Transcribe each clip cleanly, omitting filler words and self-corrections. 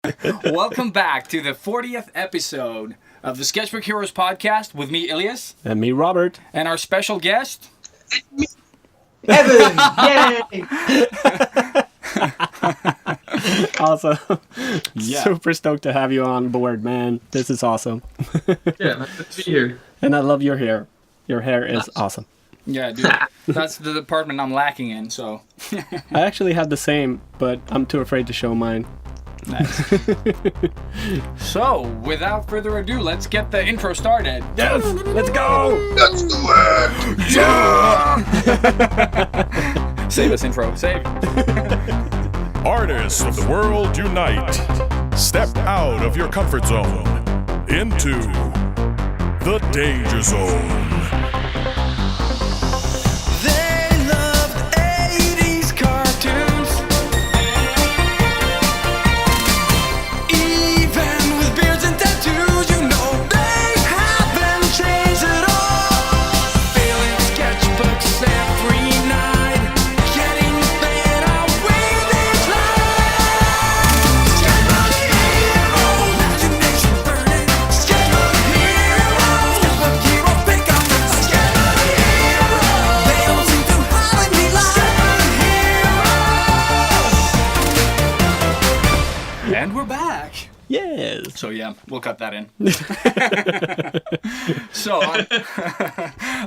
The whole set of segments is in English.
Welcome back to the 40th episode of the Sketchbook Heroes podcast with me, Ilias. And me, Robert. And our special guest... Evan! Yay! Awesome. Yeah. Super stoked to have you on board, man. This is awesome. Yeah, nice to be here. And I love your hair. Your hair is awesome. Yeah, dude. That's the department I'm lacking in, so... I actually have the same, but I'm too afraid to show mine. Nice. So, without further ado, let's get the intro started. Yes! Let's go! Let's do it! Yeah! Save us, intro. Save. Artists of the world unite. Step out of your comfort zone into the danger zone. They loved 80s cartoons, even with beards and tattoos. You know they haven't changed at all. Filling sketchbooks every night, getting better with each line. Sketchbook Heroes, imagination burning. Sketchbook Heroes, Sketchbook Heroes, pick up the Sketchbook Heroes. They all seem to have a neat line. Sketchbook Heroes. And we're back. Yes! So yeah, we'll cut that in. So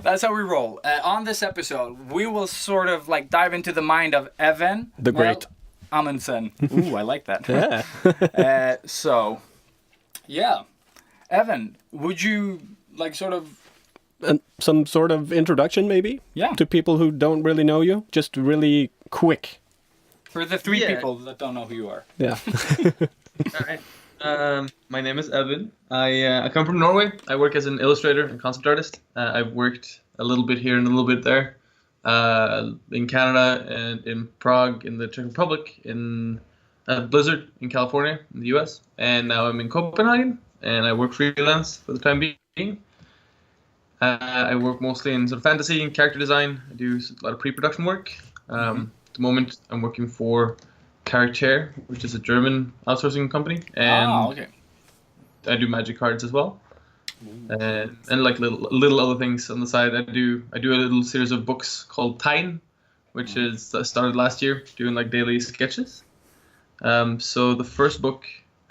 that's how we roll. On this episode, we will sort of like dive into the mind of Even The great. Mehl Amundsen. Ooh, I like that. Yeah. So, yeah, Evan, would you like sort of? And some sort of introduction, maybe? Yeah. To people who don't really know you? Just really quick. For the three Yeah. people that don't know who you are. Yeah. Alright. My name is Evan. I come from Norway. I work as an illustrator and concept artist. I've worked a little bit here and a little bit there. In Canada and in Prague, in the Czech Republic, in Blizzard in California, in the US. And now I'm in Copenhagen, and I work freelance for the time being. I work mostly in sort of fantasy and character design. I do a lot of pre-production work. At the moment, I'm working for Character, which is a German outsourcing company, and Okay. I do magic cards as well, and like little other things on the side. I do a little series of books called TEGN, which is started last year, doing like daily sketches. So the first book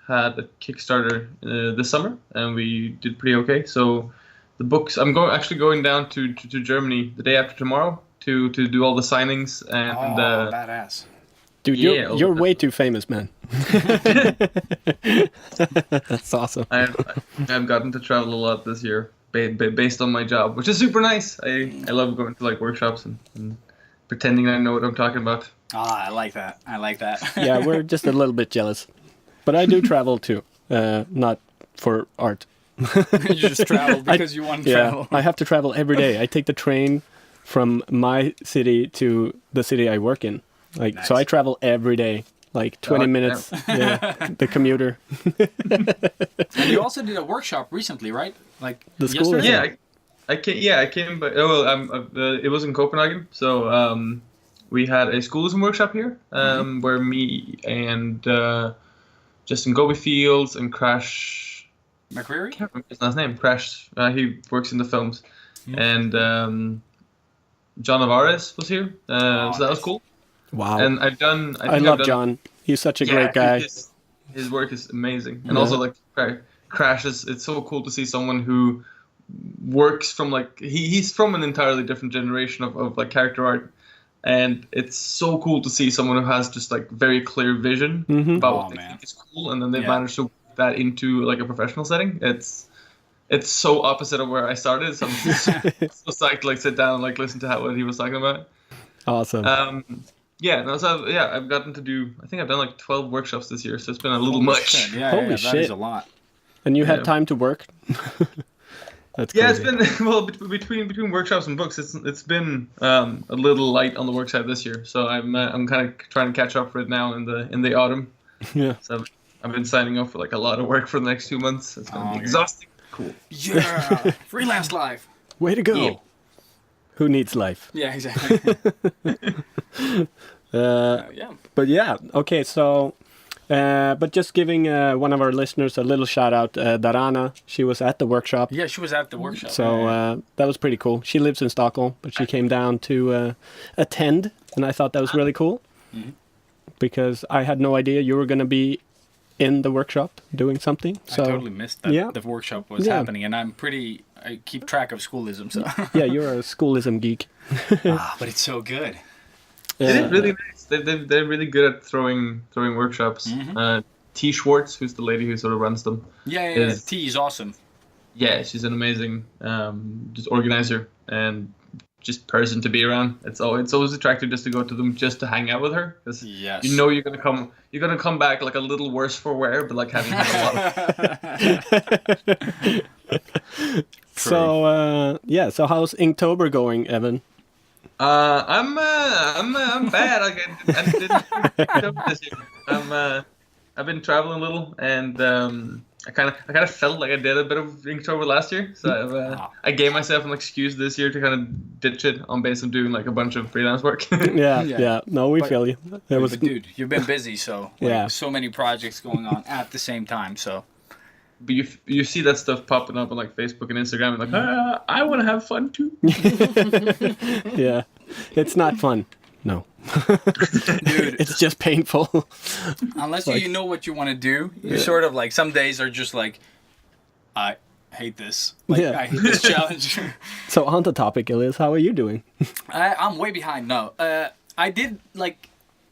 had a Kickstarter this summer, and we did pretty okay. So the books, I'm actually going down to Germany the day after tomorrow to do all the signings and. Badass. Dude, Yeah, you're way too famous, man. That's awesome. I've gotten to travel a lot this year based on my job, which is super nice. I love going to like workshops and pretending I know what I'm talking about. I like that. I like that. Yeah, we're just a little bit jealous. But I do travel too. Not for art. You just travel because you want to travel. I have to travel every day. I take the train from my city to the city I work in. Like, Nice. so I travel every day, like 20 Oh, minutes. Yeah, the commuter. And you also did a workshop recently, right? Like The Schoolism. yesterday? Yeah, I came, but it was in Copenhagen. So we had a Schoolism workshop here, where me and Justin Gobyfields and Crash. McCreary? I can't remember his last name. Crash. He works in the films, and John Alvarez was here. So that was nice. cool. Wow. And I love John. He's such a great guy. His work is amazing, and also like Crash is. It's so cool to see someone who works from like he's from an entirely different generation of like character art, and it's so cool to see someone who has just like very clear vision about what they think is cool, and then they manage to put that into like a professional setting. It's so opposite of where I started. So I'm so psyched to like sit down and like listen to what he was talking about. Awesome. I've gotten to do. I think I've done like 12 workshops this year, so it's been a little much. Yeah, Holy that shit. is a lot. And you yeah. had time to work? That's Yeah, it's crazy. been well between workshops and books. It's been a little light on the work side this year, so I'm kind of trying to catch up for it now in the autumn. Yeah. So I've been signing up for like a lot of work for the next 2 months. It's gonna be exhausting. Cool. Yeah, freelance life. Way to go. Yeah. Who needs life? Yeah, exactly. Yeah. But yeah, okay, so But just giving one of our listeners a little shout out, Darana. She was at the workshop. Yeah, she was at the workshop. So that was pretty cool. She lives in Stockholm, but she came down to attend, and I thought that was really cool because I had no idea you were going to be in the workshop doing something. So I totally missed that the workshop was happening, and I keep track of Schoolism. So yeah, you're a Schoolism geek. but it's so good. It is really nice. They're really good at throwing workshops. T. Schwartz, who's the lady who sort of runs them. Yeah. T is awesome. Yeah, she's an amazing just organizer and just person to be around. It's always attractive just to go to them just to hang out with her because you know you're gonna come back like a little worse for wear, but like having had a lot of. So how's Inktober going, Evan? I'm bad. Like I didn't this year. I've been traveling a little, and I kind of felt like I did a bit of Inktober last year, so I gave myself an excuse this year to kind of ditch it on base of doing like a bunch of freelance work. Yeah. No, we feel you. But dude, you've been busy, so so many projects going on at the same time, so. But you see that stuff popping up on like Facebook and Instagram, and like, I want to have fun too. Yeah, it's not fun. No, dude, it's just painful. Unless you know what you want to do, you sort of like some days are just like, I hate this. I hate this challenge. So on the topic, Elias, how are you doing? I'm way behind. No, I did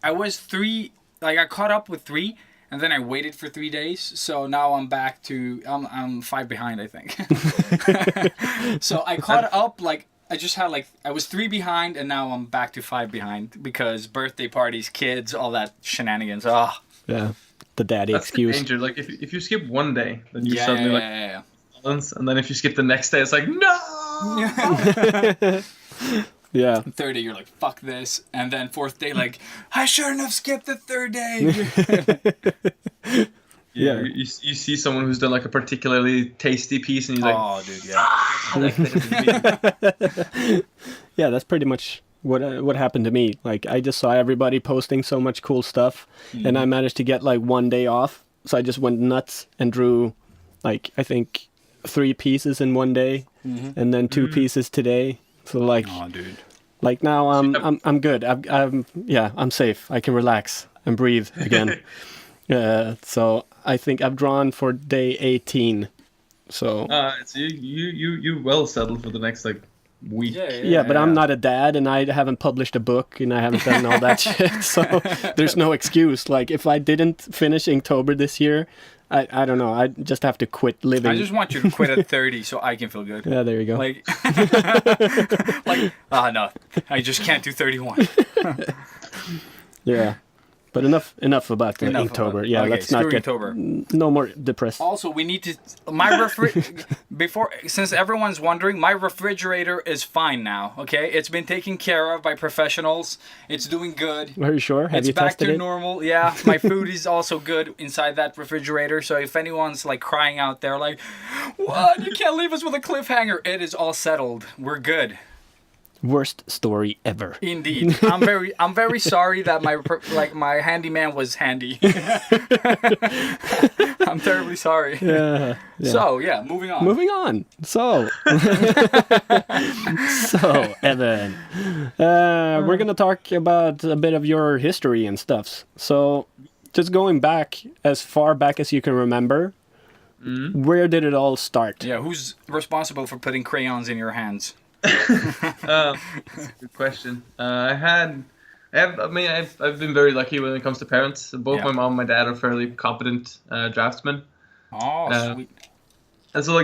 I was 3. I caught up with 3. And then I waited for 3 days, so now I'm back to I'm 5 behind, I think. So I caught up I just had I was 3 behind, and now I'm back to 5 behind because birthday parties, kids, all that shenanigans. Yeah, the daddy That's excuse. The danger. Like if you skip one day, then you suddenly balance, and then if you skip the next day, it's like no. Yeah. Third day, you're like, fuck this. And then 4th day, I shouldn't have skipped the 3rd day. Yeah. You see someone who's done a particularly tasty piece, and he's like, oh, dude, yeah. Yeah, that's pretty much what happened to me. I just saw everybody posting so much cool stuff, and I managed to get 1 day off. So I just went nuts and drew, I think 3 pieces in 1 day, and then 2 pieces today. So oh, dude. Now I'm good. I'm safe. I can relax and breathe again. So I think I've drawn for day 18. So you well settled for the next week. Yeah, but I'm not a dad, and I haven't published a book, and I haven't done all that shit. So there's no excuse. If I didn't finish Inktober this year, I don't know. I just have to quit living. I just want you to quit at 30 so I can feel good. Yeah, there you go. No, I just can't do 31. Yeah. But enough about Inktober. Yeah, okay, let's not get Inktober. No more depressed. Also, we need to since everyone's wondering, my refrigerator is fine now. Okay, it's been taken care of by professionals. It's doing good. Are you sure? Have you back tested to it? normal. Yeah, my food is also good inside that refrigerator. So if anyone's crying out there what, you can't leave us with a cliffhanger, it is all settled. We're good. Worst story ever. Indeed, I'm very sorry that my handyman was handy. I'm terribly sorry. Yeah. So moving on. So Evan, we're gonna talk about a bit of your history and stuff. So just going back as far back as you can remember, where did it all start? Yeah, who's responsible for putting crayons in your hands? That's a good question. I've been very lucky when it comes to parents. Both my mom and my dad are fairly competent draftsmen. Oh, sweet. And so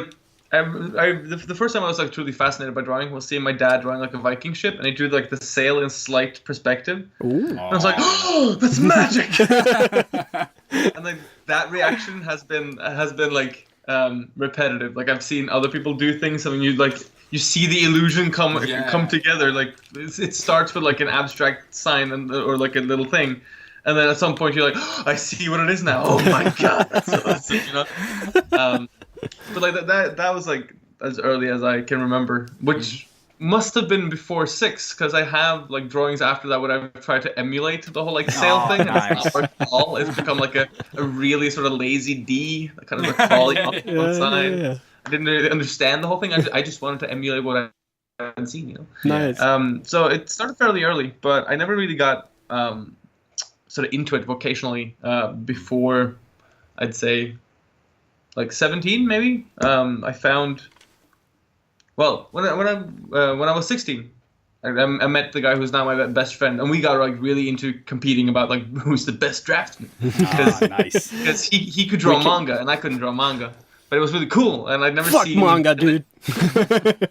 the first time I was truly fascinated by drawing was seeing my dad drawing a Viking ship, and he drew the sail in slight perspective. Ooh. And I was like, oh, that's magic! And that reaction has been repetitive. I've seen other people do things, and you see the illusion come together. It starts with an abstract sign or a little thing, and then at some point you're like, oh, I see what it is now. Oh my god, that's awesome, But that was as early as I can remember. Which must have been before 6, because I have like drawings after that where I've tried to emulate the whole like sail thing, and nice. it's not worked at all. It's become like a really sort of lazy D, kind of like crawling Yeah, up one side. Yeah. I didn't really understand the whole thing. I just wanted to emulate what I had seen, you know. Nice. So it started fairly early, but I never really got sort of into it vocationally before, I'd say, like 17 maybe. I found, well, when I was 16, I met the guy who's now my best friend, and we got like really into competing about like who's the best draftsman. Nice. Because he could draw manga and I couldn't draw manga. But it was really cool, and I'd never Fuck seen manga, dude.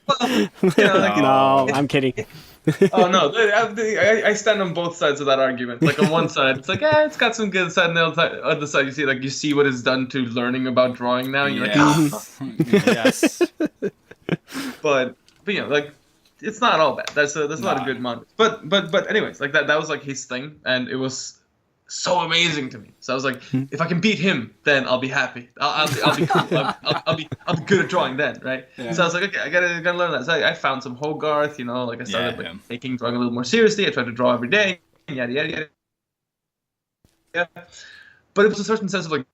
Well, No, I'm kidding. Oh no, I stand on both sides of that argument. Like on one side, it's like, it's got some good side, and the other side, you see what it's done to learning about drawing now. And you're like, Yes. but you know, like it's not all bad. There's a lot of good manga. But anyways, like that was like his thing, and it was so amazing to me. So I was like, if I can beat him, then I'll be happy. I'll be cool. I'll be good at drawing then, right? Yeah. So I was like, okay, I gotta learn that. So I found some Hogarth, you know, like I started taking drawing a little more seriously. I tried to draw every day, yada yada yada. Yeah, but it was a certain sense of like,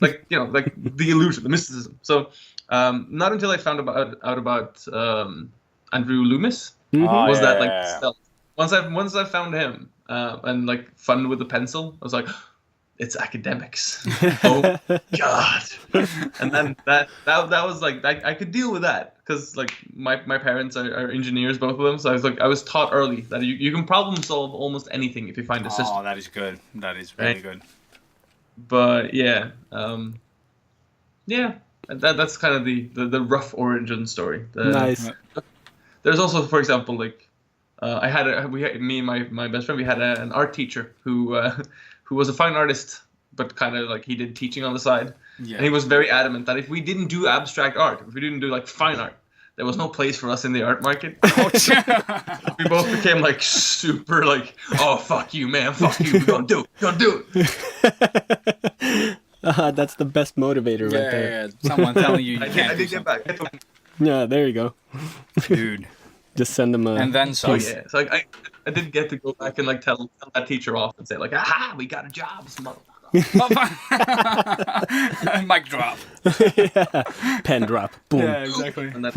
like you know, like the illusion, the mysticism. So not until I found out about Andrew Loomis was that like stealth. Once I found him. And like fun with the pencil, I was like, it's academics. Oh God! And then that was like I could deal with that because like my parents are engineers, both of them. So I was taught early that you can problem solve almost anything if you find a system. Oh, that is good. That is really good. But yeah, that's kind of the rough origin story. Nice. There's also, for example, like. Me and my best friend, we had an art teacher who was a fine artist, but kind of like he did teaching on the side. Yeah. And he was very adamant that if we didn't do abstract art, if we didn't do like fine art, there was no place for us in the art market. We both became like super like, oh fuck you, man, fuck you, we're gonna do it. That's the best motivator right there. Yeah, someone telling you can't. I did get back. Yeah, there you go, dude. Just send them a. And then so. Oh yeah, so I did get to go back and like tell that teacher off and say like, aha, we got a job, motherfucker. Mic drop. Yeah. Pen drop. Boom. Yeah, exactly. And that,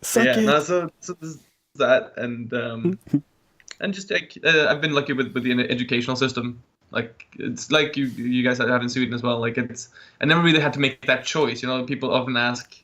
Suck it. No, so this is that, and just like I've been lucky with the educational system. Like it's like you guys have in Sweden as well. Like I never really had to make that choice. You know, people often ask.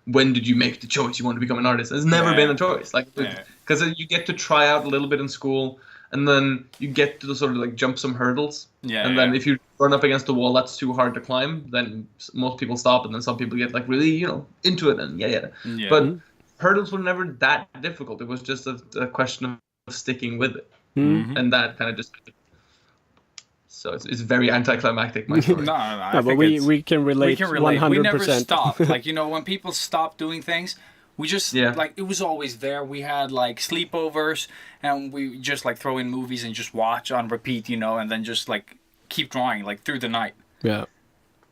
When did you make the choice you want to become an artist? It's never been a choice, like because you get to try out a little bit in school, and then you get to sort of like jump some hurdles. And then if you run up against the wall that's too hard to climb, then most people stop, and then some people get like really into it and yeah. But hurdles were never that difficult. It was just a question of sticking with it, and that kind of just. So it's very anticlimactic, my story. No, but we can relate 100%. We never stopped. Like, when people stop doing things, we just, like, it was always there. We had, like, sleepovers, and we just, like, throw in movies and just watch on repeat, and then just, like, keep drawing, like, through the night. Yeah.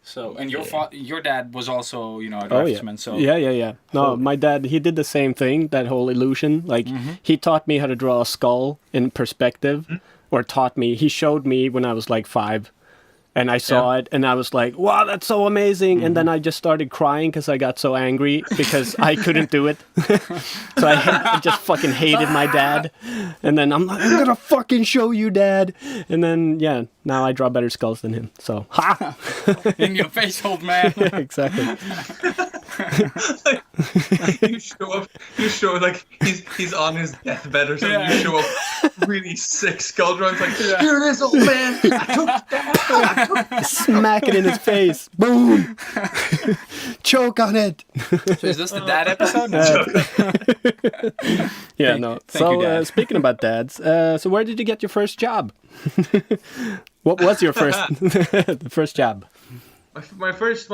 So, and your dad was also, a draftsman, so... Yeah. No, my dad, he did the same thing, that whole illusion. Like, he taught me how to draw a skull in perspective. Or he showed me when I was like 5, and I saw it, and I was like, wow, that's so amazing. And then I just started crying because I got so angry because I couldn't do it. So I just fucking hated my dad. And then I'm like, I'm gonna fucking show you, Dad. And then, now I draw better skulls than him. So, ha! In your face, old man. Yeah, exactly. you show like he's on his deathbed or something. You show up really sick skull drawings, like, here it is, old man. I took that. Smack it in his face. Boom. Choke on it. So is this the dad episode? Thank you, speaking about dads, so where did you get your first job? What was your first the first job? My first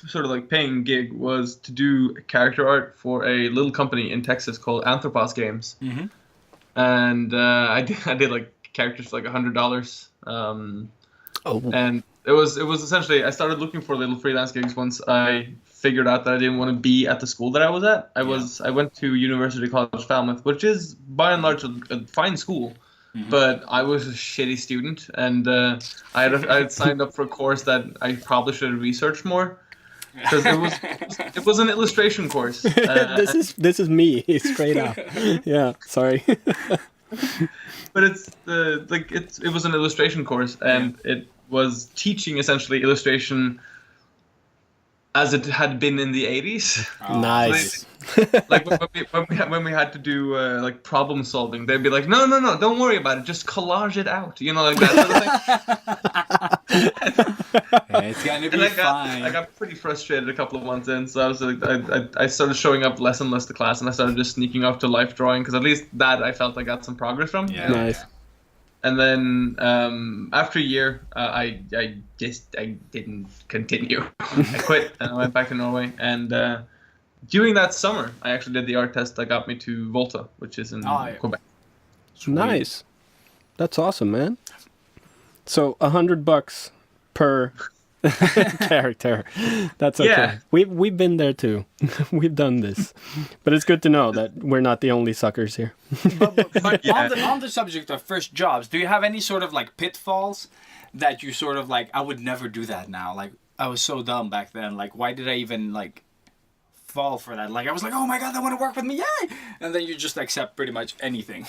sort of like paying gig was to do character art for a little company in Texas called Anthropos Games, and I did like characters for like $100, and it was essentially I started looking for little freelance gigs once I figured out that I didn't want to be at the school that I was at. I went to University College Falmouth, which is by and large a fine school. But I was a shitty student, and I had signed up for a course that I probably should have researched more, because it was an illustration course. This is me straight up. Yeah, sorry. But it was an illustration course, and it was teaching essentially illustration as it had been in the 80s. Nice. Like when we had to do like problem solving, they'd be like, no, don't worry about it, just collage it out, like that sort of thing. It's gonna be fine. I got pretty frustrated a couple of months in, so I was like, I started showing up less and less to class, and I started just sneaking off to life drawing, because at least that I felt I got some progress from. Yeah. Nice. And then after a year, I didn't continue. I quit and I went back to Norway. And during that summer, I actually did the art test that got me to Volta, which is in Quebec. Nice. That's awesome, man. So $100 per character. That's okay. Yeah. We've been there too. We've done this, but it's good to know that we're not the only suckers here. But on the subject of first jobs, do you have any sort of like pitfalls that you sort of like, I would never do that now? Like, I was so dumb back then. Like, why did I even like fall for that? Like, I was like, oh my god, they want to work with me, yay! And then you just accept pretty much anything.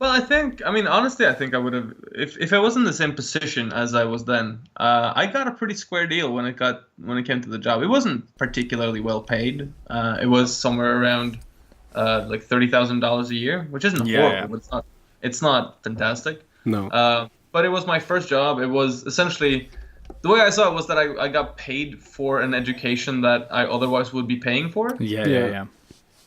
Well, honestly, I think I would have, if I was in the same position as I was then, I got a pretty square deal when it came to the job. It wasn't particularly well paid. It was somewhere around like $30,000 a year, which isn't horrible, but it's not fantastic. No. But it was my first job. It was essentially, the way I saw it was that I got paid for an education that I otherwise would be paying for. Yeah.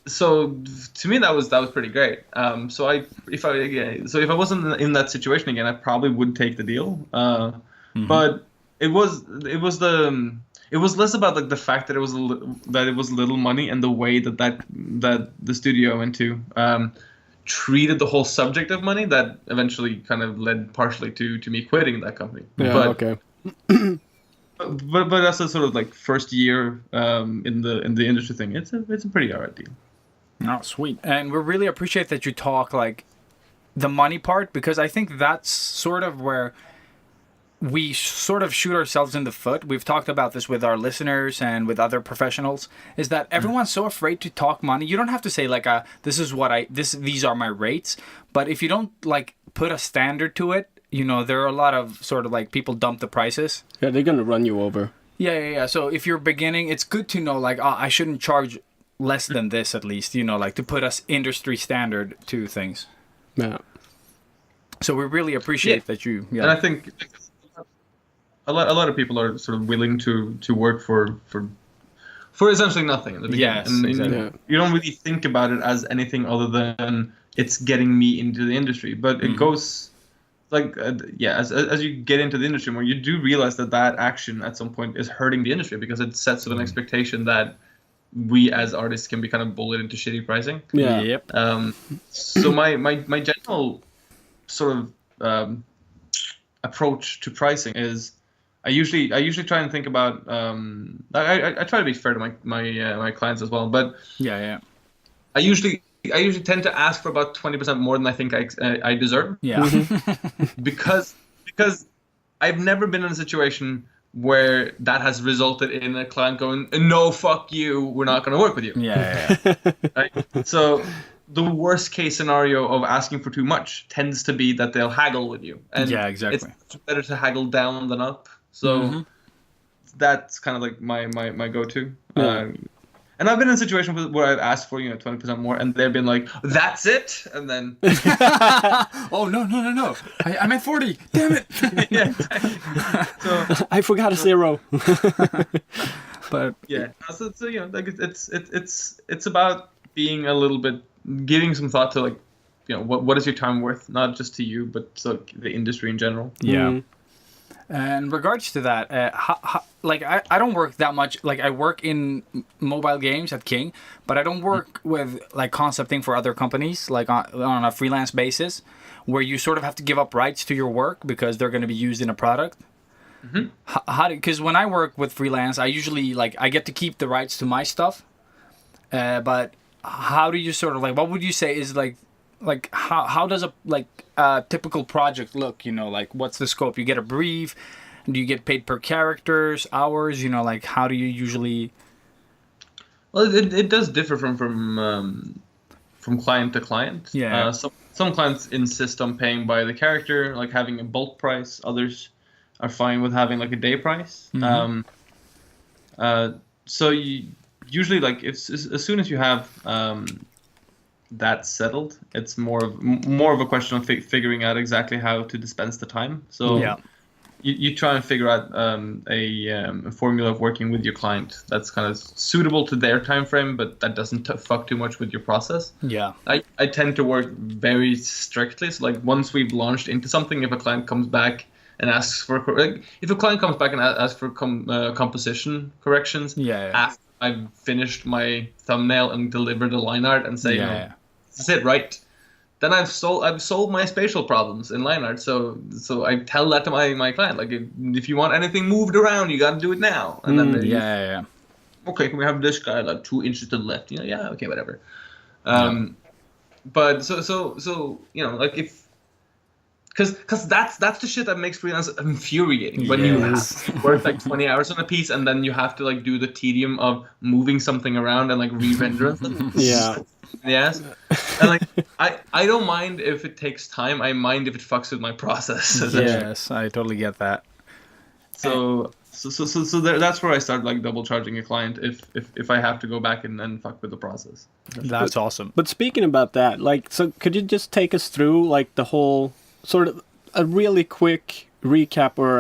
So to me that was pretty great. So if I wasn't in that situation again, I probably would take the deal. But it was less about like the fact that it was little money, and the way that the studio I went to treated the whole subject of money, that eventually kind of led partially to me quitting that company. Yeah. But, Okay. But that's a sort of like first year in the industry thing. It's a pretty alright deal. Oh, sweet. And we really appreciate that you talk like the money part, because I think that's sort of where we sort of shoot ourselves in the foot. We've talked about this with our listeners and with other professionals, is that everyone's so afraid to talk money. You don't have to say like these are my rates, but if you don't like put a standard to it, there are a lot of sort of like people dump the prices. Yeah, they're gonna run you over. Yeah. So if you're beginning, it's good to know like, I shouldn't charge less than this, at least, like to put us industry standard to things. Yeah. So we really appreciate that you. Yeah. And I think a lot of people are sort of willing to work for essentially nothing in the beginning. Yes, and exactly. You don't really think about it as anything other than it's getting me into the industry. But it goes like as you get into the industry more, you do realize that action at some point is hurting the industry, because it sets up an expectation that we as artists can be kind of bullied into shitty pricing. Yeah. Yep. So my general sort of approach to pricing is I usually try and think about I try to be fair to my clients as well, but Yeah. I usually tend to ask for about 20% more than I think I deserve. Yeah. because I've never been in a situation where that has resulted in a client going, no, fuck you, we're not going to work with you. Yeah. Right? So the worst case scenario of asking for too much tends to be that they'll haggle with you. And Yeah, exactly. it's better to haggle down than up. So that's kind of like my go-to. And I've been in a situation where I've asked for 20% more, and they've been like, "That's it," and then Oh no! I meant 40. Damn it! yeah. So I forgot a zero. But yeah, so like it's about being a little bit, giving some thought to like, what is your time worth, not just to you, but to the industry in general. yeah. And in regards to that, I don't work that much. Like, I work in mobile games at King, but I don't work with like concepting for other companies, like on a freelance basis, where you sort of have to give up rights to your work because they're going to be used in a product. How? Because when I work with freelance, I usually I get to keep the rights to my stuff. But how do you sort of what would you say is how does a typical project look? What's the scope? You get a brief. Do you get paid per characters, hours? How do you usually? Well, it does differ from client to client. Yeah. Some clients insist on paying by the character, like having a bulk price. Others are fine with having a day price. So you usually it's as soon as you have that settled, it's more of a question of figuring out exactly how to dispense the time. So yeah. You try and figure out a formula of working with your client that's kind of suitable to their time frame, but that doesn't fuck too much with your process. Yeah. I tend to work very strictly. So once we've launched into something, if a client comes back and asks for if a client comes back and asks for composition corrections, after I've finished my thumbnail and delivered the line art and say, this is it, right? Then I've solved my spatial problems in line art. So I tell that to my client, if you want anything moved around, you got to do it now. And then okay, can we have this guy 2 inches to the left? Okay, whatever. But so if because that's the shit that makes freelance infuriating when you have work 20 hours on a piece and then you have to do the tedium of moving something around and re-render it. Yes. And I don't mind if it takes time. I mind if it fucks with my process. Yes, I totally get that. So that's where I start double charging a client if I have to go back and fuck with the process. That's awesome. But speaking about that, so could you just take us through the whole sort of a really quick recap or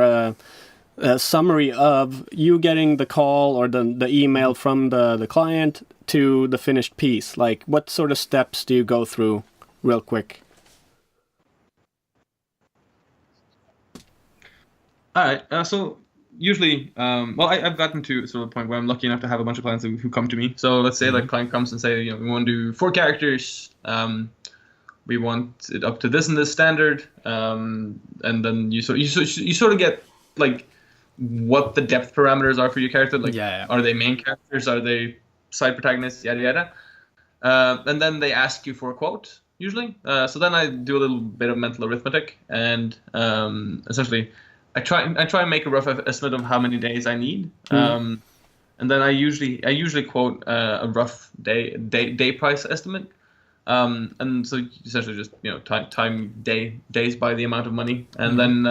a summary of you getting the call or the email from the client to the finished piece? What sort of steps do you go through real quick? All right. So usually, I've gotten to sort of a point where I'm lucky enough to have a bunch of clients who come to me. So let's say client comes and say, we want to do 4 characters. We want it up to this and this standard. And then you sort of get what the depth parameters are for your character. Are they main characters? Are they side protagonists? Yada yada. And then they ask you for a quote usually. So then I do a little bit of mental arithmetic and essentially I try and make a rough estimate of how many days I need. And then I usually quote a rough day price estimate. And so essentially just time days by the amount of money, and then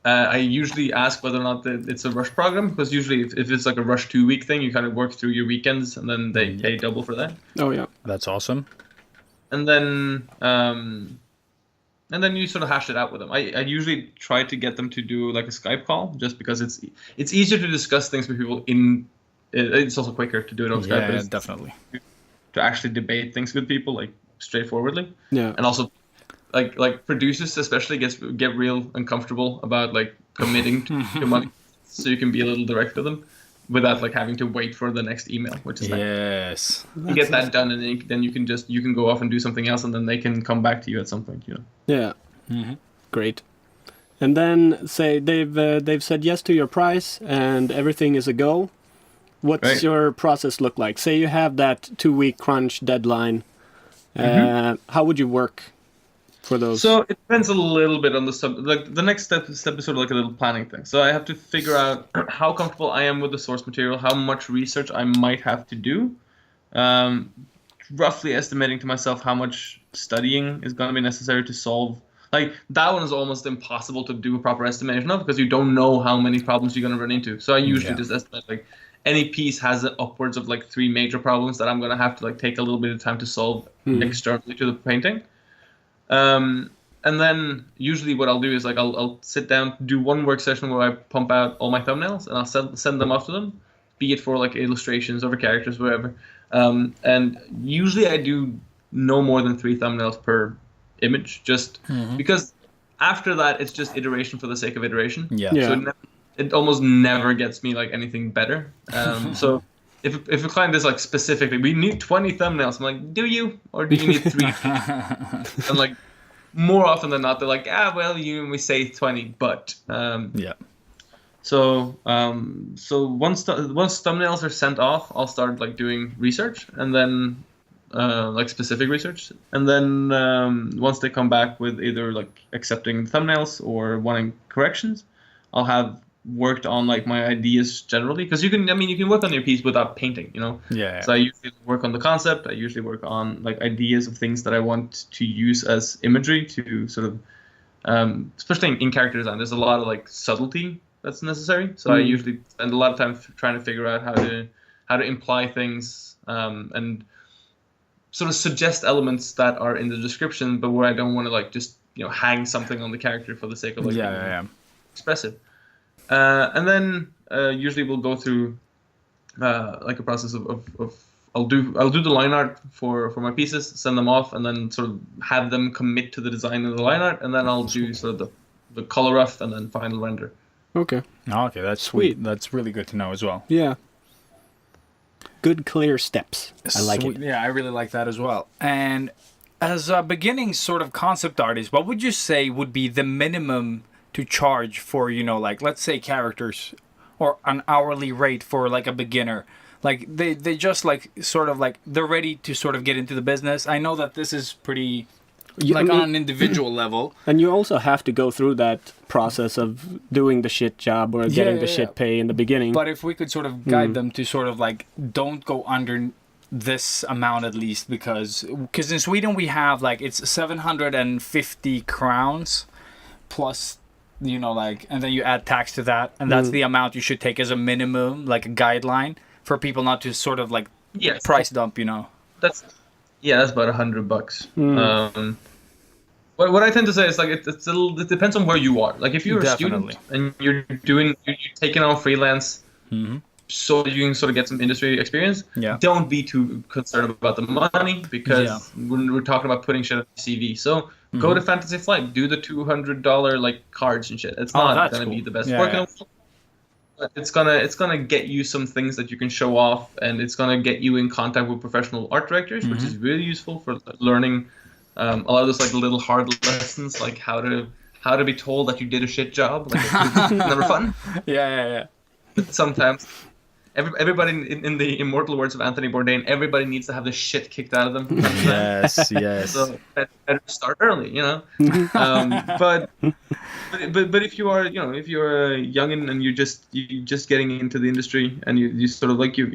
I usually ask whether or not it's a rush program, because usually if it's a rush 2-week thing, you kind of work through your weekends, and then they pay double for that. Oh yeah, that's awesome. And then you sort of hash it out with them. I usually try to get them to do a Skype call, just because it's easier to discuss things with people it's also quicker to do it on Skype. Yeah, definitely. To actually debate things with people straightforwardly. Yeah. And also producers especially get real uncomfortable about committing to money, so you can be a little direct with them without having to wait for the next email, which is yes. You get that done, and then you can go off and do something else, and then they can come back to you at some point. Yeah. Mm-hmm. Great. And then say they've said yes to your price and everything is a go. What's your process look like? Say you have that 2-week crunch deadline. How would you work for those? So it depends a little bit on the next step is sort of a little planning thing. So I have to figure out how comfortable I am with the source material, how much research I might have to do, roughly estimating to myself how much studying is going to be necessary to solve. That one is almost impossible to do a proper estimation of, because you don't know how many problems you're going to run into. So I usually just estimate any piece has upwards of 3 major problems that I'm going to have to take a little bit of time to solve externally to the painting. And then usually what I'll do is I'll sit down, do one work session where I pump out all my thumbnails, and I'll send them off to them, be it for illustrations or for characters, whatever. And usually I do no more than 3 thumbnails per image, just because after that it's just iteration for the sake of iteration. Yeah. So it almost never gets me anything better. So if a client is specifically, we need 20 thumbnails, I'm do you, or do you need 3? And more often than not, they're like, well, we say 20, but Yeah. So once thumbnails are sent off, I'll start like doing research, and then like specific research, and then once they come back with either like accepting thumbnails or wanting corrections, I'll have worked on like my ideas generally, because you can work on your piece without painting, you know. Yeah. So I usually work on the concept. I usually work on like ideas of things that I want to use as imagery to sort of, especially in character design. There's a lot of like subtlety that's necessary. So I usually spend a lot of time trying to figure out how to imply things and sort of suggest elements that are in the description, but where I don't want to like just hang something on the character for the sake of like being expressive. And then usually we'll go through like a process of I'll do the line art for my pieces, send them off, and then sort of have them commit to the design of the line art, and then I'll do sort of the color rough and then final render. Okay. Okay, that's sweet. That's really good to know as well. Yeah. Good, clear steps. I like it. Yeah, I really like that as well. And as a beginning sort of concept artist, what would you say would be the minimum to charge for, like, let's say characters, or an hourly rate for like a beginner? Like they just like sort of like they're ready to sort of get into the business. I know that this is pretty on an individual level. And you also have to go through that process of doing the shit job or getting the shit pay in the beginning. But if we could sort of guide them to sort of like, don't go under this amount at least, because in Sweden we have like, it's 750 crowns plus, like, and then you add tax to that, and that's the amount you should take as a minimum, like a guideline for people not to sort of like price dump, That's about $100. What I tend to say is like it depends on where you are. Like if you're a student and you're taking on freelance, so that you can sort of get some industry experience. Yeah. Don't be too concerned about the money, because when we're talking about putting shit on your CV, so go to Fantasy Flight, do the $200 like cards and shit. It's not gonna be the best work in the world. But it's gonna get you some things that you can show off, and it's gonna get you in contact with professional art directors, which is really useful for learning a lot of those like little hard lessons, like how to be told that you did a shit job. Like, it's never fun. Yeah. But sometimes everybody in the immortal words of Anthony Bourdain, everybody needs to have the shit kicked out of them. Yes. So better start early, But if you are, if you're young and you're just getting into the industry, and you sort of like you're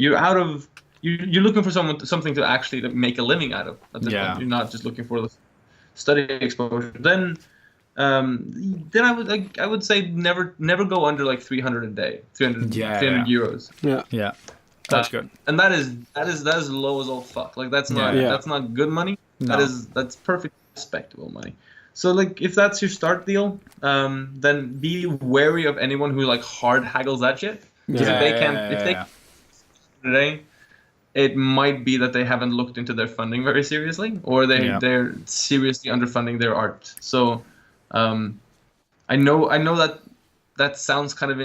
looking for something to actually make a living out of. At this point. You're not just looking for the study exposure. Then I would say never go under like 300 a day, 300 euros. Yeah. That's good. And that is low as all fuck. Like that's not good money. No. That's perfect respectable money. So like if that's your start deal, then be wary of anyone who like hard haggles that shit. If they today, it might be that they haven't looked into their funding very seriously, or they're seriously underfunding their art. So I know that sounds kind of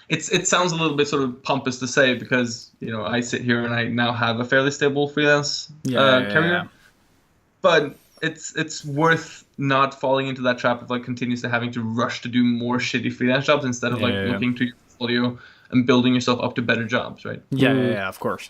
it sounds a little bit sort of pompous to say, because I sit here and I now have a fairly stable freelance career, but it's worth not falling into that trap of like continuously having to rush to do more shitty freelance jobs instead of looking to your portfolio and building yourself up to better jobs, right? Yeah, of course.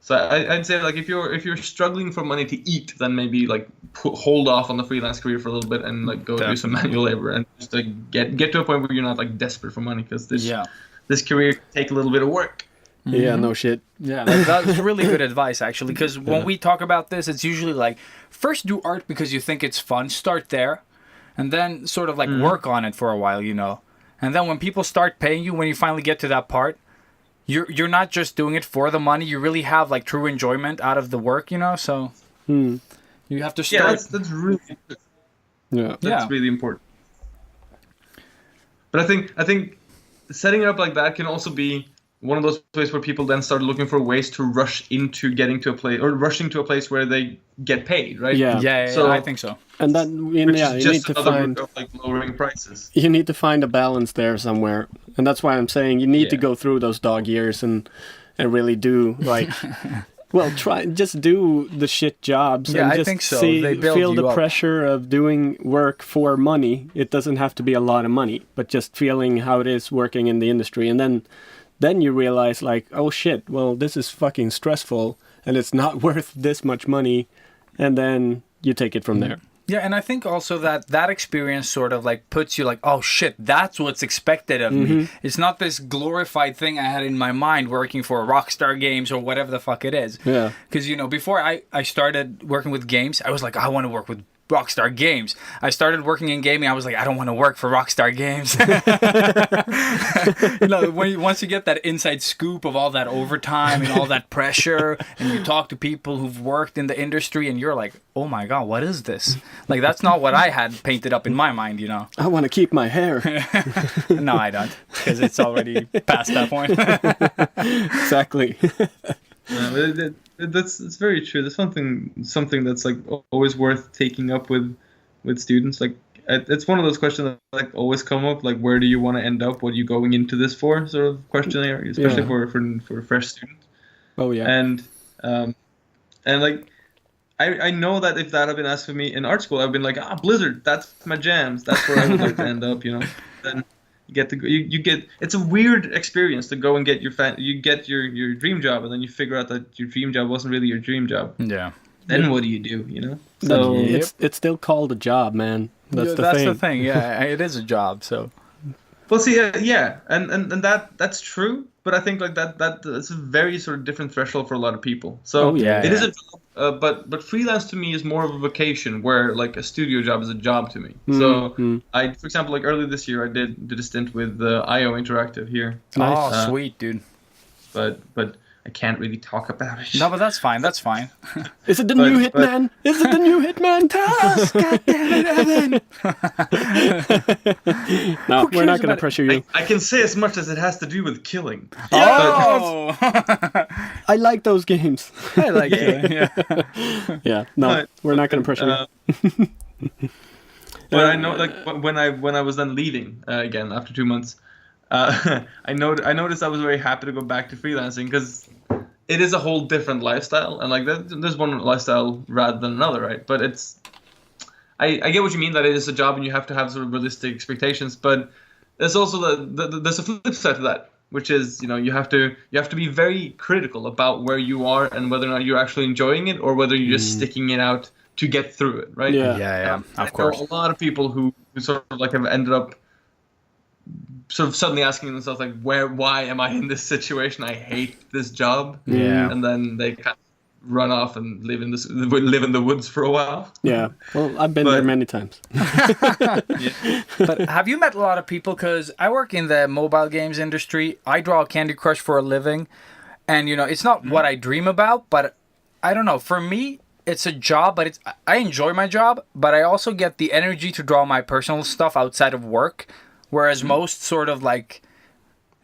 So I'd say like if you're struggling for money to eat, then maybe like hold off on the freelance career for a little bit and like go do some manual labor, and just like get to a point where you're not like desperate for money, because this career can take a little bit of work. Yeah, no shit. Yeah, that's really good advice actually, because when we talk about this, it's usually like first do art because you think it's fun, start there, and then sort of like work on it for a while, and then when people start paying you, when you finally get to that part, you're not just doing it for the money. You really have like true enjoyment out of the work, so you have to start. Yeah, that's really good. Yeah, that's really important. But I think setting it up like that can also be one of those places where people then start looking for ways to rush into getting to a place, or rushing to a place where they get paid, right? Yeah. So I think so. And then you need to find like lowering prices. You need to find a balance there somewhere, and that's why I'm saying you need to go through those dog years and really do like Well, just do the shit jobs Yeah, and I just think so. They build feel you the up. pressure of doing work for money. It doesn't have to be a lot of money, but just feeling how it is working in the industry. And then you realize like, oh shit, well, this is fucking stressful and it's not worth this much money. And then you take it from there. Yeah, and I think also that experience sort of like puts you like, oh shit, that's what's expected of me. It's not this glorified thing I had in my mind working for Rockstar Games or whatever the fuck it is. Yeah. Because, you know, before I started working with games, I was like, I want to work with Rockstar Games. I started working in gaming. I was like, I don't want to work for Rockstar Games. You know, once you get that inside scoop of all that overtime and all that pressure, and you talk to people who've worked in the industry, and you're like, oh my god, what is this? Like, that's not what I had painted up in my mind, you know. I want to keep my hair. No, I don't, because it's already past that point. Exactly. It's very true. That's something that's like always worth taking up with students. Like it's one of those questions that like always come up. Like, where do you want to end up? What are you going into this for? Sort of questionnaire, especially for a fresh student. Oh yeah. And like I know that if that had been asked of me in art school, I've been like, Blizzard, that's my jams. That's where I would like to end up. You know. Then you get it's a weird experience to go and get your dream job, and then you figure out that your dream job wasn't really your dream job. Yeah. Then what do you do? You know. So it's still called a job, man. That's the thing. Yeah, it is a job. So. Well, see, yeah, and that's true, but I think like that's a very sort of different threshold for a lot of people. So it is a job, but freelance to me is more of a vocation, where like a studio job is a job to me. So I, for example, like earlier this year, I did a stint with IO Interactive here. Nice. Oh, sweet, dude. But I can't really talk about it. No, but that's fine. That's fine. Is it the new Hitman? Is it the new Hitman? Tell us! God damn it, Evan! No, we're not going to pressure you. I can say as much as it has to do with killing. Oh! I like those games. I like it. Yeah. Yeah. No, we're not going to pressure you. But I know, like when I was then leaving again after 2 months. I noticed I was very happy to go back to freelancing because it is a whole different lifestyle, and like there's one lifestyle rather than another, right? But I get what you mean, that it is a job and you have to have sort of realistic expectations, but there's also there's a flip side to that, which is, you know, you have to be very critical about where you are and whether or not you're actually enjoying it or whether you're just sticking it out to get through it, right? Yeah. Of course. I know a lot of people who sort of like have ended up sort of suddenly asking themselves like, why am I in this situation? I hate this job. Yeah. And then they kind of run off and live in the woods for a while. Yeah. Well, I've been there many times. But have you met a lot of people? Because I work in the mobile games industry. I draw Candy Crush for a living. And, you know, it's not what I dream about, but I don't know. For me, it's a job, but I enjoy my job, but I also get the energy to draw my personal stuff outside of work. Whereas most sort of like,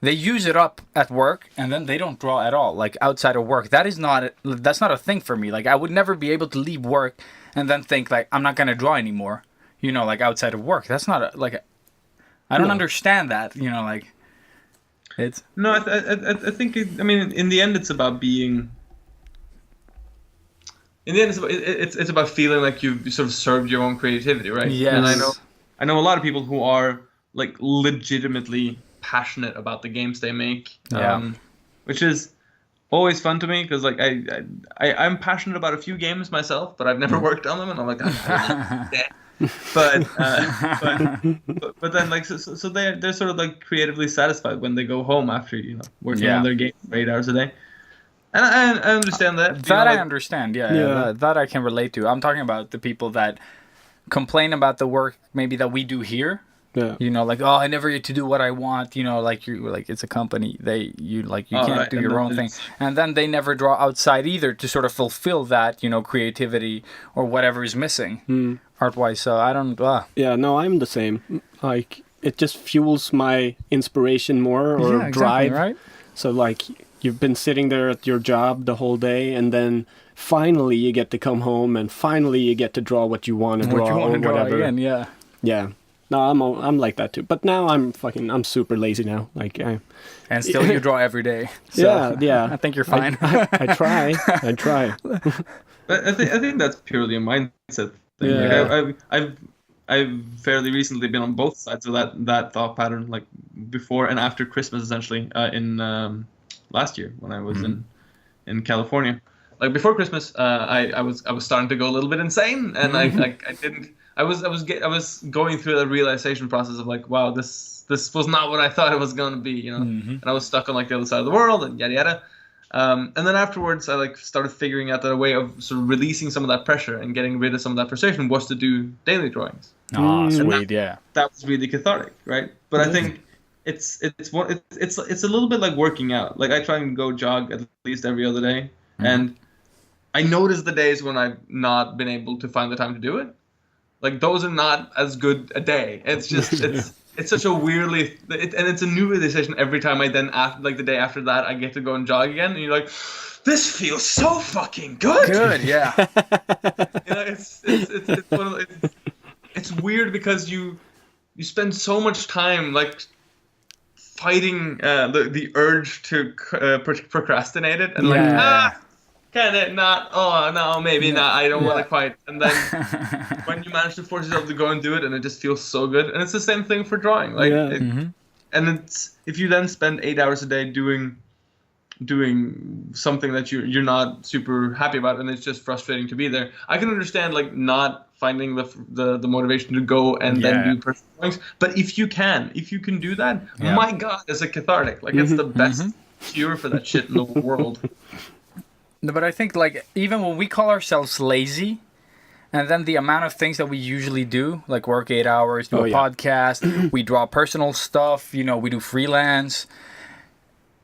they use it up at work and then they don't draw at all, like outside of work. That's not a thing for me. Like, I would never be able to leave work and then think like, I'm not going to draw anymore, you know, like outside of work. That's not I don't understand that, you know, like it's. No, I think, I mean, in the end, it's about being, in the end, it's about feeling like you've sort of served your own creativity, right? Yes. And I know a lot of people who are like legitimately passionate about the games they make, which is always fun to me because like I'm passionate about a few games myself, but I've never worked on them, and I'm like, but then like so they're sort of like creatively satisfied when they go home after, you know, working on their game for 8 hours a day. And I understand that. That I understand, that I can relate to. I'm talking about the people that complain about the work maybe that we do here. Yeah. You know, like, I never get to do what I want. You know, like it's a company. You can't do your own thing, and then they never draw outside either to sort of fulfill that, you know, creativity or whatever is missing art-wise. So I don't. Yeah, no, I'm the same. Like, it just fuels my inspiration more or drive. Right. So like, you've been sitting there at your job the whole day, and then finally you get to come home, and finally you get to draw what you want to draw or whatever. Again, yeah. Yeah. No, I'm like that too. But now I'm super lazy now. Like And still you draw every day. So yeah. I think you're fine. I try. I try. I think that's purely a mindset thing. Yeah. Like I've fairly recently been on both sides of that thought pattern, like before and after Christmas, essentially, in last year when I was in California. Like before Christmas, I was starting to go a little bit insane, and I was going through the realization process of like, wow, this was not what I thought it was going to be, you know, and I was stuck on like the other side of the world and yada yada. And then afterwards, I like started figuring out that a way of sort of releasing some of that pressure and getting rid of some of that frustration was to do daily drawings. Oh, sweet, yeah. That was really cathartic, right? But I think it's a little bit like working out. Like I try and go jog at least every other day, and I notice the days when I've not been able to find the time to do it. Like those are not as good a day. It's just it's such a weirdly and it's a new realization every time I then like the day after that I get to go and jog again, and you're like, this feels so fucking good. Good, yeah. You know, it's one of it's weird because you spend so much time like fighting the urge to procrastinate it, and kind of not. Oh no, maybe not. I don't want to quite. And then when you manage to force yourself to go and do it, and it just feels so good. And it's the same thing for drawing. Like, and it's if you then spend 8 hours a day doing something that you're not super happy about, and it's just frustrating to be there. I can understand like not finding the motivation to go and then do personal drawings. But if you can do that, my God, it's a cathartic. Like it's the best cure for that shit in the world. No, but I think like even when we call ourselves lazy, and then the amount of things that we usually do, like work 8 hours, do a podcast, we draw personal stuff, you know, we do freelance.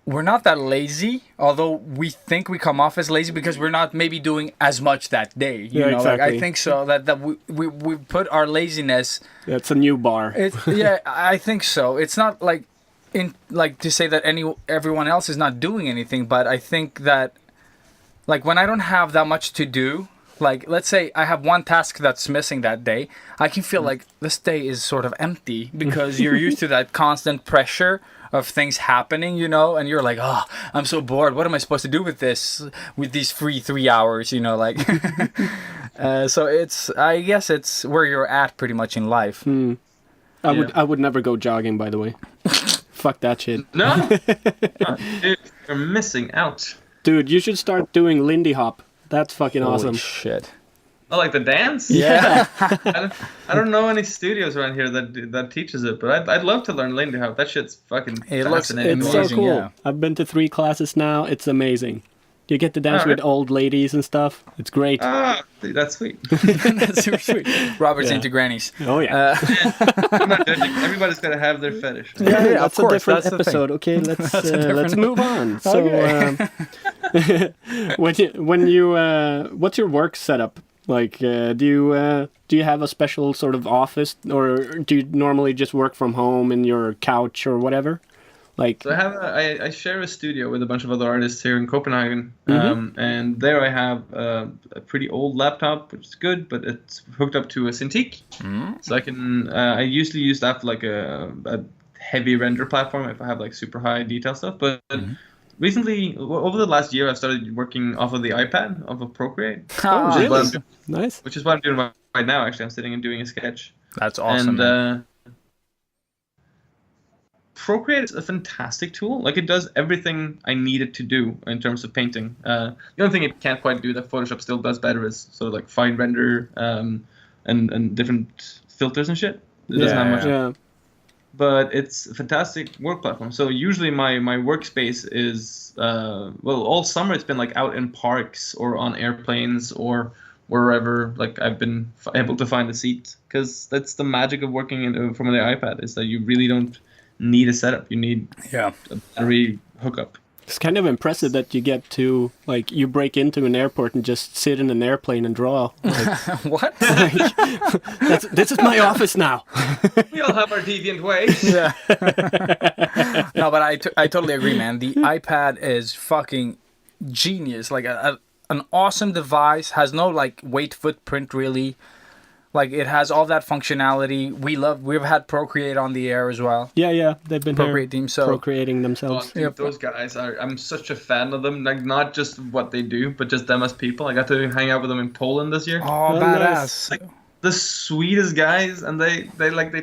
We're not that lazy, although we think we come off as lazy because we're not maybe doing as much that day. You know, exactly. like I think so that we put our laziness. That's a new bar. I think so. It's not like to say that everyone else is not doing anything, but I think that like when I don't have that much to do, like let's say I have one task that's missing that day, I can feel like this day is sort of empty because you're used to that constant pressure of things happening, you know, and you're like, oh, I'm so bored. What am I supposed to do with these free 3 hours, you know, like. So I guess it's where you're at pretty much in life. I would never go jogging, by the way. Fuck that shit. No, dude, you're missing out. Dude, you should start doing Lindy Hop. That's fucking awesome. Holy shit. Oh, like the dance? Yeah. I don't know any studios around here that teaches it, but I'd love to learn Lindy Hop. That shit's fucking fascinating. It's so amazing, cool. yeah. I've been to 3 classes now. It's amazing. You get to dance with old ladies and stuff. It's great. Ah, dude, that's sweet. That's super sweet. Robert's into grannies. Oh, yeah. I'm not judging. Everybody's got to have their fetish. That's of a course, different that's the episode. Okay, let's move on. So, what's your work setup? Like, do you have a special sort of office, or do you normally just work from home in your couch or whatever? Like, So I share a studio with a bunch of other artists here in Copenhagen, and there I have a pretty old laptop, which is good, but it's hooked up to a Cintiq, so I can. I usually use that for like a heavy render platform if I have like super high detail stuff. But recently, over the last year, I've started working off of the iPad, off of Procreate, nice. which is what I'm doing right now. Actually, I'm sitting and doing a sketch. That's awesome. And Procreate is a fantastic tool. Like it does everything I need it to do in terms of painting. The only thing it can't quite do that Photoshop still does better is sort of like fine render and different filters and shit. It doesn't have much. Yeah. But it's a fantastic work platform. So usually my workspace is all summer it's been like out in parks or on airplanes or wherever like I've been able to find a seat, because that's the magic of working from the iPad, is that you really don't need a setup. You need a battery hookup. It's kind of impressive that you get to, like, you break into an airport and just sit in an airplane and draw. Like, What? this is my office now. We all have our deviant ways. Yeah. No, but I totally agree, man. The iPad is fucking genius. Like an awesome device, has no like weight footprint really. Like it has all that functionality. We've had Procreate on the air as well. Yeah, they've been Procreate here team, so procreating themselves. Oh, dude, those guys I'm such a fan of them. Like not just what they do, but just them as people. I got to hang out with them in Poland this year. Oh, Oh, badass. Like the sweetest guys, and they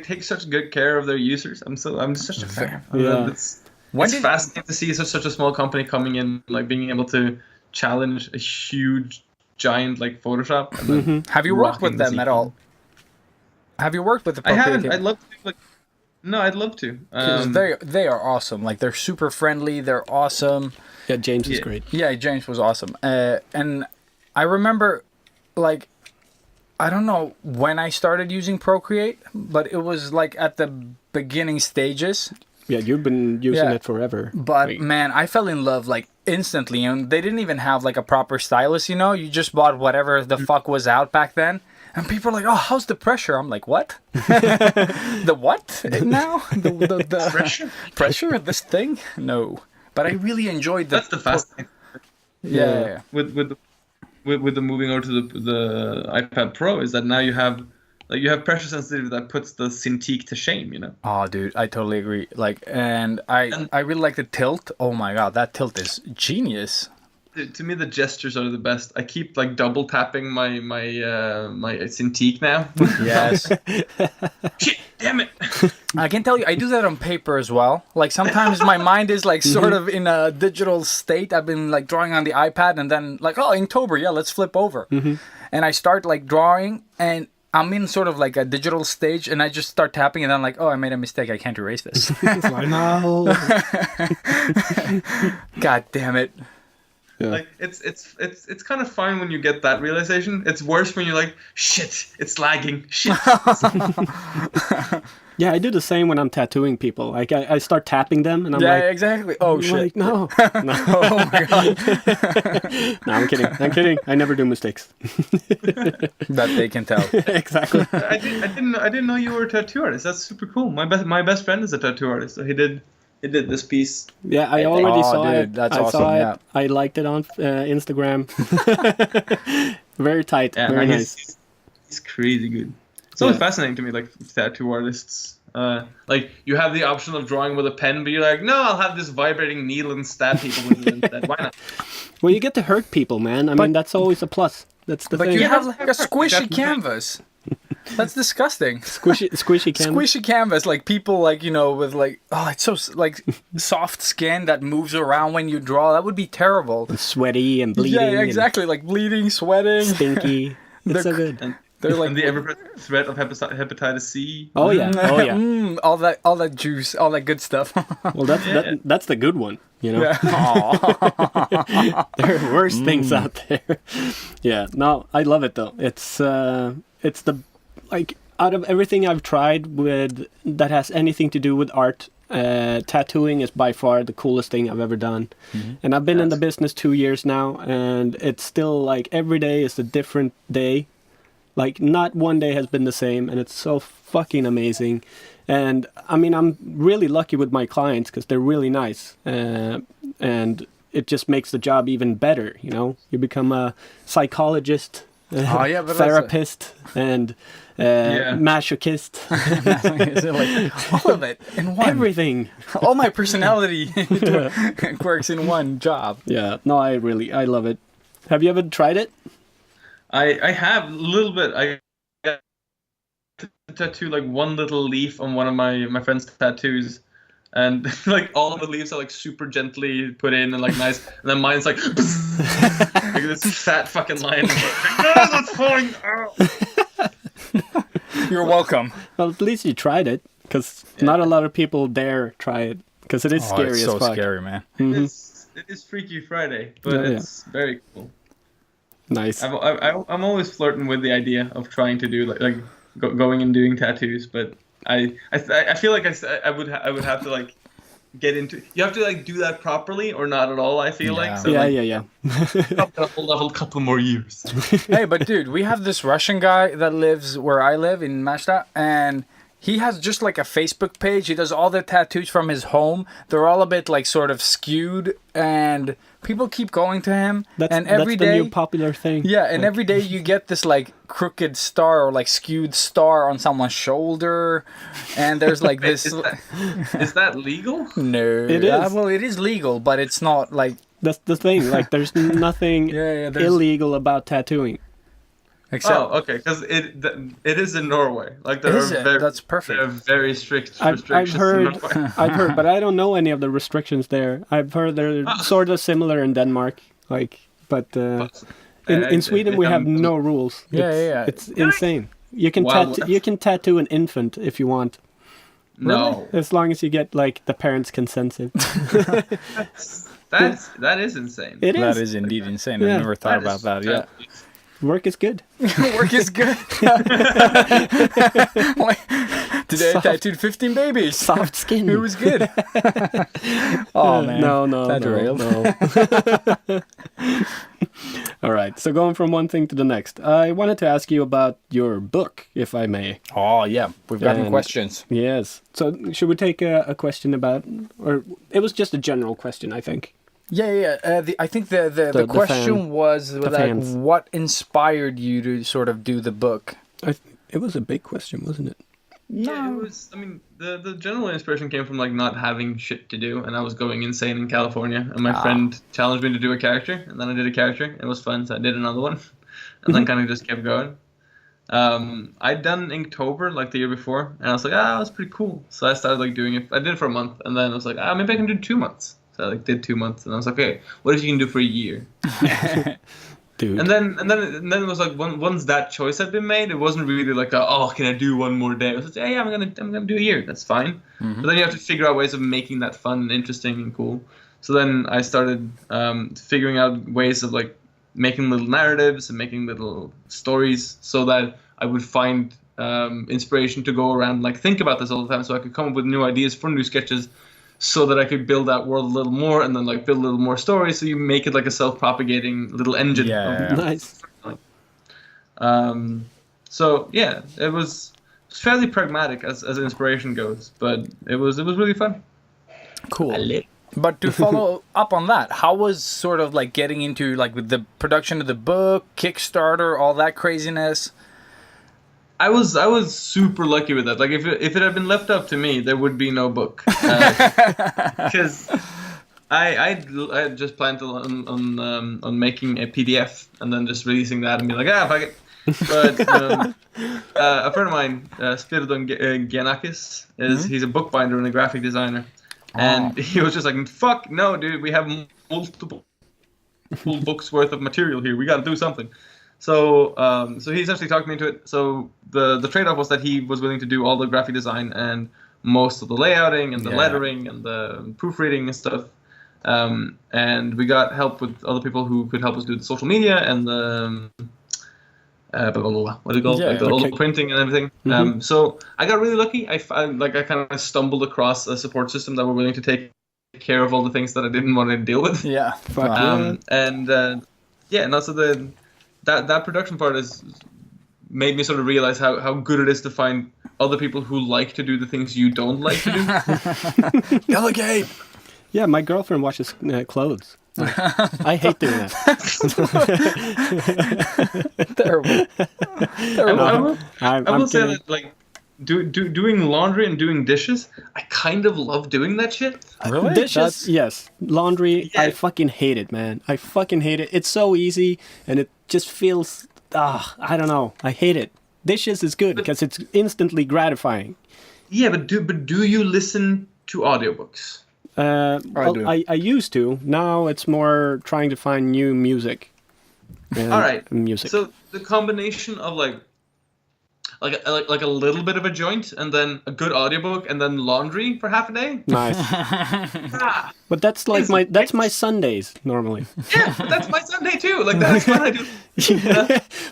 take such good care of their users. I'm such a fan. Yeah. It's fascinating to see such a small company coming in, like being able to challenge a huge giant like Photoshop. And then Have you worked with rocking the them at scene. all? Have you worked with the I Procreate haven't. team? I'd love to. Like, no, I'd love to. 'Cause they are awesome. Like they're super friendly. They're awesome. Yeah, James is Yeah. great. Yeah, James was awesome. And I remember, like, I don't know when I started using Procreate, but it was like at the beginning stages. Yeah, you've been using Yeah. it forever. But Like, man, I fell in love like instantly, and they didn't even have like a proper stylus. You know, you just bought whatever the fuck was out back then. And people are like, "Oh, how's the pressure?" I'm like, "What? The what now? The Pressure? pressure? This thing? No." But I really enjoyed the. That's the fascinating Yeah. with the moving over to the iPad Pro is that now you have pressure sensitivity that puts the Cintiq to shame. You know. Oh, dude, I totally agree. Like, and I really like the tilt. Oh my god, that tilt is genius. To me, the gestures are the best. I keep like double tapping my Cintiq now. Yes. Shit, damn it! I can tell you, I do that on paper as well. Like sometimes my mind is like sort of in a digital state. I've been like drawing on the iPad and then like, oh, Inktober, yeah, let's flip over. And I start like drawing and I'm in sort of like a digital stage and I just start tapping and then like, oh, I made a mistake. I can't erase this. no. God damn it. Yeah. Like it's kind of fine when you get that realization. It's worse when you're like, shit, it's lagging. Shit. Yeah, I do the same when I'm tattooing people. Like I start tapping them, and I'm Yeah, like, exactly. Oh, I'm shit. like, no. No. Oh my god. No, I'm kidding. I never do mistakes. That they can tell. Exactly. I didn't know you were a tattoo artist. That's super cool. My best friend is a tattoo artist. So he did this piece. Yeah, I already Oh, saw dude, it. that's I awesome, saw it. yeah. I liked it on Instagram. Very tight. Yeah, very man, nice. he's crazy good. It's always Yeah. fascinating to me, like tattoo artists. Like you have the option of drawing with a pen, but you're like, no, I'll have this vibrating needle and stab people with it instead. Why not? Well, you get to hurt people, man. I mean, that's always a plus. That's the But thing. you have like a squishy Definitely. canvas. That's disgusting. Squishy canvas. Squishy canvas, like people like, you know, with like, oh, it's so like soft skin that moves around when you draw. That would be terrible. Sweaty and bleeding. Yeah, exactly. Like bleeding, sweating. And stinky. It's so good. And, They're like, and the ever-present threat of hepatitis C. Oh yeah. Oh yeah. all that juice, all that good stuff. Well, that's the good one. You know. Yeah. Aw. There are worse things out there. Yeah, no, I love it though. It's the like out of everything I've tried with that has anything to do with art, tattooing is by far the coolest thing I've ever done. And I've been in the business 2 years now, and it's still like every day is a different day. Like not one day has been the same, and it's so fucking amazing. And I mean, I'm really lucky with my clients because they're really nice, and it just makes the job even better. You know, you become a psychologist, Oh, yeah, but that's therapist, and Yeah. masochist. Like, all of it in one. Everything. All my personality quirks in one job. Yeah, no, I love it. Have you ever tried it? I have a little bit. I got to tattoo like one little leaf on one of my friend's tattoos, and like all of the leaves are like super gently put in and like nice, and then mine's like, like this fat fucking line. No, that's falling out. You're welcome. Well, at least you tried it, because not a lot of people dare try it, because it is scary it's as so fuck. scary, man. It is Freaky Friday, but Yeah, yeah. it's very cool. Nice. I'm always flirting with the idea of trying to do like going and doing tattoos, but I feel like I would have to like get into. You have to like do that properly or not at all. I feel like so, Yeah, like, yeah. I'll hold a couple more years. Hey, but dude, we have this Russian guy that lives where I live in Mashta, and he has just like a Facebook page. He does all the tattoos from his home. They're all a bit like sort of skewed and people keep going to him, That's and every the day, new popular thing. yeah, and every day you get this like crooked star or like skewed star on someone's shoulder, and there's like this. Is that legal? No, It is. well, it is legal, but it's not like That's the thing. Like, there's nothing there's- illegal about tattooing. except. Oh, okay, because it is in Norway. Like there Is are it? very, That's perfect. There are very strict I've restrictions. heard, in Norway. I've heard, but I don't know any of the restrictions there. I've heard they're sort of similar in Denmark, like, but in Sweden we have no rules. It's insane. You can you can tattoo an infant if you want, No, as long as you get like the parents' consent. that is insane. It is. That is indeed insane. Yeah. I never thought about that. Yeah. Work is good. Work is good. Today I tattooed 15 babies. Soft skin. It was good. Oh man. No, That no, derailed. no. All right. So going from one thing to the next, I wanted to ask you about your book, if I may. Oh yeah, we've gotten And- questions. Yes. So should we take a question about, or it was just a general question, I think. Yeah. I think the question fan- was like, fans. what inspired you to sort of do the book? It was a big question, wasn't it? Yeah, it was. I mean, the general inspiration came from like not having shit to do, and I was going insane in California. And my friend challenged me to do a character, and then I did a character. It was fun, so I did another one, and then kind of just kept going. I'd done Inktober like the year before, and I was like, that's pretty cool. So I started like doing it. I did it for a month, and then I was like, maybe I can do 2 months. So I like did 2 months, and I was like, okay, what if you can do for a year? Dude. And then it was like once that choice had been made, it wasn't really like can I do one more day? It was like, yeah, I'm gonna do a year. That's fine. But then you have to figure out ways of making that fun and interesting and cool. So then I started figuring out ways of like making little narratives and making little stories, so that I would find inspiration to go around and like think about this all the time, so I could come up with new ideas for new sketches, so that I could build that world a little more, and then like build a little more stories. So you make it like a self-propagating little engine. Yeah. Nice. So yeah, it was fairly pragmatic as inspiration goes, but it was really fun. Cool. But to follow up on that, how was sort of like getting into like with the production of the book, Kickstarter, all that craziness? I was super lucky with that. Like if it had been left up to me, there would be no book, because I just planned on making a PDF and then just releasing that and be like, fuck it. But a friend of mine, Spiridon Giannakis, he's a bookbinder and a graphic designer, and he was just like, fuck no, dude, we have multiple books worth of material here. We got to do something. So he essentially talked me into it. So the trade-off was that he was willing to do all the graphic design and most of the layouting and the lettering and the proofreading and stuff. And we got help with other people who could help us do the social media and the what do you call it? Like all the printing and everything. So I got really lucky. I kind of stumbled across a support system that were willing to take care of all the things that I didn't want to deal with. Yeah. So that production part has made me sort of realize how good it is to find other people who like to do the things you don't like to do. Delegate. Yeah, my girlfriend washes clothes. I hate doing that. Terrible. I will say that like doing laundry and doing dishes, I kind of love doing that shit. Really? Dishes, yes. Laundry, I fucking hate it, man. I fucking hate it. It's so easy, and it just feels, I don't know. I hate it. Dishes is good because it's instantly gratifying. Yeah, but do you listen to audiobooks? I used to. Now it's more trying to find new music. All right. Music. So the combination of like a little bit of a joint, and then a good audiobook, and then laundry for half a day. Nice. But that's like that's my Sundays normally. Yeah, that's my Sunday too. Like that's what I do.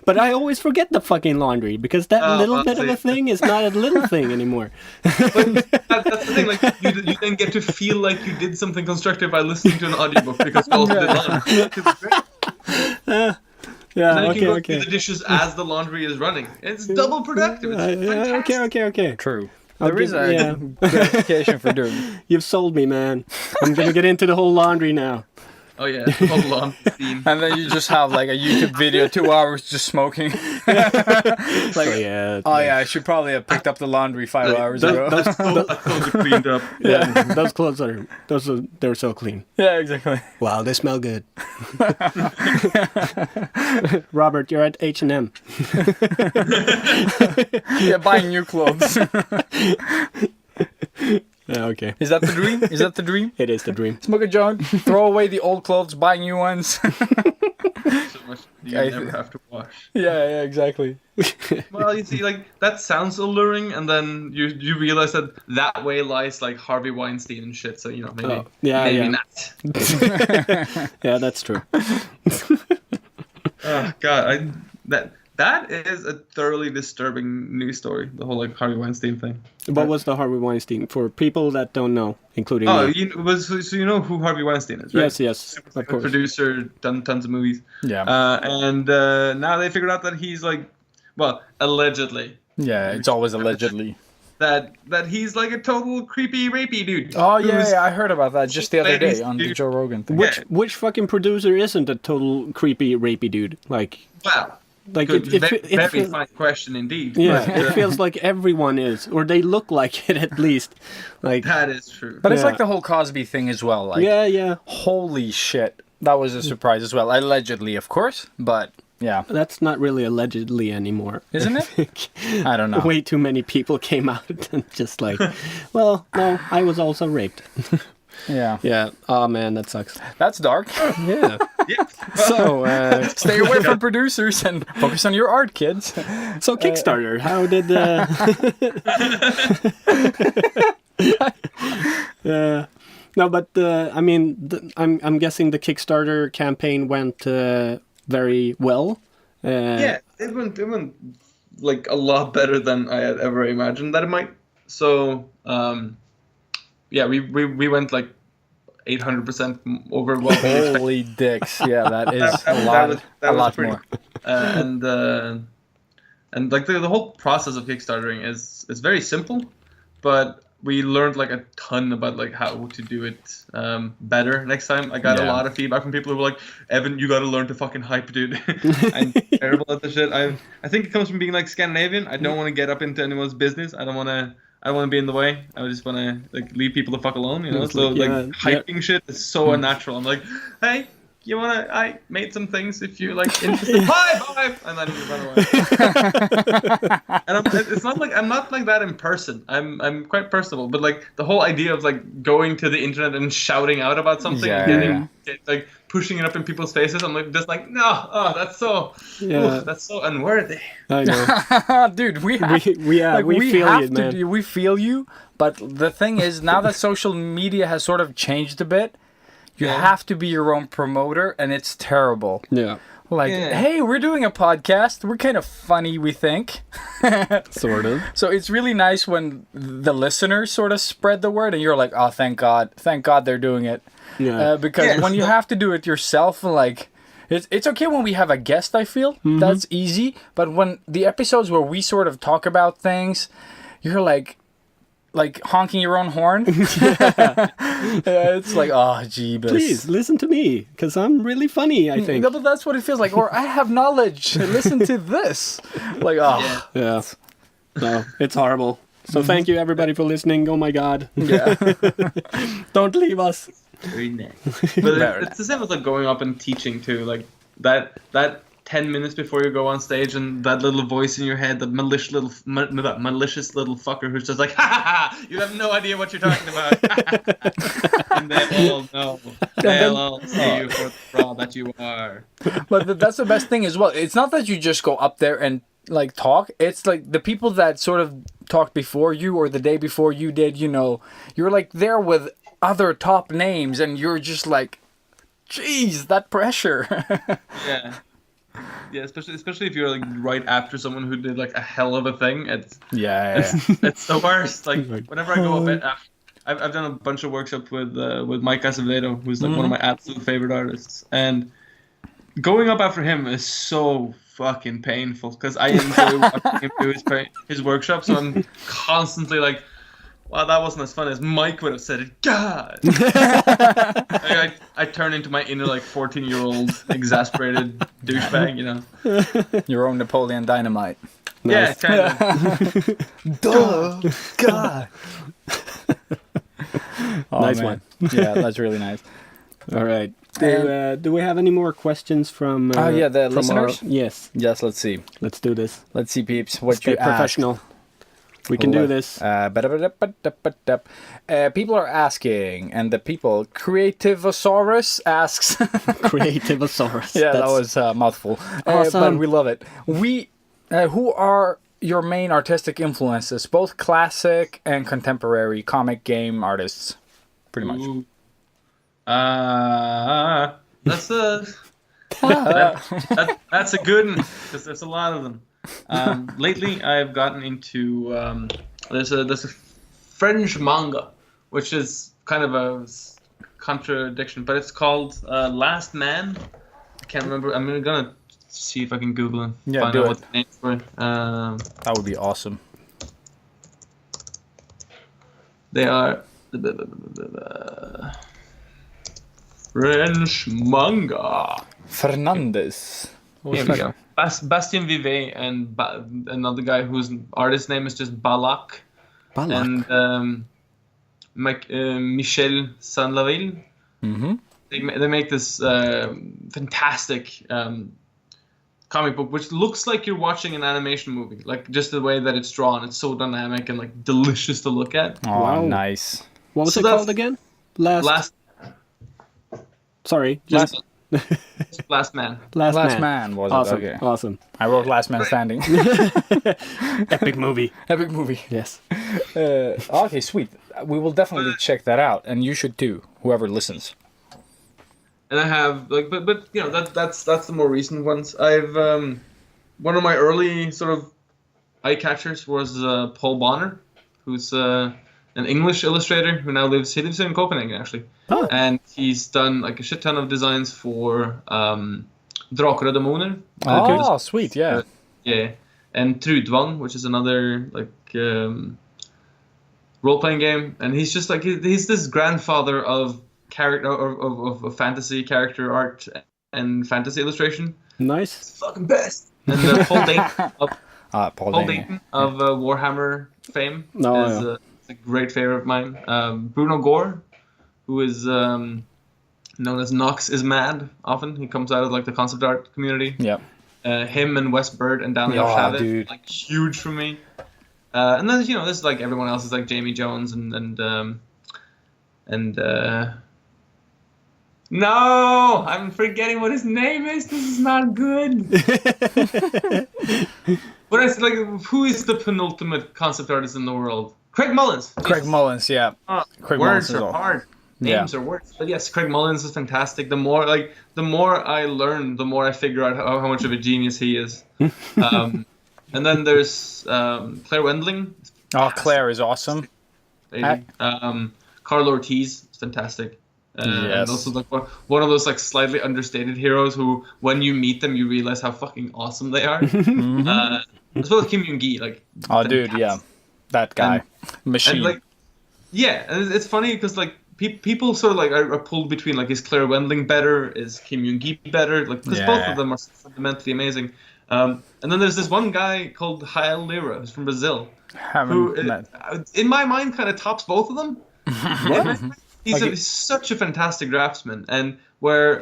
But I always forget the fucking laundry because that little bit of a thing is not a little thing anymore. But that's the thing. Like you then get to feel like you did something constructive by listening to an audiobook because you also did laundry. It's great. Yeah, and then you okay. can go do the dishes as the laundry is running. It's double productive. It's fantastic. Okay. True. I'll There is give- a gratification for doing it. You've sold me, man. I'm gonna get into the whole laundry now. Oh yeah, the whole lawn scene. And then you just have like a YouTube video, 2 hours just smoking. Like, So yeah. oh yeah, I should probably have picked up the laundry 5 hours ago. Those clothes are cleaned up. Yeah, those clothes they're so clean. Yeah, exactly. Wow, they smell good. Robert, you're at H&M. Yeah, buying new clothes. Yeah, okay. Is that the dream? Is that the dream? It is the dream. Smoke a joint, throw away the old clothes, buy new ones. So much you never have to wash. Yeah, exactly. Well, you see, like that sounds alluring, and then you realize that way lies like Harvey Weinstein and shit. So maybe maybe not. Yeah, that's true. Oh God, that is a thoroughly disturbing news story. The whole like Harvey Weinstein thing. What was the Harvey Weinstein for people that don't know, including me? So you know who Harvey Weinstein is, right? Yes, of course. Producer, done tons of movies. Yeah. And now they figured out that he's like, well, allegedly. Yeah, it's always allegedly. That he's like a total creepy, rapey dude. Oh yeah, I heard about that just the other day on the Joe Rogan thing. Which fucking producer isn't a total creepy, rapey dude? Like, Wow. like Very fine question indeed. yeah, But, it feels like everyone is, or they look like it at least. Like, that is true. But it's Yeah. like the whole Cosby thing as well. Like, yeah, holy shit, that was a surprise as well. Allegedly, of course, but yeah, that's not really allegedly anymore. isn't it? I don't know. Way too many people came out and just like, well, no, I was also raped. Yeah, Yeah. Oh man, that sucks. that's dark. Yeah. Yeah. So, Stay away from producers and focus on your art, kids. so Kickstarter, how did? No, but I mean, I'm guessing the Kickstarter campaign went very well. Yeah, it went like a lot better than I had ever imagined that it might. So, yeah, we went like 800% over what we expected. Holy dicks! Yeah, that is a That lot. was A lot pretty- more. And like the whole process of Kickstartering is very simple, but we learned like a ton about like how to do it better next time. I got a Yeah. lot of feedback from people who were like, Evan, you got to learn to fucking hype, dude. I'm terrible at the shit. I think it comes from being like Scandinavian. I don't want to get up into anyone's business. I don't want to be in the way. I just want to like leave people the fuck alone, you know. It's So like, like yeah, hyping shit is so unnatural. I'm like, hey, you wanna? I made some things. If you like interested, bye, and then you run away. And it's not like I'm not like that in person. I'm quite personable, but like the whole idea of like going to the internet and shouting out about something, Yeah, and like pushing it up in people's faces, I'm like just like no, that's so, that's so unworthy. I know. Dude, we feel have you, to man. we feel you, but the thing is, now that social media has sort of changed a bit, you have to be your own promoter, and it's terrible. Yeah. Like, hey, we're doing a podcast. We're kind of funny, we think. Sort of. So it's really nice when the listeners sort of spread the word, and you're like, oh, thank God they're doing it. Yeah. Because when you have to do it yourself, like, it's okay when we have a guest, I feel. That's easy. But when the episodes where we sort of talk about things, you're like honking your own horn. It's like, oh, jeebus. Please listen to me, because I'm really funny, I think. No, but that's what it feels like. Or I have knowledge. Listen to this. Like, oh. Yeah. No, it's horrible. So thank you everybody for listening. Oh my God. Yeah. Don't leave us. Very nice. But it's the same as like going up and teaching too. Like that 10 minutes before you go on stage, and that little voice in your head, that malicious little fucker who's just like, ha ha ha, you have no idea what you're talking about. And they all know. They'll all see you for the fraud that you are. But that's the best thing as well. It's not that you just go up there and like talk. It's like the people that sort of talked before you or the day before you did, you know, you're like there with other top names, and you're just like, geez, that pressure. Yeah. Yeah, especially if you're like right after someone who did like a hell of a thing. It's the worst. Like whenever I go up, I've done a bunch of workshops with Mike Acevedo, who's like one of my absolute favorite artists, and going up after him is so fucking painful because I enjoy watching him do his workshop. So I'm constantly like, wow, that wasn't as fun as Mike would have said it. God. I turn into my inner like 14-year-old exasperated douchebag, you know. Your own Napoleon Dynamite. Yeah, kind of. Duh. God. Oh, Nice man. one. Yeah, that's really nice. All right. Do we have any more questions from? The from listeners? Yes. Yes, let's see. Let's do this. Let's see, peeps. What Let's you get professional. We can do this. People are asking, and the people, Creativosaurus asks. Creativosaurus. Yeah, that That's was a mouthful. Awesome. But we love it. Who are your main artistic influences, both classic and contemporary comic game artists? Pretty much. Ooh. That's a that's a good one because there's a lot of them. Lately, I've gotten into there's a French manga, which is kind of a contradiction, but it's called Last Man. I can't remember. I'm gonna see if I can Google and find do out it. what the names were. That would be awesome. They are French manga. Fernandez. Here we go. Bastien Vivet and another guy whose artist name is just Balak. Balak. And Michel Sanlaville. Mm-hmm. They make this fantastic comic book, which looks like you're watching an animation movie. Like just the way that it's drawn, it's so dynamic and like delicious to look at. Oh, Wow. nice. What was So it that's- called again? Last. Sorry. Last, Last Man. Last Man was Awesome. it? Okay. Awesome. I wrote Last Man Standing. Epic movie. Epic movie. Yes. Okay, sweet. We will definitely check that out, and you should too, whoever listens. And I have like, but you know that's the more recent ones. I've one of my early sort of eye catchers was Paul Bonner, who's an English illustrator who now lives in Copenhagen actually, Oh. and he's done like a shit ton of designs for Drakar og Demoner. Oh, sweet, yeah. Yeah, and Trudvang, which is another like role-playing game, and he's just like he's this grandfather of character of fantasy character art and fantasy illustration. Nice. It's fucking best. And Paul Dayton of Paul Paul Dany. Dayton of Warhammer fame Oh, is yeah. a great favorite of mine. Bruno Gore, who is known as Nox is Mad. Often he comes out of like the concept art community. Yeah. Him and Wes Bird and Daniel Oh, Chavez, dude. like huge for me. And then this is like everyone else is like Jamie Jones and no, I'm forgetting what his name is. This is not good. But it's like, who is the penultimate concept artist in the world? Craig Mullins. Craig Mullins, yeah. Craig Mullins Words is are all- hard. Yeah. Names are words. But yes, Craig Mullins is fantastic. The more I learn, the more I figure out how much of a genius he is. And then there's Claire Wendling. Oh, Claire is awesome. Lady. Carl Ortiz is fantastic. And Yes. also like one of those like slightly understated heroes who, when you meet them, you realize how fucking awesome they are. As well as Kim Yoon-gi, like. Oh, dude, fantastic. yeah. That guy. Machine. And like, yeah, and it's funny because like people sort of like are pulled between like, is Claire Wendling better? Is Kim Yoon-gi better? Like, because both Yeah. of them are fundamentally amazing. And then there's this one guy called Rael Lira, who's from Brazil, who, Haven't met. in my mind, kind of tops both of them. He's such a fantastic draftsman, and where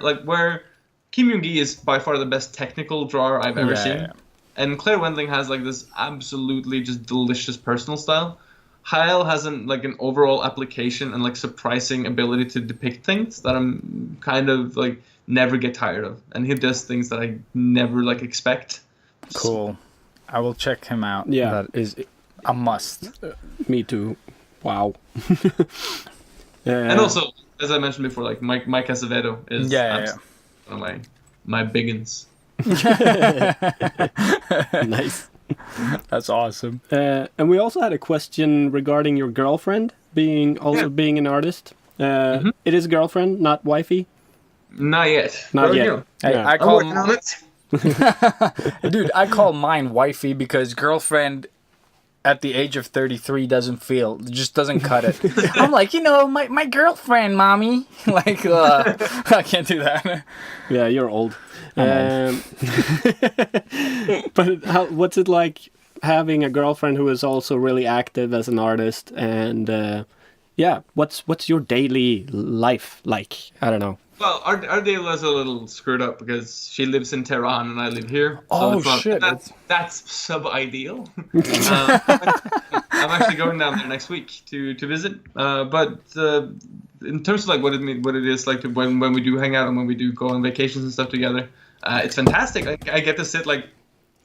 Kim Yoon-gi is by far the best technical drawer I've ever Yeah, seen, yeah. and Claire Wendling has like this absolutely just delicious personal style. Hael has an overall application and like surprising ability to depict things that I'm kind of like never get tired of, and he does things that I never like expect. Cool. I will check him out. Yeah. That is a must. Me too. Wow. And also, as I mentioned before, like Mike Acevedo is Yeah. one of my biggins. Nice. That's awesome. And we also had a question regarding your girlfriend being an artist. It is girlfriend, not wifey. Not yet. Not Well, yet. you know, Hey, Yeah. I I'm call working on it. dude. I call mine wifey because girlfriend at the age of 33 doesn't feel. It just doesn't cut it. I'm like, my girlfriend, mommy. Like, I can't do that. Yeah, you're old. I'm But what's it like having a girlfriend who is also really active as an artist? And yeah, what's your daily life like? I don't know. Well, our day was a little screwed up because she lives in Tehran and I live here. Oh, it's not, shit. That's sub-ideal. I'm actually going down there next week to visit. But in terms of like what it is like when we do hang out and when we do go on vacations and stuff together, it's fantastic. I get to sit like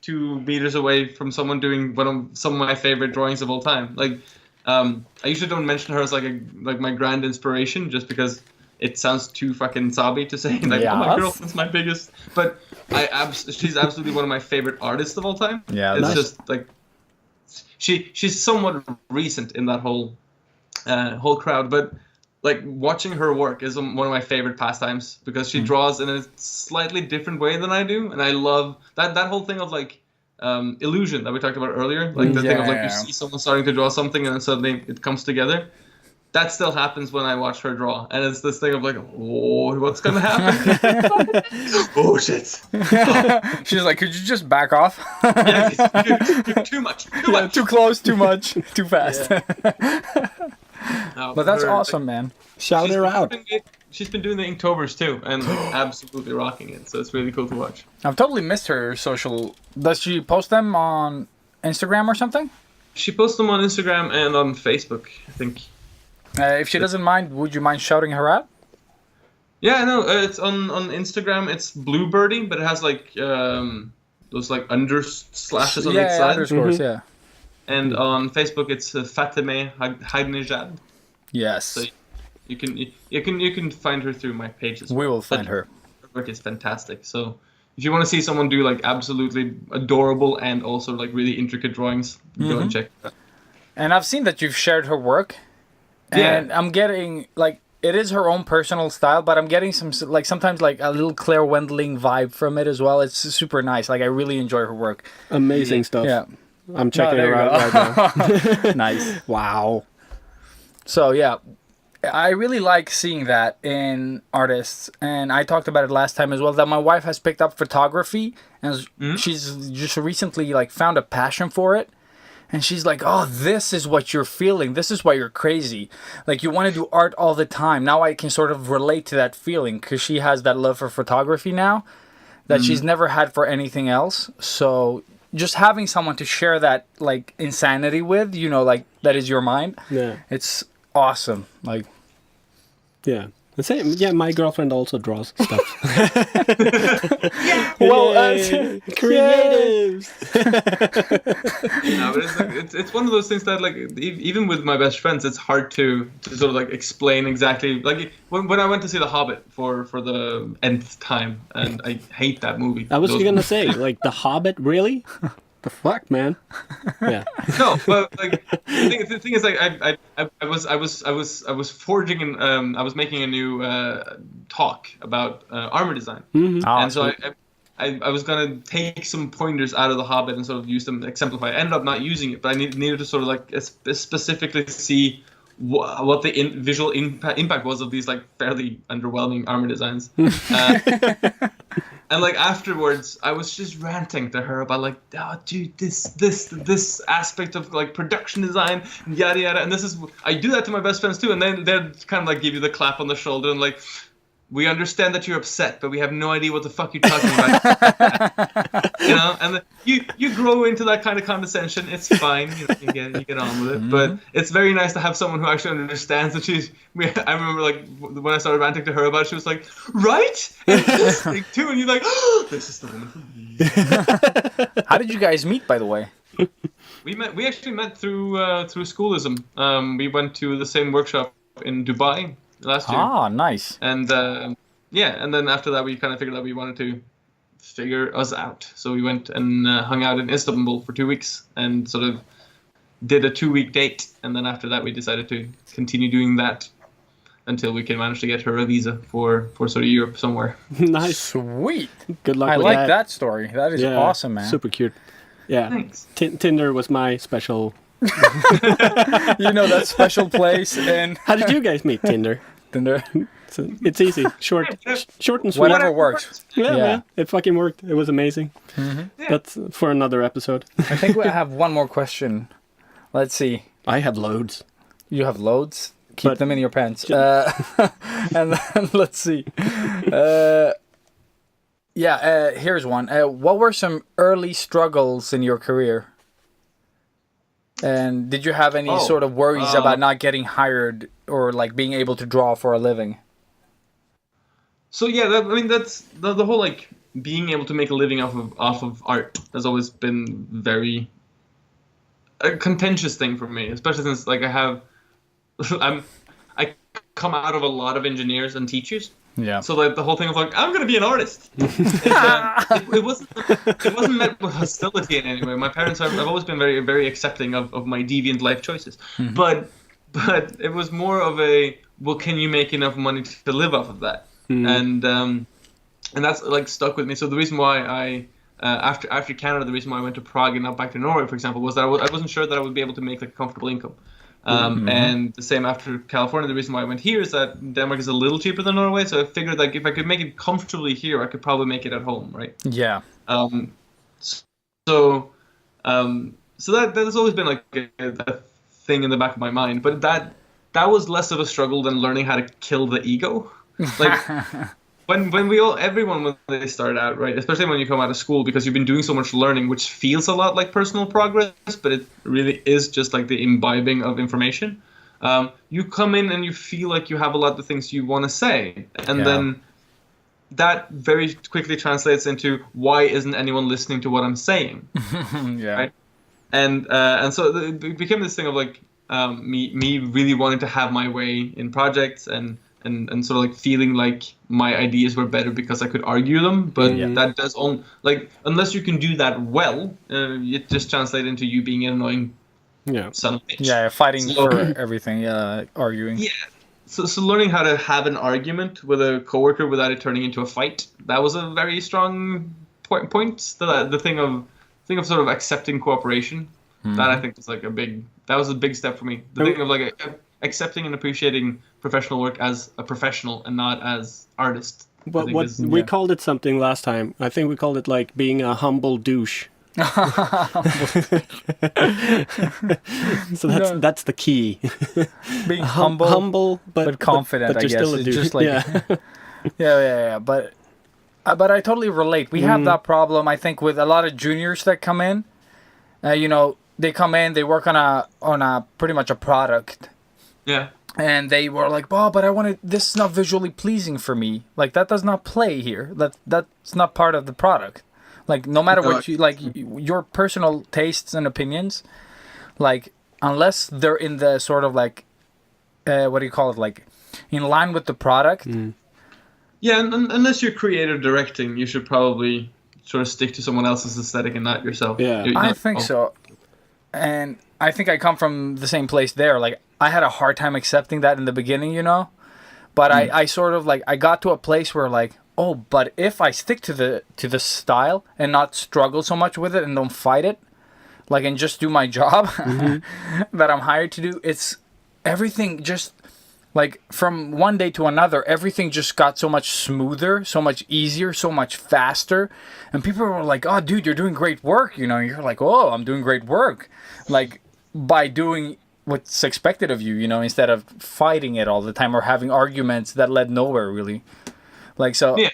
2 meters away from someone doing some of my favorite drawings of all time. Like, I usually don't mention her as like my grand inspiration just because it sounds too fucking sobby to say like, oh, my girlfriend's my biggest. But she's absolutely one of my favorite artists of all time. Yeah, it's just like she's somewhat recent in that whole crowd, but like watching her work is one of my favorite pastimes because she draws in a slightly different way than I do, and I love that whole thing of like illusion that we talked about earlier, like the thing of like you see someone starting to draw something and then suddenly it comes together. That still happens when I watch her draw, and it's this thing of like, oh, what's gonna happen? Oh shit! She's like, could you just back off? Yeah, too much, Too close, too much, too fast. No, But that's her, awesome, man. Shout her out. She's been doing the Inktober's too, and absolutely rocking it. So it's really cool to watch. I've totally missed her social. Does she post them on Instagram or something? She posts them on Instagram and on Facebook, I think. If she doesn't mind, would you mind shouting her out? Yeah, no, it's on Instagram. It's Bluebirdie, but it has like those like slashes on each side. Underscores, yeah. And on Facebook, it's Fatime Haidnejad. Yes. So you can find her through my page as well. We will find her. Her work is fantastic. So if you want to see someone do like absolutely adorable and also like really intricate drawings, go and check that. And I've seen that you've shared her work. Yeah. And I'm getting, like, it is her own personal style, but I'm getting some, like, sometimes, like, a little Claire Wendling vibe from it as well. It's super nice. Like, I really enjoy her work. Amazing stuff. Yeah. I'm checking her out right now. Nice. Wow. So, yeah. I really like seeing that in artists. And I talked about it last time as well, that my wife has picked up photography. And she's just recently, like, found a passion for it. And she's like, oh, this is what you're feeling. This is why you're crazy. Like, you want to do art all the time. Now I can sort of relate to that feeling because she has that love for photography now that she's never had for anything else. So just having someone to share that, like, insanity with, like, that is your mind. Yeah. It's awesome. Like, Yeah. The same. Yeah, my girlfriend also draws stuff. well, creatives. No, but it's one of those things that like even with my best friends, it's hard to sort of like explain exactly. Like when I went to see The Hobbit for the nth time, and I hate that movie. I was gonna say, like, The Hobbit, really? The fuck, man? Yeah. No, but like the thing is, like I was forging and I was making a new talk about armor design, and so I was gonna take some pointers out of The Hobbit and sort of use them to exemplify. I ended up not using it, but I needed to sort of like specifically see what the visual impact was of these like fairly underwhelming armor designs. And like afterwards, I was just ranting to her about like, oh, dude, this aspect of like production design, yada yada. And this is, I do that to my best friends too, and then they'll kind of like give you the clap on the shoulder and like, we understand that you're upset, but we have no idea what the fuck you're talking about. And you grow into that kind of condescension. It's fine, you get on with it. But it's very nice to have someone who actually understands that I remember like when I started ranting to her about it, she was like, right? And this thing too, and you're like, oh, this is the woman for me. How did you guys meet, by the way? We actually met through Schoolism. We went to the same workshop in Dubai last year. Ah, nice. And and then after that we kind of figured that we wanted to figure us out. So we went and hung out in Istanbul for 2 weeks and sort of did a 2-week date. And then after that we decided to continue doing that until we can manage to get her a visa for sort of Europe somewhere. Nice. Sweet. Good luck I with that story. That is awesome, man. Super cute. Yeah. Thanks. Tinder was my special You know that special place in How did you guys meet? Tinder. Tinder. It's easy, short and sweet. Whatever works. Yeah, Yeah. man, it fucking worked. It was amazing. That's for another episode. I think we have one more question. Let's see. I have loads. You have loads. Keep But- them in your pants. And then let's see. Here's one. What were some early struggles in your career? And did you have any sort of worries about not getting hired or like being able to draw for a living? So yeah, that's the whole like being able to make a living off of art has always been very a contentious thing for me, especially since like I come out of a lot of engineers and teachers. Yeah. So like the whole thing of like I'm gonna be an artist, it wasn't met with hostility in any way. My parents I've always been very very accepting of my deviant life choices, but it was more of a well, can you make enough money to live off of that? And that's like stuck with me. So the reason why I after Canada, the reason why I went to Prague and not back to Norway, for example, was that I wasn't sure that I would be able to make like a comfortable income. And the same after California, the reason why I went here is that Denmark is a little cheaper than Norway, so I figured like if I could make it comfortably here, I could probably make it at home, right? Yeah. So that has always been like a thing in the back of my mind, but that was less of a struggle than learning how to kill the ego. Like when everyone when they start out, right, especially when you come out of school, because you've been doing so much learning, which feels a lot like personal progress, but it really is just like the imbibing of information. You come in and you feel like you have a lot of things you want to say, and then that very quickly translates into why isn't anyone listening to what I'm saying? Yeah. Right? And so it became this thing of like me really wanting to have my way in projects and sort of like feeling like my ideas were better because I could argue them, but that does like unless you can do that well, it just translates into you being an annoying son of a bitch. Yeah, fighting for everything, arguing. Yeah. So learning how to have an argument with a coworker without it turning into a fight, that was a very strong point. The thing of sort of accepting cooperation, that I think was like a big step for me. The thing of like accepting and appreciating professional work as a professional and not as artist. We called it something last time. I think we called it like being a humble douche. So that's the key. Being humble but confident, but I you're guess. still a It's douche. just like yeah. But I totally relate. We have that problem, I think, with a lot of juniors that come in. They come in, they work on a pretty much a product. Yeah. And they were like, "Oh, but this is not visually pleasing for me. Like that does not play here. That's not part of the product. Like no matter what you like, your personal tastes and opinions, like unless they're in the sort of like, what do you call it? Like in line with the product." Yeah, and unless you're creative directing, you should probably sort of stick to someone else's aesthetic and not yourself. Yeah. I think so. And I think I come from the same place there. Like I had a hard time accepting that in the beginning, but I sort of like, I got to a place where like, oh, but if I stick to the style and not struggle so much with it and don't fight it, like, and just do my job that I'm hired to do, it's everything just like from one day to another, everything just got so much smoother, so much easier, so much faster. And people were like, "Oh, dude, you're doing great work." You're like, "Oh, I'm doing great work." Like by doing what's expected of you, instead of fighting it all the time or having arguments that led nowhere really. Like so. Yeah.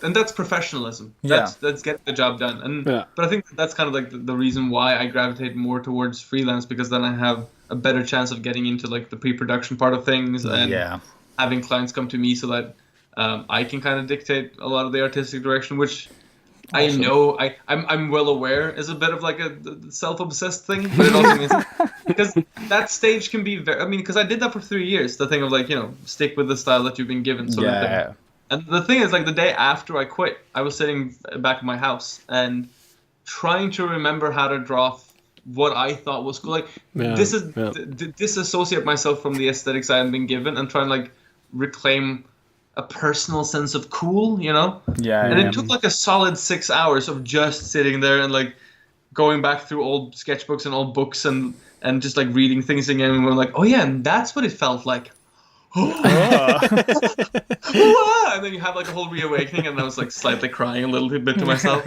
And that's professionalism. That's getting the job done. But I think that's kind of like the reason why I gravitate more towards freelance, because then I have a better chance of getting into like the pre-production part of things and having clients come to me so that I can kind of dictate a lot of the artistic direction, which I know I'm well aware is a bit of like a self-obsessed thing, but it also means because that stage can be very. Because I did that for 3 years. The thing of like stick with the style that you've been given. Sort of thing. And the thing is, like the day after I quit, I was sitting back in my house and trying to remember how to draw what I thought was cool. Like disassociate myself from the aesthetics I had been given and try and like reclaim a personal sense of cool, And it took like a solid 6 hours of just sitting there and like going back through old sketchbooks and old books and just like reading things again, and we're like, oh yeah, and that's what it felt like. And then you have like a whole reawakening, and I was like slightly crying a little bit to myself.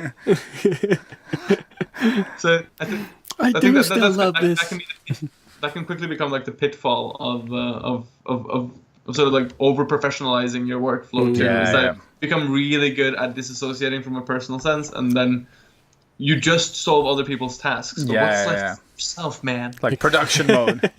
So I think that can quickly become like the pitfall of sort of like over professionalizing your workflow too. Is that you become really good at disassociating from a personal sense, and then you just solve other people's tasks. But what's left for yourself, man? Like production mode.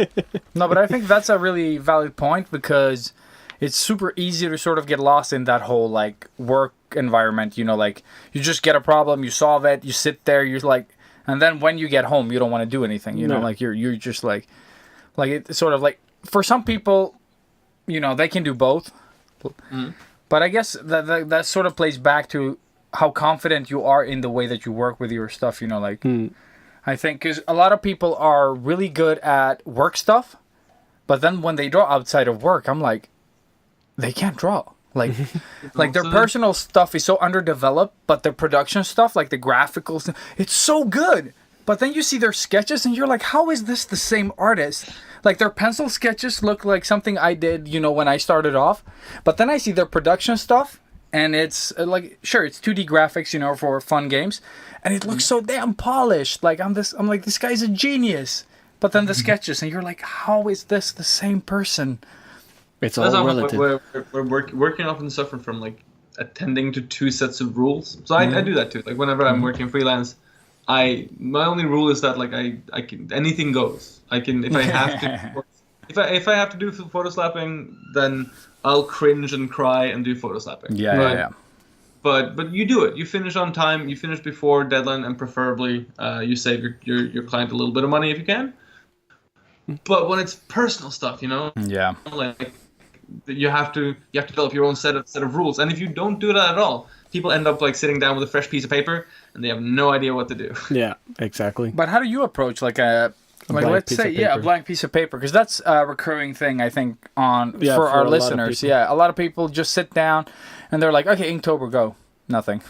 No, but I think that's a really valid point, because it's super easy to sort of get lost in that whole like work environment. You know, like you just get a problem, you solve it, you sit there, you're like, and then when you get home, you don't want to do anything. You know, like you're just like it's sort of like, for some people, you know, they can do both. But I guess that sort of plays back to how confident you are in the way that you work with your stuff, you know, like I think, because a lot of people are really good at work stuff, but then when they draw outside of work, I'm like, they can't draw. Like like their personal stuff is so underdeveloped, but their production stuff, like the graphical stuff, it's so good. But then you see their sketches and you're like, how is this the same artist? Like their pencil sketches look like something I did, you know, when I started off. But then I see their production stuff, and it's like, sure, it's 2D graphics, you know, for fun games, and it looks so damn polished. Like I'm like, this guy's a genius. But then the sketches, and you're like, how is this the same person? It's all relative. We're working often suffer from like attending to two sets of rules. So I do that too. Like whenever I'm working freelance, my only rule is that like I can, anything goes. I can, if I have to if I have to do photo slapping, then I'll cringe and cry and do photo slapping. But you do it. You finish on time. You finish before deadline, and preferably you save your client a little bit of money if you can. But when it's personal stuff, you know, like you have to develop your own set of rules. And if you don't do that at all, people end up like sitting down with a fresh piece of paper and they have no idea what to do. Yeah, exactly. But how do you approach like a let's say a blank piece of paper? Because that's a recurring thing, I think, for our listeners. Yeah, a lot of people just sit down and they're like, okay, Inktober, go. Nothing.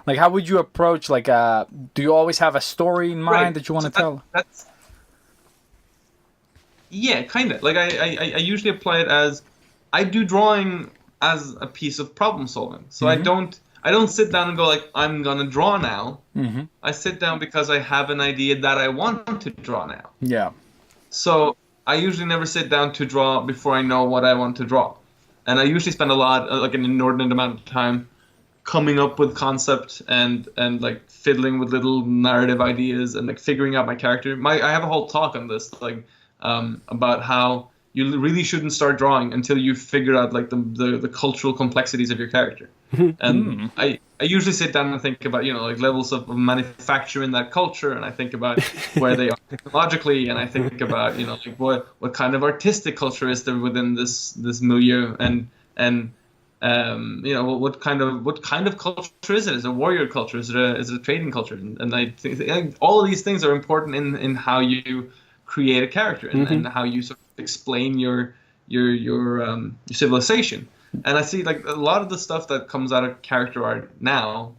Like, how would you approach, like, do you always have a story in mind that you want to tell? Yeah, kind of. Like, I usually apply it as, I do drawing as a piece of problem solving. So I don't sit down and go like, I'm gonna draw now. I sit down because I have an idea that I want to draw now. Yeah. So I usually never sit down to draw before I know what I want to draw. And I usually spend a lot, like an inordinate amount of time coming up with concept and like fiddling with little narrative ideas and like figuring out my character. I have a whole talk on this, like about how you really shouldn't start drawing until you've figured out like the cultural complexities of your character. And I usually sit down and think about, you know, like levels of manufacture in that culture, and I think about where they are technologically, and I think about, you know, like what kind of artistic culture is there within this milieu, and you know, what kind of culture is it? Is it a warrior culture? Is it a trading culture? And I think all of these things are important in how you create a character and how you sort of explain your civilization. And I see like a lot of the stuff that comes out of character art now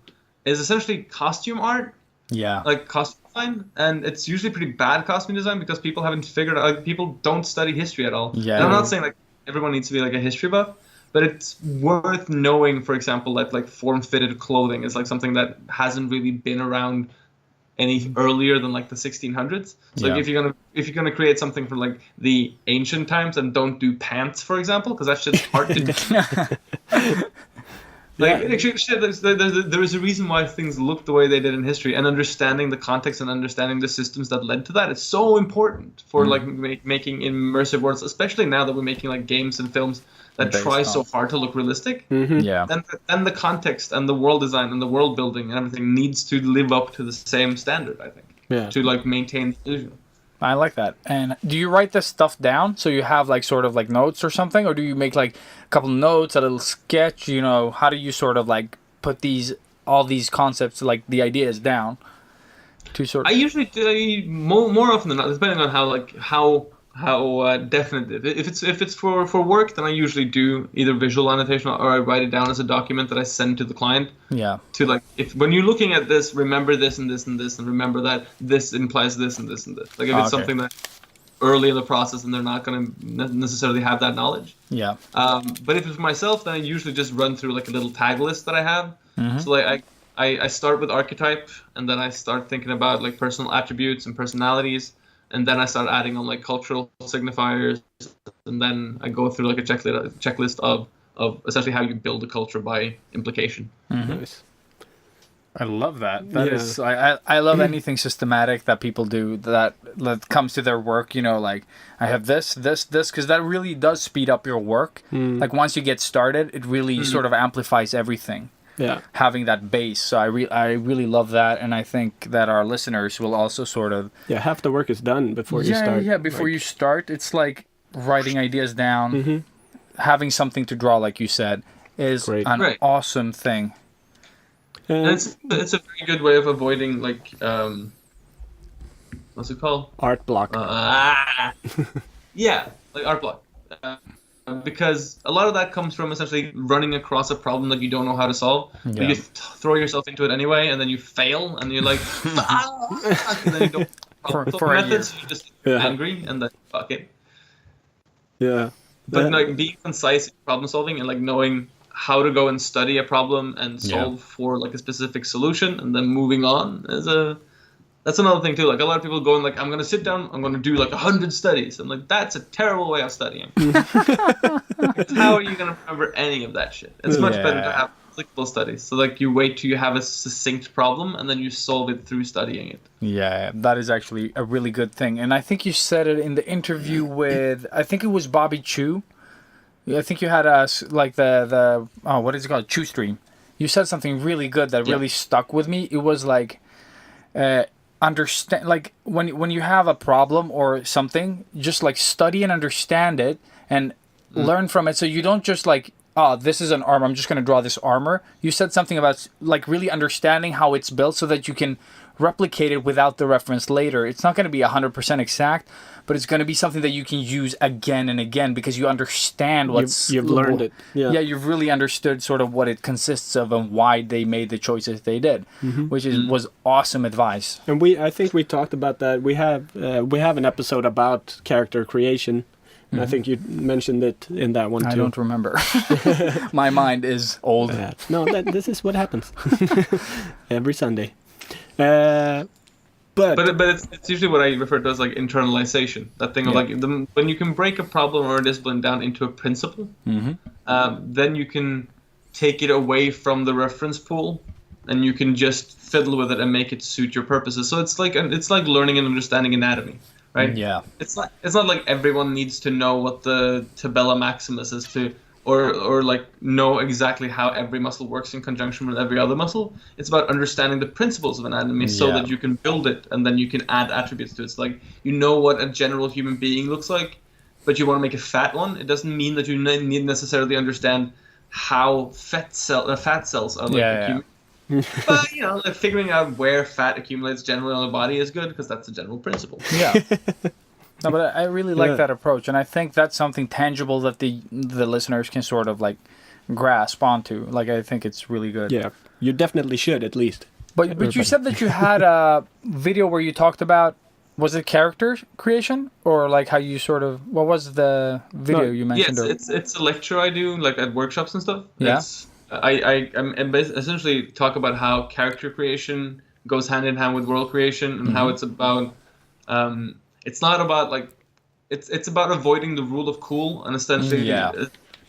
is essentially costume art. Yeah. Like costume design, and it's usually pretty bad costume design because people haven't figured out. Like, people don't study history at all. Yeah. And I'm not saying like everyone needs to be like a history buff, but it's worth knowing, for example, that like form-fitted clothing is like something that hasn't really been around any earlier than like the 1600s. So like if you're gonna create something from like the ancient times, and don't do pants, for example, because that's just hard to do. Like actually, there is a reason why things look the way they did in history, and understanding the context and understanding the systems that led to that is so important for like making immersive worlds, especially now that we're making like games and films that try so hard to look realistic. Yeah. Then the context and the world design and the world building and everything needs to live up to the same standard, I think. Yeah. To like maintain the illusion. I like that. And do you write this stuff down so you have like sort of like notes or something, or do you make like a couple notes, a little sketch? You know, how do you sort of like put all these concepts, like the ideas down? To sort of... I usually do more often than not, depending on how how definitive. If it's for work, then I usually do either visual annotation or I write it down as a document that I send to the client. Yeah. To like, if when you're looking at this, remember this and this and this, and remember that this implies this and this and this. Like if it's something that early in the process and they're not going to necessarily have that knowledge. Yeah. But if it's for myself, then I usually just run through like a little tag list that I have. So like I start with archetype, and then I start thinking about like personal attributes and personalities, and then I start adding on like cultural signifiers, and then I go through like a checklist of essentially how you build a culture by implication. Nice. I love that. That is, I love anything systematic that people do that comes to their work. You know, like I have this, because that really does speed up your work. Like once you get started, it really sort of amplifies everything. Yeah. Having that base. So I really love that, and I think that our listeners will also sort of half the work is done before you start. Yeah, before you start, it's like writing ideas down, having something to draw, like you said, is an awesome thing. And it's a very good way of avoiding like what's it called? Art block. Yeah, like art block. Because a lot of that comes from essentially running across a problem that you don't know how to solve. Yeah. But you throw yourself into it anyway, and then you fail, and you're like, fuck, and then you don't for a methods, you're just angry, and then fuck it. Yeah. But like being concise in problem solving and like knowing how to go and study a problem and solve for like a specific solution, and then moving on that's another thing too. Like a lot of people going like, I'm gonna sit down, I'm gonna do like 100 studies. I'm like, that's a terrible way of studying. How are you gonna remember any of that shit? It's much better to have applicable studies. So like you wait till you have a succinct problem and then you solve it through studying it. Yeah, that is actually a really good thing. And I think you said it in the interview with, I think it was Bobby Chu. I think you had like the what is it called? Chu Stream. You said something really good that really stuck with me. It was like understand, like when you have a problem or something, just like study and understand it and learn from it. So you don't just like, oh, this is an armor, I'm just going to draw this armor. You said something about like really understanding how it's built so that you can replicate it without the reference later. It's not going to be 100% exact, but it's going to be something that you can use again and again because you understand what's... You've learned it. Yeah, you've really understood sort of what it consists of and why they made the choices they did, which was awesome advice. And I think we talked about that. We have an episode about character creation. And I think you mentioned it in that one too. I don't remember. My mind is old. No, this is what happens every Sunday. But it's usually what I refer to as like internalization. That thing of like when you can break a problem or a discipline down into a principle, then you can take it away from the reference pool, and you can just fiddle with it and make it suit your purposes. So it's like learning and understanding anatomy, right? Yeah. It's not like everyone needs to know what the tabella maximus is to. Or like know exactly how every muscle works in conjunction with every other muscle. It's about understanding the principles of anatomy so that you can build it and then you can add attributes to it. It's like you know what a general human being looks like, but you want to make a fat one. It doesn't mean that you need necessarily understand how fat cells are accumulated. But you know, like figuring out where fat accumulates generally on the body is good because that's a general principle. Yeah. No, but I really like that approach, and I think that's something tangible that the listeners can sort of like grasp onto. Like, I think it's really good. Yeah, you definitely should at least. But you said that you had a video where you talked about, was it character creation or like how you sort of, what was the video you mentioned? Yes, it's a lecture I do like at workshops and stuff. Yeah. I essentially talk about how character creation goes hand in hand with world creation and how it's about. It's not about like, it's about avoiding the rule of cool and essentially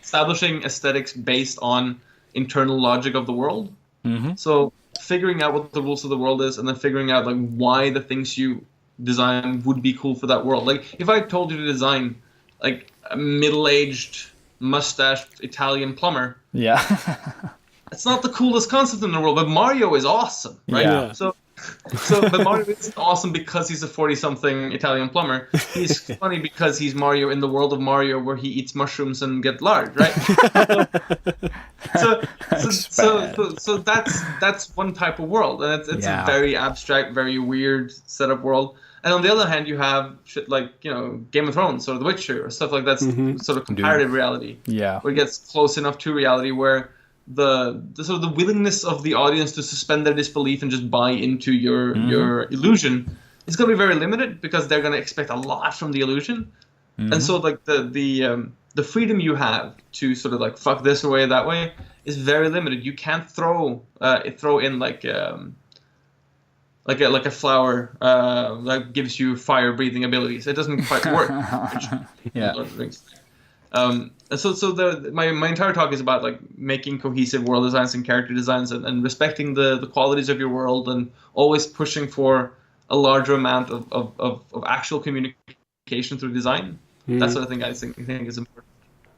establishing aesthetics based on internal logic of the world. So figuring out what the rules of the world is and then figuring out like why the things you design would be cool for that world. Like if I told you to design like a middle-aged mustached Italian plumber. Yeah. It's not the coolest concept in the world, but Mario is awesome, right? Yeah. But Mario isn't awesome because he's a 40-something Italian plumber. He's funny because he's Mario in the world of Mario where he eats mushrooms and gets large, right? So that's one type of world, and it's a very abstract, very weird setup world. And on the other hand, you have shit like, you know, Game of Thrones or The Witcher or stuff like that's sort of comparative reality. Yeah. Where it gets close enough to reality where the sort of the willingness of the audience to suspend their disbelief and just buy into your illusion is going to be very limited because they're going to expect a lot from the illusion. And so like the freedom you have to sort of like fuck this away that way is very limited. You can't throw in like a flower that gives you fire breathing abilities. It doesn't quite work. Yeah. My entire talk is about like making cohesive world designs and character designs and respecting the qualities of your world and always pushing for a larger amount of actual communication through design. That's what I think is important.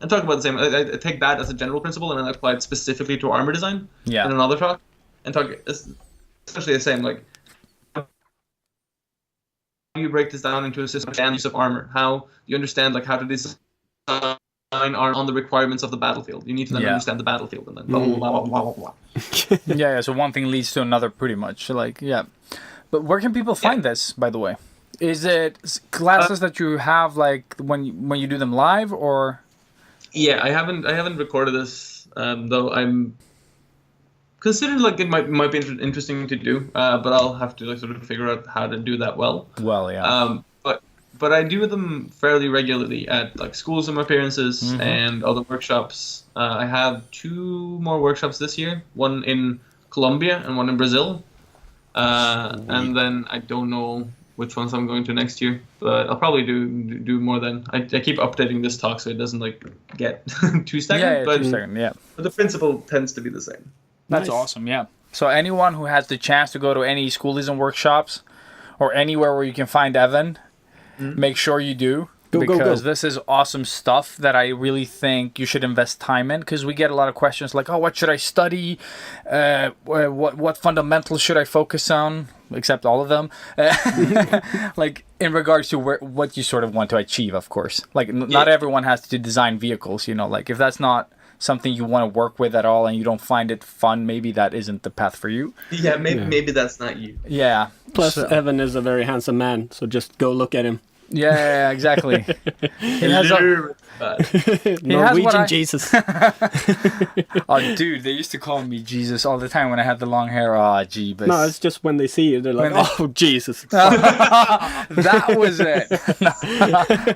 And talk about the same. I take that as a general principle and then apply it specifically to armor design in another talk. And talk especially the same like. You break this down into a system and use of armor. How you understand like how to design armor on the requirements of the battlefield. You need to then understand the battlefield and then blah blah blah blah blah blah. Yeah. So one thing leads to another, pretty much. Like but where can people find this? By the way, is it classes that you have like when you do them live or? Yeah, I haven't recorded this though. I'm considered like it might be interesting to do, but I'll have to like sort of figure out how to do that well. Well, yeah. But I do them fairly regularly at like Schoolism appearances and other workshops. I have 2 more workshops this year, one in Colombia and one in Brazil. And then I don't know which ones I'm going to next year, but I'll probably do more then. I keep updating this talk so it doesn't like get too stagnant. But the principle tends to be the same. That's awesome, yeah. So anyone who has the chance to go to any Schoolism workshops or anywhere where you can find Evan, make sure you do. Because this is awesome stuff that I really think you should invest time in. Because we get a lot of questions like, oh, what should I study? What fundamentals should I focus on? Except all of them. Like in regards to what you sort of want to achieve, of course. Like not everyone has to design vehicles, you know. Like if that's not something you want to work with at all and you don't find it fun, maybe that isn't the path for you. Yeah, maybe that's not you. Yeah. Plus, Evan is a very handsome man, so just go look at him. Yeah, exactly. He has Norwegian Jesus. Oh, dude, they used to call me Jesus all the time when I had the long hair. Oh, jeebus. No, it's just when they see you, they're like, oh, Jesus. That was it.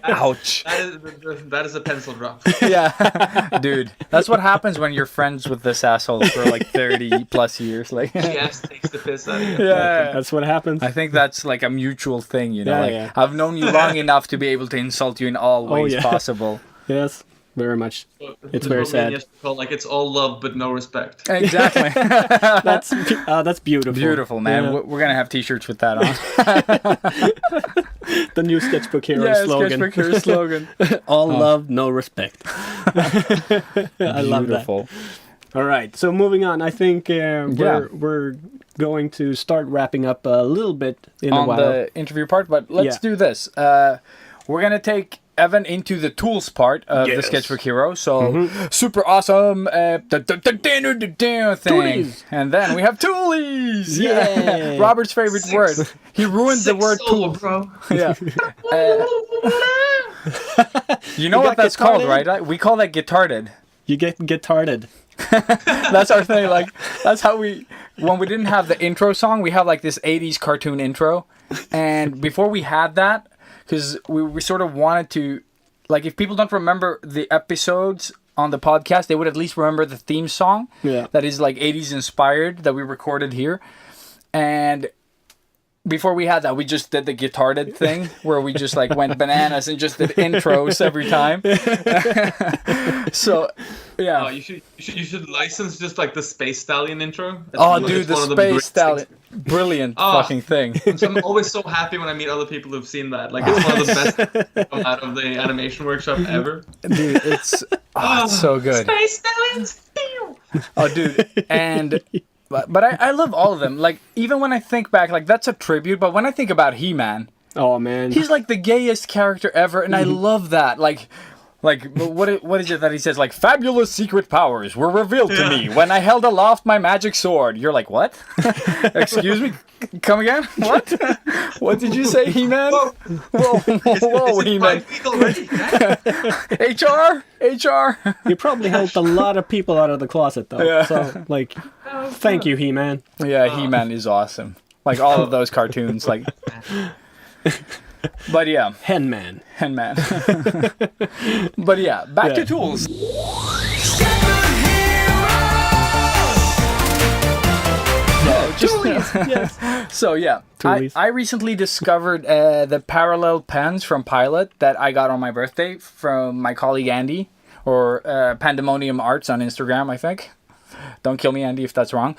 Ouch. That is a pencil drop. Yeah. Dude, that's what happens when you're friends with this asshole for like 30 plus years. Like, yes, takes the piss out of you. Yeah. That's what happens. I think that's like a mutual thing, you know. I've known you long enough to be able to insult you in all ways possible. Yes, very much. It's very sad. Like it's all love but no respect. Exactly. That's beautiful. Beautiful, man. Yeah. We're gonna have T-shirts with that on. The new Sketchbook Heroes slogan. Sketchbook Heroes slogan. All love, no respect. I love that. All right, so moving on. I think we're going to start wrapping up a little bit in a while. On the interview part, but let's do this. We're gonna take Evan into the tools part of the Sketchbook Hero. So super awesome thing. And then we have toolies. Yeah. Robert's favorite word. He ruined the word tool, bro. Yeah. You know what that's called, right? We call that guitarded. You get guitarded. That's our thing. Like that's how when we didn't have the intro song, we have like this 80s cartoon intro. And before we had that, because we sort of wanted to, like, if people don't remember the episodes on the podcast, they would at least remember the theme song that is like 80s inspired that we recorded here. And before we had that, we just did the guitarded thing where we just like went bananas and just did intros every time. So, yeah. Oh, you should license just like the Space Stallion intro. Dude, the Space Stallion. Brilliant fucking thing. I'm always so happy when I meet other people who've seen that. Like, it's one of the best come out of the animation workshop ever. Dude, it's so good. Space Stallions! Oh, dude. And... But I love all of them. Like, even when I think back, like, that's a tribute. But when I think about He-Man... Oh, man. He's, like, the gayest character ever. And I love that. Like, Like, what is it that he says? Like, fabulous secret powers were revealed to me when I held aloft my magic sword. You're like, what? Excuse me? Come again? What? What did you say, He-Man? Whoa, He-Man. HR? You probably helped a lot of people out of the closet, though. Yeah. So, like, thank you, He-Man. Yeah, He-Man is awesome. Like, all of those cartoons, like... But yeah, Henman. But yeah, back to tools. Yes. So yeah, Toolies. I recently discovered the parallel pens from Pilot that I got on my birthday from my colleague Andy, or Pandemonium Arts on Instagram, I think. Don't kill me, Andy, if that's wrong.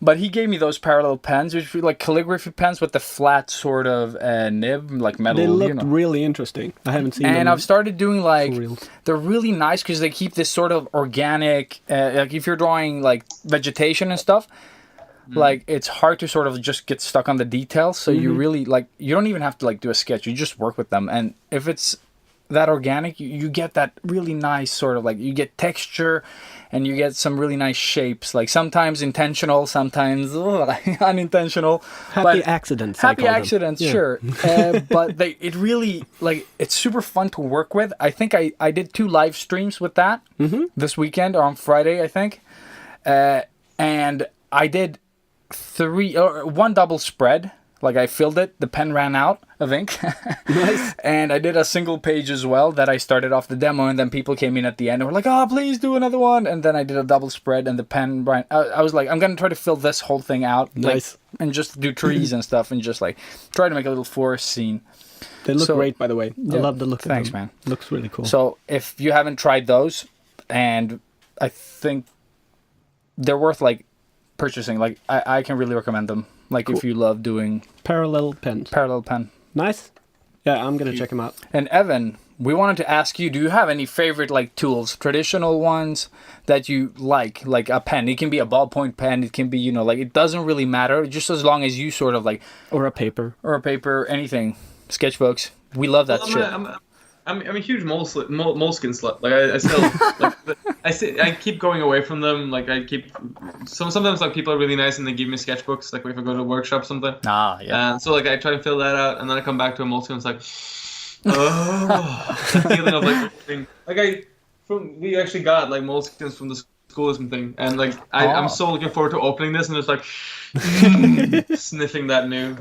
But he gave me those parallel pens, which were like calligraphy pens with the flat sort of nib, like metal. They looked really interesting. I haven't seen them. And I've started doing like, for real. they're really nice because they keep this sort of organic, like if you're drawing like vegetation and stuff, like it's hard to sort of just get stuck on the details. So you really like, you don't even have to like do a sketch. You just work with them. And if it's that organic, you get that really nice sort of like, you get texture and you get some really nice shapes, like sometimes intentional, sometimes unintentional. Happy accidents. I Happy call them. accidents, Yeah. sure. But it really, like, it's super fun to work with. I think I did 2 live streams with that this weekend, or on Friday, I think. And I did 1 double spread. Like, I filled it, the pen ran out of ink. Nice. And I did a single page as well that I started off the demo, and then people came in at the end and were like, oh, please do another one. And then I did a double spread, and the pen ran. I was like, I'm going to try to fill this whole thing out. Nice. Like, and just do trees and stuff, and just like try to make a little forest scene. They look So- great, by the way. I Yeah, love the look thanks, of them. man. Looks really cool. So if you haven't tried those, and I think they're worth like purchasing, like I can really recommend them. Like if you love doing Parallel pens. parallel pen. Nice. Yeah, I'm going to check them out. And Evan, we wanted to ask you, do you have any favorite like tools, traditional ones that you like a pen? It can be a ballpoint pen, it can be, like it doesn't really matter, just as long as you sort of like, Or a paper. anything, sketchbooks. We love that shit. I'm a huge moleskin slut. Like I still like I keep going away from them. Like I keep sometimes like people are really nice and they give me sketchbooks. Like if I go to a workshop or something. Ah, yeah. And so like I try to fill that out and then I come back to a moleskin. It's like, oh, the feeling of like opening. Like we actually got like moleskins from the Schoolism thing, and like I'm so looking forward to opening this and just like sniffing that new.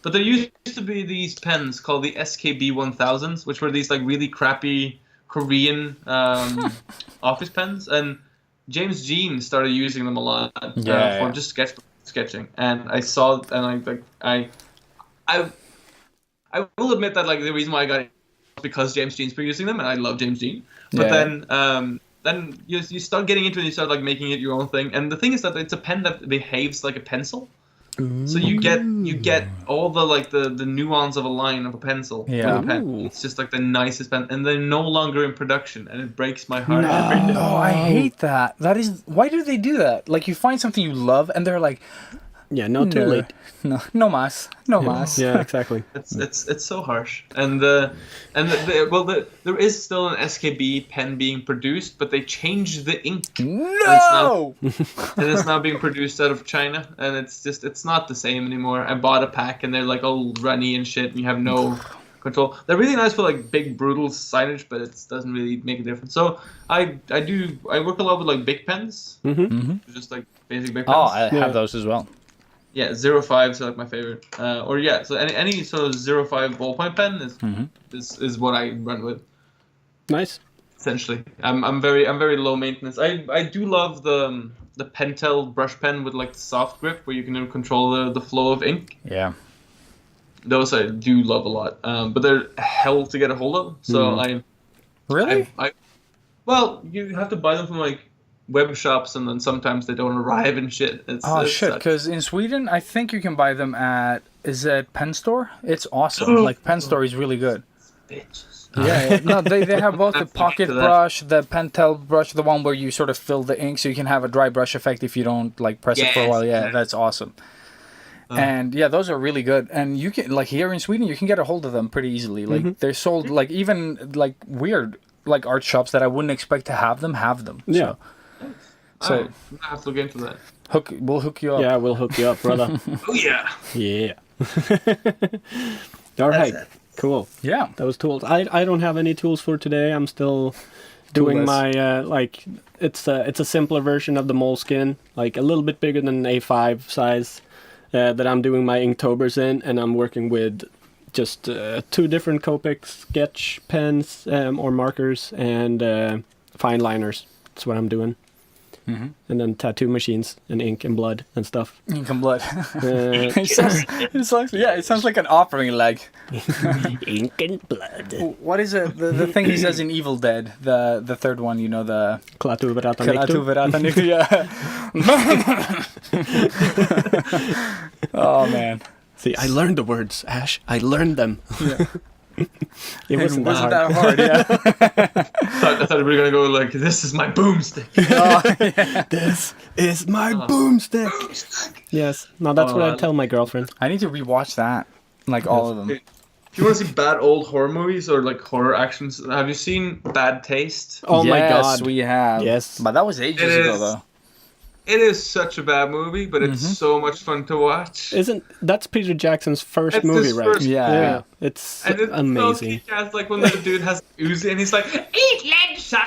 But there used to be these pens called the SKB 1000s, which were these like really crappy Korean office pens, and James Jean started using them a lot for just sketching. And I saw, and I will admit that like the reason why I got it was because James Jean's been using them, and I love James Jean. But then you start getting into it, and you start like making it your own thing. And the thing is that it's a pen that behaves like a pencil. So you get all the like the nuance of a line of a pencil. Yeah. With a pen. It's just like the nicest pen, and they're no longer in production, and it breaks my heart. No, I hate that. That is, why do they do that? Like you find something you love, and they're like, Yeah, not too late. no mas. Yeah, exactly. It's so harsh. And there is still an SKB pen being produced, but they changed the ink. No. And it's now being produced out of China, and it's not the same anymore. I bought a pack, and they're like all runny and shit, and you have no control. They're really nice for like big brutal signage, but it doesn't really make a difference. So I work a lot with like big pens, just like basic big pens. Oh, I have those as well. Yeah, 05s are like my favorite. So any sort of 05 ballpoint pen is what I run with. Nice. Essentially, I'm very low maintenance. I do love the Pentel brush pen with like the soft grip where you can control the flow of ink. Yeah. Those I do love a lot, but they're hell to get a hold of. So Really? Well, you have to buy them from like web shops, and then sometimes they don't arrive and shit. Shit, because in Sweden, I think you can buy them at, is it Pen Store? It's awesome. Like, Pen Store is really good. Bitches. Yeah. No, they have both the pocket to that. brush, the Pentel brush, the one where you sort of fill the ink so you can have a dry brush effect if you don't, like, press it for a Yes. while. Yeah, that's awesome. And yeah, those are really good. And you can, like, here in Sweden, you can get a hold of them pretty easily. Like, they're sold, like, even, like, weird, like, art shops that I wouldn't expect to have them. Yeah. So I have to look into that. We'll hook you up. Yeah, we'll hook you up, brother. Oh yeah. Yeah. All right. Cool. Yeah. That was tools. I don't have any tools for today. I'm still doing my it's a simpler version of the Moleskine, like a little bit bigger than an A5 size, that I'm doing my Inktober's in, and I'm working with just 2 different Copic sketch pens or markers and fine liners. That's what I'm doing. Mm-hmm. And then tattoo machines and ink and blood and stuff. Ink and blood. It sounds like an opera, like Ink and blood. what is it? The thing he says in Evil Dead, the third one, you know, the Klatu verata Kratu niktu. verata niktu, yeah. Oh man. See, I learned the words, Ash. I learned them. Yeah. It wasn't Wasn't that hard. that hard? Yeah. I thought we were gonna go like, "This is my boomstick." This is my boomstick. Yes. No, that's what I tell my girlfriend. I need to rewatch that, like all of them. If you want to see bad old horror movies or like horror actions, have you seen Bad Taste? Oh my Yes, god. we have. Yes. But that was ages It ago, is. though. It is such a bad movie, but it's so much fun to watch. That's Peter Jackson's first It's movie, his right? first Yeah. It's And it's amazing. So kick-ass, like when the dude has Uzi and he's like, "Eat lead, sucker!"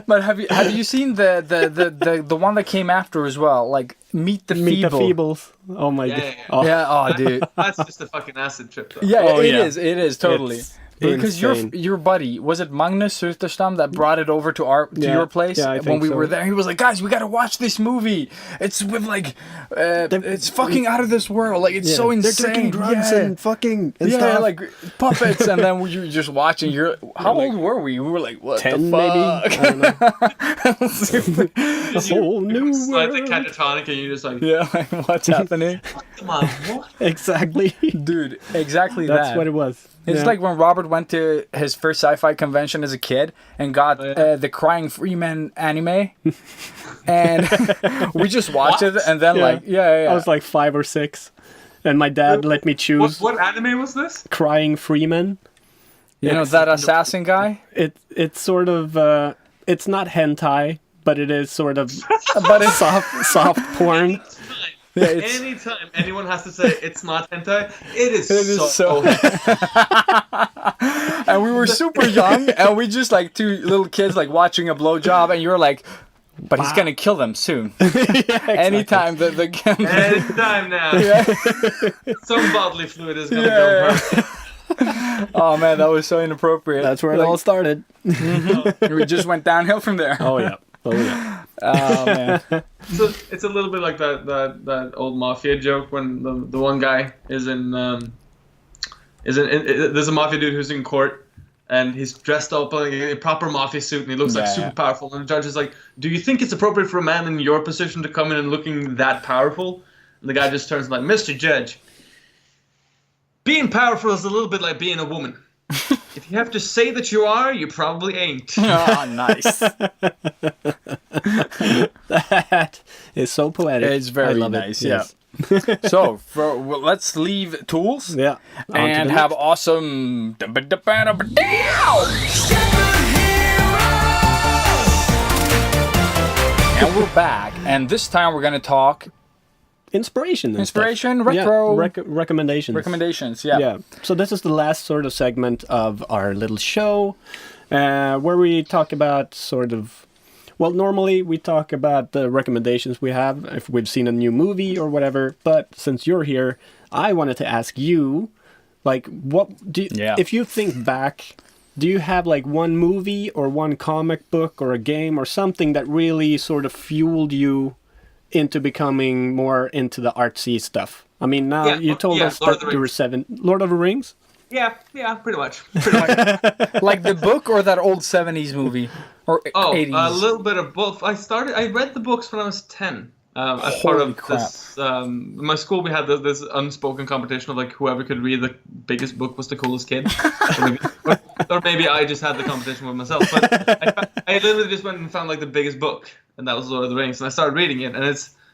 But have you seen the one that came after as well? Like Meet the Meet Feeble. the Feebles. Oh my Yeah, god. yeah, yeah. Oh, Yeah. Oh, dude. That's just a fucking acid trip, though. Yeah, Oh, it yeah. is. It is totally. It's Because insane. your buddy, was it Magnus Suterstam that brought it over to your place Yeah, I when think we so. were there? He was like, "Guys, we gotta watch this movie. It's with like, it's fucking out of this world. Like it's so insane. They're taking drugs yeah. and fucking and yeah, stuff. like puppets." And then we were just watching. How old were we? We were like, "What 10 the maybe? fuck?" I don't know. A whole new Slightly world. catatonic, and you're just like, Yeah, like what's happening, "Come on, what?" Exactly. dude? Exactly That's that. what it was. It's Yeah. like when Robert went to his first sci-fi convention as a kid and got the Crying Freeman anime, and we just watched it, and then Yeah. I was like 5 or 6, and my dad let me choose What anime was this? Crying Freeman. you know that assassin guy, It's sort of it's not hentai, but it is sort of but it's soft porn. yeah, it's Anytime anyone has to say it's not hentai, it is is so. and we were super young, and we just like 2 little kids like watching a blowjob, and you were like, but he's gonna kill them soon. Anytime the Anytime now, some bodily fluid is gonna Yeah. go. Oh man, that was so inappropriate. That's where it all started. We just went downhill from there. Oh yeah. Oh yeah. Oh man. So it's a little bit like that old mafia joke when the one guy is in there's a mafia dude who's in court and he's dressed up like a proper mafia suit and he looks like Yeah. super powerful, and the judge is like, "Do you think it's appropriate for a man in your position to come in and looking that powerful?" And the guy just turns like, "Mr. Judge, being powerful is a little bit like being a woman. If you have to say that you are, you probably ain't." Oh, nice. That is so poetic. It's very I love nice, It. Yes. So, let's leave tools Yeah. On to and the have next. awesome. And we're back, and this time we're gonna talk Inspiration. and inspiration, stuff. retro Yeah, recommendations. recommendations. Yeah. Yeah. So this is the last sort of segment of our little show, where we talk about sort of. Well, normally we talk about the recommendations we have if we've seen a new movie or whatever. But since you're here, I wanted to ask you, like, what do you, Yeah. if you think back, do you have like one movie or one comic book or a game or something that really sort of fueled you into becoming more into the artsy stuff? I mean, now Yeah, you told yeah, us Lord of that the you were Rings. 7. Lord of the Rings? Yeah, pretty much. Pretty much. Like the book or that old 70s movie or Oh, 80s. a little bit of both. I read the books when I was 10. As part Holy of crap. this, in my school we had this unspoken competition of like whoever could read the biggest book was the coolest kid. or maybe I just had the competition with myself. But I literally just went and found like the biggest book, and that was Lord of the Rings, and I started reading it, and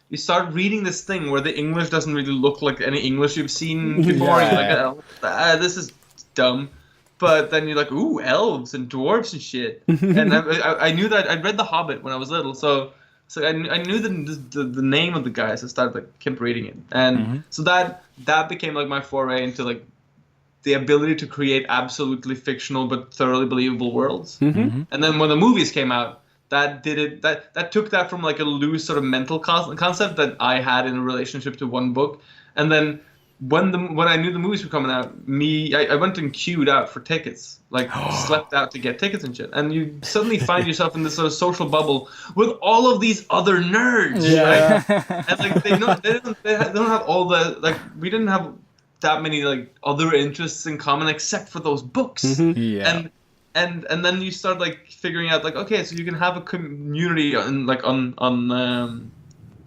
you start reading this thing where the English doesn't really look like any English you've seen before. Yeah. You're like, this is dumb. But then you're like, ooh, elves and dwarves and shit. And I knew that I'd read The Hobbit when I was little, so I knew the name of the guys. I started kept reading it, and so that became like my foray into like the ability to create absolutely fictional but thoroughly believable worlds. And then when the movies came out, that took that from like a loose sort of mental concept that I had in a relationship to one book, and then when I knew the movies were coming out, I went and queued out for tickets, like slept out to get tickets and shit. And you suddenly find yourself in this sort of social bubble with all of these other nerds, right? And like they don't have all the like we didn't have that many like other interests in common except for those books. And then you start like figuring out like, okay, so you can have a community on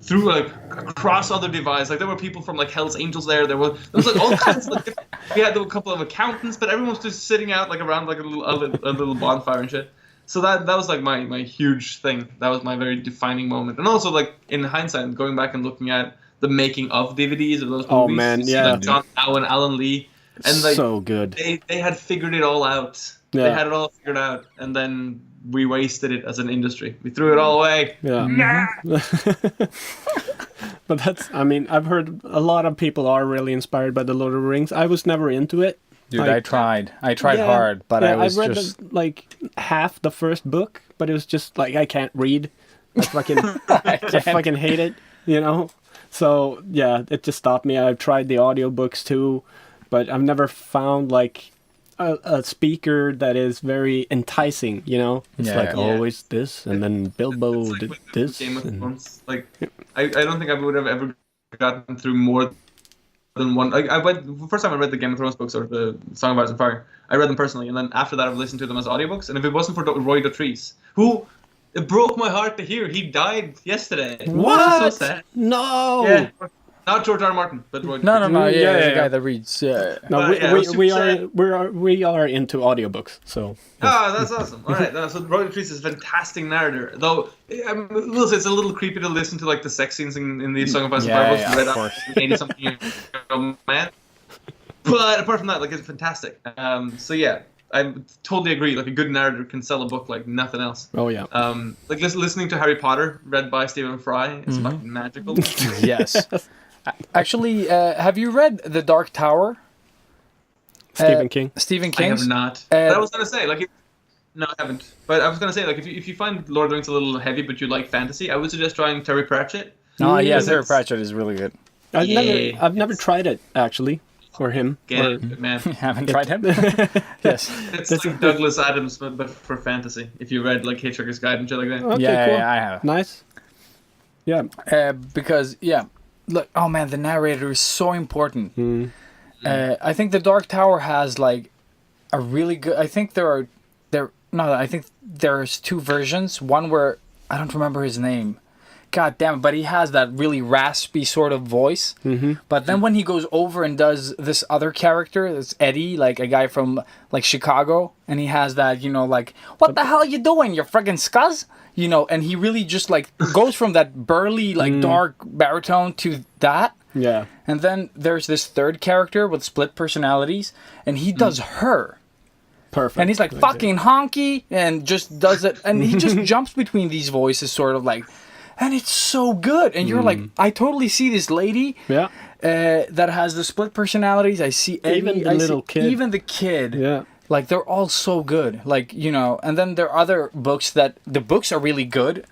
through like across other divides. Like there were people from like Hell's Angels there. There was like all kinds of like we had a couple of accountants, but everyone was just sitting out like around like a little bonfire and shit. So that was like my huge thing. That was my very defining moment. And also like in hindsight, going back and looking at the making of DVDs of those movies. Oh man, see, like, John Howe and Alan Lee, and like so good. They had figured it all out. Yeah. They had it all figured out, and then we wasted it as an industry. We threw it all away. Yeah. But I've heard a lot of people are really inspired by the Lord of the Rings. I was never into it. Dude, like, I tried hard, but I was read just like half the first book, but it was just like I can't read. I fucking hate it, you know. So yeah, it just stopped me. I've tried the audiobooks too, but I've never found like a speaker that is very enticing, you know. It's always this, and then Bilbo It's like did with this. Game of Thrones. Like I don't think I would have ever gotten through more than one. Like the first time I read the Game of Thrones books or the Song of Ice and Fire, I read them personally, and then after that I've listened to them as audiobooks. And if it wasn't for Roy Dotrice, who it broke my heart to hear he died yesterday. What? So sad. No. Yeah. Not George R. R. Martin, but Roy. no, Yeah. the guy that reads. No, But, yeah, it was we super are into audiobooks, so. That's awesome. All right, so Roy Dotrice is a fantastic narrator. Though I will say it's a little creepy to listen to like the sex scenes in the Song of Ice and Fire books read out 80-something man. But apart from that, like it's fantastic. So yeah, I totally agree. Like a good narrator can sell a book like nothing else. Oh yeah. Like listening to Harry Potter read by Stephen Fry is fucking magical. Yes. Actually, have you read The Dark Tower? Stephen King. Stephen I King's? have not. But I was gonna say like. No, I haven't. But I was gonna say like if you find Lord of the Rings a little heavy, but you like fantasy, I would suggest trying Terry Pratchett. Oh, yeah, Because Terry it's- Pratchett is really good. I've never tried it actually, or him. Get or, it, man. Haven't tried him? Yes. It's like Douglas Adams, but for fantasy. If you read like Hitchhiker's Guide and shit like that. Okay, Yeah, cool. I have. Nice. Yeah. Because, look, oh man, the narrator is so important. I think The Dark Tower has like a really good. I think I think there's two versions. One where I don't remember his name. God damn it! But he has that really raspy sort of voice. But then when he goes over and does this other character, that's Eddie, like a guy from like Chicago, and he has that, you know, like, what the hell you doing? You're friggin' scuzz? You know, and he really just like goes from that burly, like dark baritone to that. Yeah. And then there's this third character with split personalities, and he does her. Perfect. And he's like fucking honky, and just does it, and he just jumps between these voices, sort of like, and it's so good. And you're like, I totally see this lady. Yeah. That has the split personalities. I see Eddie, Even the little kid. Even the kid. Yeah. Like, they're all so good. Like, you know, and then there are other books that the books are really good,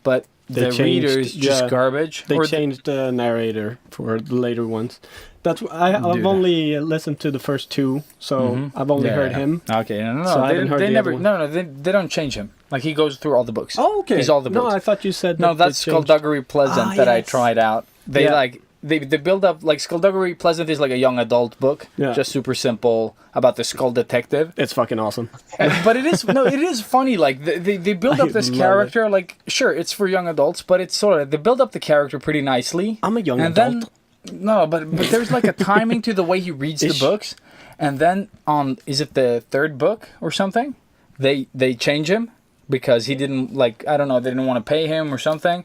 but They the changed- reader's just yeah. garbage. They Or changed the narrator for the later ones. I've Dude. only listened to the first two, so I've only heard him. Okay, no, So I haven't heard they the never, other one. no, they don't change him. Like, he goes through all the books. Oh, okay. He's all the books. No, I thought you said No, that that's they changed. Skullduggery Pleasant Ah, that I yes. tried out. They Yeah. like they build up like Skullduggery Pleasant is like a young adult book, Yeah. just super simple about the Skull Detective. It's fucking awesome. But it is funny. Like they build I up this love character. Like, sure, it's for young adults, but it's sort of they build up the character pretty nicely. I'm a young and adult. Then no, but there's like a timing to the way he reads the Ish. books, and then on is it the third book or something? They change him because he didn't like I don't know they didn't want to pay him or something.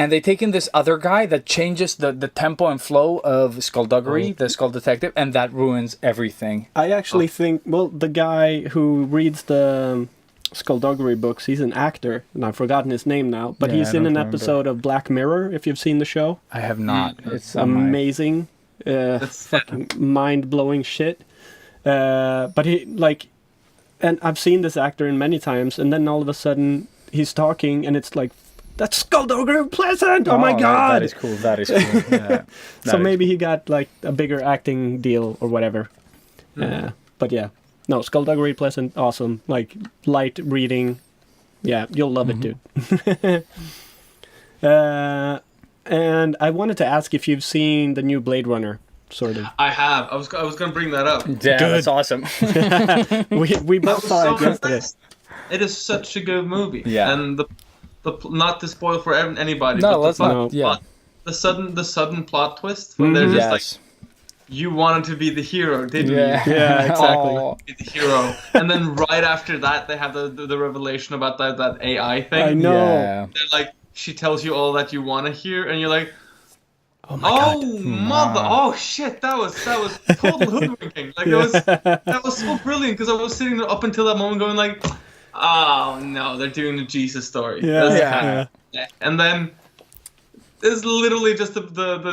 and they take in this other guy that changes the tempo and flow of Skullduggery, the Skull Detective, and that ruins everything. I actually think, well, the guy who reads the Skullduggery books, he's an actor, and I've forgotten his name now, but Yeah, he's I in don't an remember. episode of Black Mirror, if you've seen the show. I have not. It's on my- Amazing. Fucking mind-blowing shit. But he, like, and I've seen this actor in many times, and then all of a sudden he's talking, and it's like, that's Skullduggery Pleasant! Oh my god! That is cool. That is cool. Yeah. So maybe he got like a bigger acting deal or whatever. But yeah, no, Skullduggery Pleasant, awesome. Like light reading. Yeah, you'll love it, dude. And I wanted to ask if you've seen the new Blade Runner, sort of. I have. I was gonna bring that up. Yeah, that's awesome. We both saw it yesterday. impressed. It is such a good movie. Yeah. And the not to spoil for anybody. No, but let's the not. plot- Yeah. The sudden plot twist when they're just like, Yes. you wanted to be the hero, didn't Yeah. you? Yeah, exactly. Oh, Be the hero. And then right after that, they have the revelation about that AI thing. I know. yeah. They're like, she tells you all that you want to hear, and you're like, Oh my god. mother! Oh shit! That was total hoodwinking. Like that was so brilliant because I was sitting there up until that moment going like, oh no, they're doing the Jesus story. Yeah, That's yeah. kinda- And then there's literally just the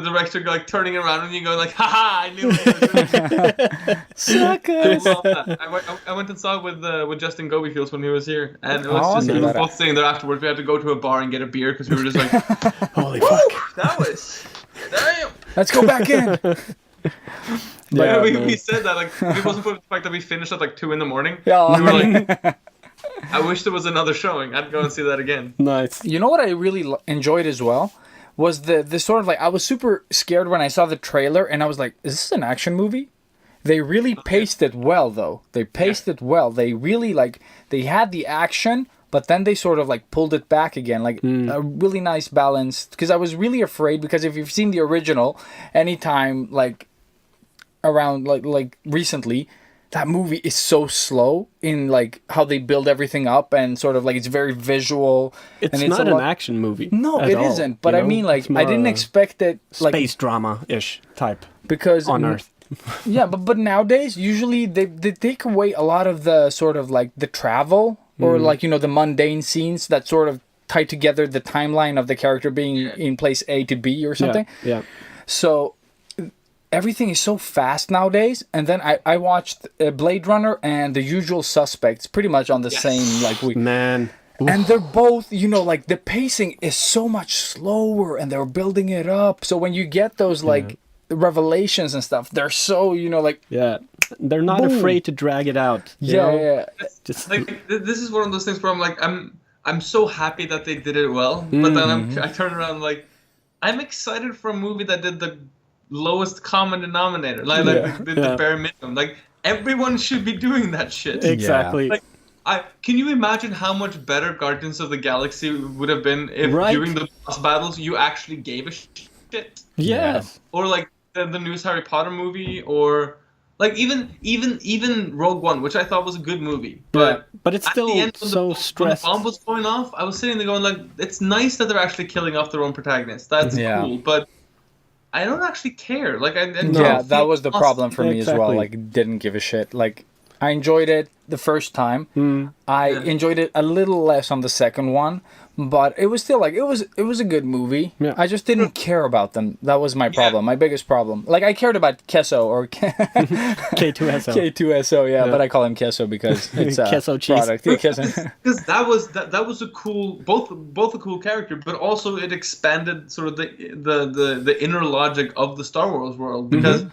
director like turning around and you go like, haha! I knew it. Suckers. I love that. I went and saw it with Justin Gobyfields when he was here, and it was Oh, just I we knew were that. both sitting there afterwards. We had to go to a bar and get a beer because we were just like, Holy fuck. that was damn. Let's go back in. Yeah, we man. said that like if it wasn't for the fact that we finished at like 2 a.m. Yeah. we were like, I wish there was another showing. I'd go and see that again. Nice. You know what I really enjoyed as well was the sort of like, I was super scared when I saw the trailer and I was like, is this an action movie? They really paced it well though. They paced it well. They really like, they had the action, but then they sort of like pulled it back again, like a really nice balance. Because I was really afraid, because if you've seen the original, anytime like around like recently, that movie is so slow in like how they build everything up, and sort of like it's very visual. It's and not a an lot- action movie. No, at it all, isn't. But you I know? mean, like, It's more I didn't a expect it like space drama-ish type because on Earth. Yeah, but nowadays usually they take away a lot of the sort of like the travel or like, you know, the mundane scenes that sort of tie together the timeline of the character being in place A to B or something. Yeah. So everything is so fast nowadays. And then I watched Blade Runner and The Usual Suspects pretty much on the same like week. Man. And they're both, you know, like the pacing is so much slower and they're building it up. So when you get those like revelations and stuff, they're so, you know, like, Yeah. They're not Boom. afraid to drag it out. you know? yeah. Just Like this is one of those things where I'm like, I'm so happy that they did it well, but then I turn around like, I'm excited for a movie that did the lowest common denominator, like the bare minimum. Like everyone should be doing that shit. exactly. Like, can you imagine how much better Guardians of the Galaxy would have been if Right. during the boss battles you actually gave a shit? yeah. Or like the newest Harry Potter movie, or like even Rogue One, which I thought was a good movie, but But it's at still the end when so when stressed. the bomb was going off, I was sitting there going like, it's nice that they're actually killing off their own protagonist. That's Yeah. cool, but I don't actually care. Like I No. don't Yeah, feel that was the lost. problem for me as well. Exactly. Like, didn't give a shit. Like, I enjoyed it the first time. I enjoyed it a little less on the second one, but it was still like it was a good movie. Yeah. I just didn't care about them. That was my problem. My biggest problem. Like, I cared about Kesso or K2SO. K2SO, yeah, but I call him Kesso because it's a Kesso cheese. product. Yeah, Kesso. Because that was a cool, both a cool character, but also it expanded sort of the inner logic of the Star Wars world, because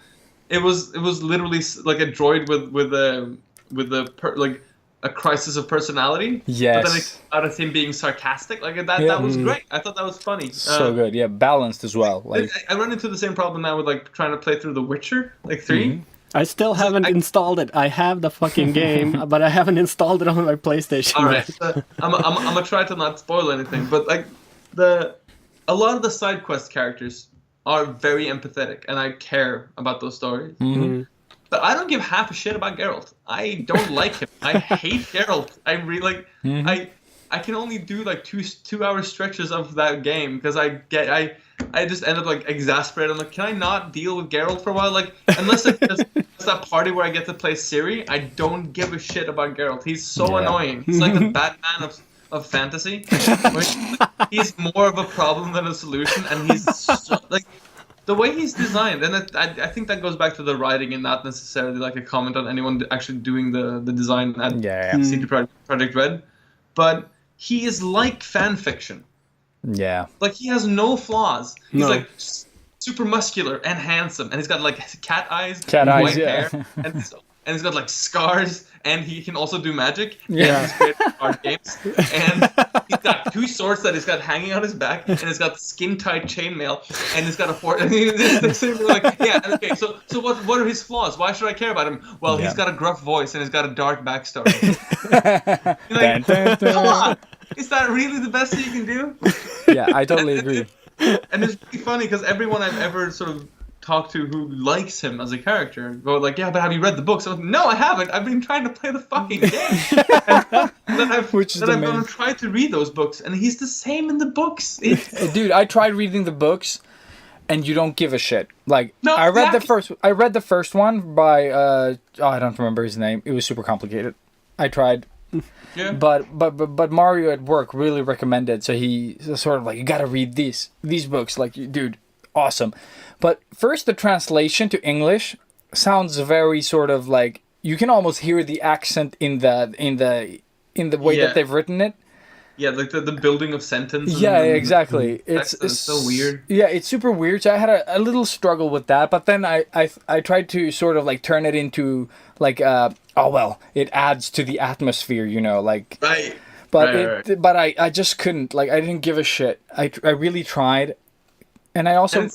it was literally like a droid with like a crisis of personality. Yes. But then it out of him being sarcastic, like that was great. I thought that was funny. So good, yeah, balanced as well. Like, I run into the same problem now with like trying to play through The Witcher, like 3. I still haven't installed it. I have the fucking game, but I haven't installed it on my PlayStation. All right, yet. I'm gonna try to not spoil anything, but like a lot of the side quest characters are very empathetic, and I care about those stories. But I don't give half a shit about Geralt. I don't like him. I hate Geralt. I really like. I can only do like 2 hour stretches of that game because I just end up like exasperated. I'm like, can I not deal with Geralt for a while? Like, unless it's that party where I get to play Ciri, I don't give a shit about Geralt. He's so annoying. He's like the Batman of fantasy. He's more of a problem than a solution, and he's so, like the way he's designed. And I think that goes back to the writing and not necessarily like a comment on anyone actually doing the design at CD Projekt Red, but he is like fan fiction. Yeah. Like, he has no flaws. He's like super muscular and handsome, and he's got like cat eyes, white hair, and he's got like scars, and he can also do magic. Yeah. And he's great at card games, and he's got 2 swords that he's got hanging on his back, and he's got skin tight chainmail, and he's got a fort. And like, yeah, okay. So what are his flaws? Why should I care about him? Well, he's got a gruff voice, and he's got a dark backstory. Like, come on. Is that really the best you can do? Yeah, I totally agree. And it's really funny because everyone I've ever sort of talked to who likes him as a character go like, yeah, but have you read the books? I'm like, no, I haven't. I've been trying to play the fucking game. and then I've gone and tried to read those books, and he's the same in the books. Dude, I tried reading the books, and you don't give a shit. Like, no, I read the first one by I don't remember his name. It was super complicated. I tried. Yeah. But Mario at work really recommended, so he sort of like, you gotta read these books, like, dude, awesome. But first, the translation to English sounds very sort of like, you can almost hear the accent in the way that they've written it. Yeah, like the building of sentences. Yeah, exactly. It's so weird. Yeah, it's super weird. So I had a little struggle with that, but then I tried to sort of like turn it into like it adds to the atmosphere, you know, like. Right. But but I just couldn't, like, I didn't give a shit. I really tried, and I also.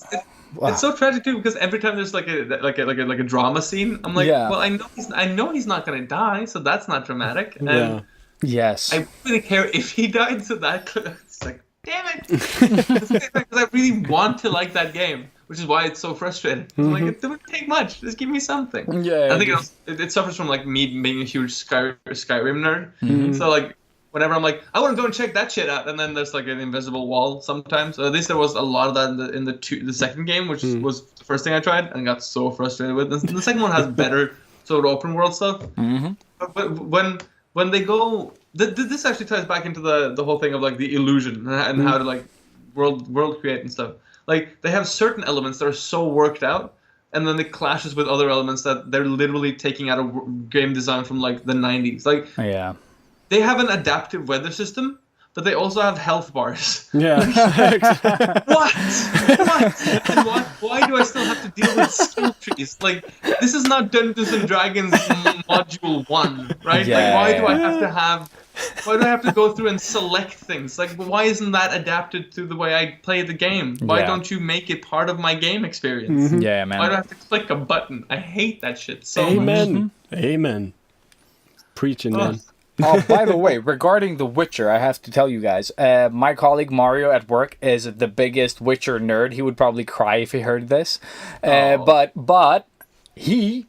It's so tragic too, because every time there's like a drama scene, I'm like, well, I know he's not gonna die, so that's not dramatic. And yes. I really care if he died, so that it's like, damn it, because I really want to like that game, which is why it's so frustrating. I'm like, it doesn't take much, just give me something. Yeah. I think it suffers from like me being a huge Skyrim nerd, so like. Whenever I'm like, I want to go and check that shit out, and then there's like an invisible wall sometimes. At least there was a lot of that in the second game, which was the first thing I tried, and got so frustrated with. The second one has better sort of open world stuff. But when they go, this actually ties back into the whole thing of like the illusion and how to like world create and stuff. Like, they have certain elements that are so worked out, and then it clashes with other elements that they're literally taking out of game design from like the 90s. Like, yeah. They have an adaptive weather system, but they also have health bars. Yeah. What? And why do I still have to deal with skill trees? Like, this is not Dungeons and Dragons Module 1, right? Yeah, like, why do I have to go through and select things? Like, why isn't that adapted to the way I play the game? Why don't you make it part of my game experience? Yeah, man. Why do I have to click a button? I hate that shit so Amen. much. Amen. Preaching, man. Oh, by the way, regarding The Witcher, I have to tell you guys, my colleague Mario at work is the biggest Witcher nerd. He would probably cry if he heard this. But he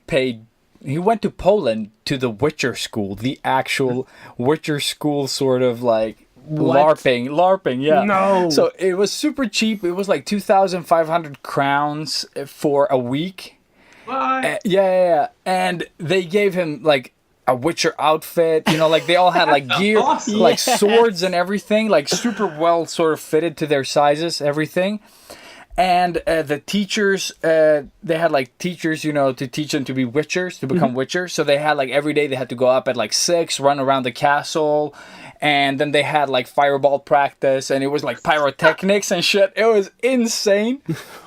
went to Poland to the Witcher school, the actual Witcher school, sort of like LARPing, yeah. No. So it was super cheap. It was like 2,500 crowns for a week. What? Yeah. And they gave him like a Witcher outfit, you know, like they all had like gear, Awesome. like swords and everything, like super well sort of fitted to their sizes, everything. And the teachers, they had like teachers, you know, to teach them to be Witchers, to become Witchers. So they had like every day they had to go up at like 6, run around the castle. And then they had like fireball practice, and it was like pyrotechnics and shit. It was insane.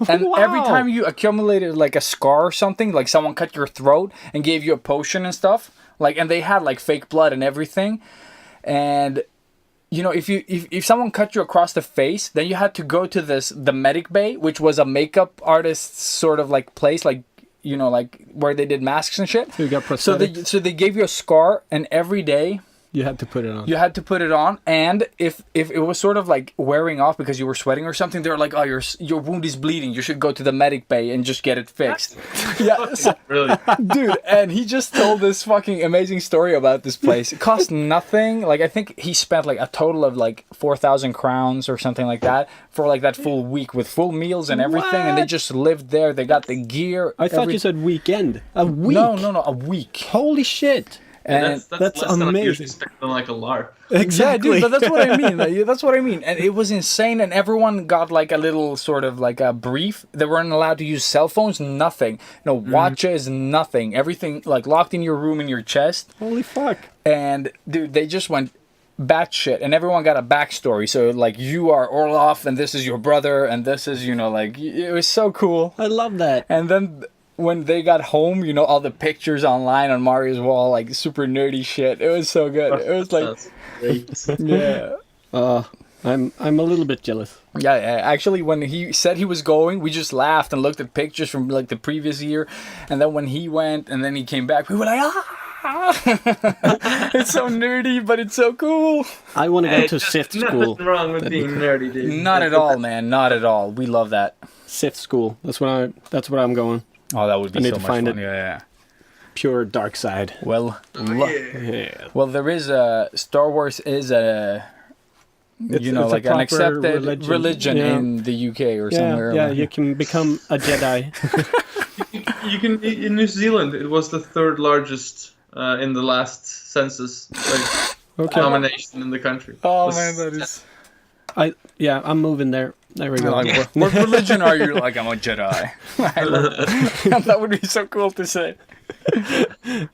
And every time you accumulated like a scar or something, like someone cut your throat and gave you a potion and stuff, like, and they had like fake blood and everything. And you know, if someone cut you across the face, then you had to go to the medic bay, which was a makeup artist's sort of like place, like, you know, like where they did masks and shit. So you got prosthetics. So they gave you a scar, and every day You had to put it on. You had to put it on, and if it was sort of like wearing off because you were sweating or something, they were like, "Oh, your wound is bleeding. You should go to the medic bay and just get it fixed." Yeah, so, Really? dude. And he just told this fucking amazing story about this place. It cost nothing. Like I think he spent like a total of like 4,000 crowns or something like that for like that full week with full meals and everything. And they just lived there. They got the gear. I thought you said weekend. A week. No, a week. Holy shit. And That's that's less than I amazing. usually spend on like a LARP. Exactly. Yeah, dude, but that's what I mean. Like, that's what I mean. And it was insane. And everyone got like a little sort of like a brief. They weren't allowed to use cell phones, nothing. No watches, nothing. Everything like locked in your room in your chest. Holy fuck. And dude, they just went batshit. And everyone got a backstory. So like you are Orloff and this is your brother and this is, you know, like it was so cool. I love that. And then when they got home, you know, all the pictures online on Mario's wall, like super nerdy shit. It was so good. It was like, That's great. yeah. I'm a little bit jealous. Yeah, actually, when he said he was going, we just laughed and looked at pictures from like the previous year. And then when he went and then he came back, we were like, it's so nerdy, but it's so cool. I want to go Hey, to just SIFT school. Nothing wrong with being nerdy, dude. Not at all, man. Not at all. We love that. SIFT school. That's what I'm going. Oh, that would be I need so to much find fun. it. Yeah. Pure dark side. Well, Yeah. well, there is a Star Wars is a It's like an proper accepted religion Yeah. in the UK or somewhere. Yeah, like- you can become a Jedi. You can in New Zealand. It was the third largest in the last census denomination in the country. Oh Was- man, that is. I'm moving there. There we go. Like, what religion are you? Like, I'm a Jedi. I love it. That would be so cool to say.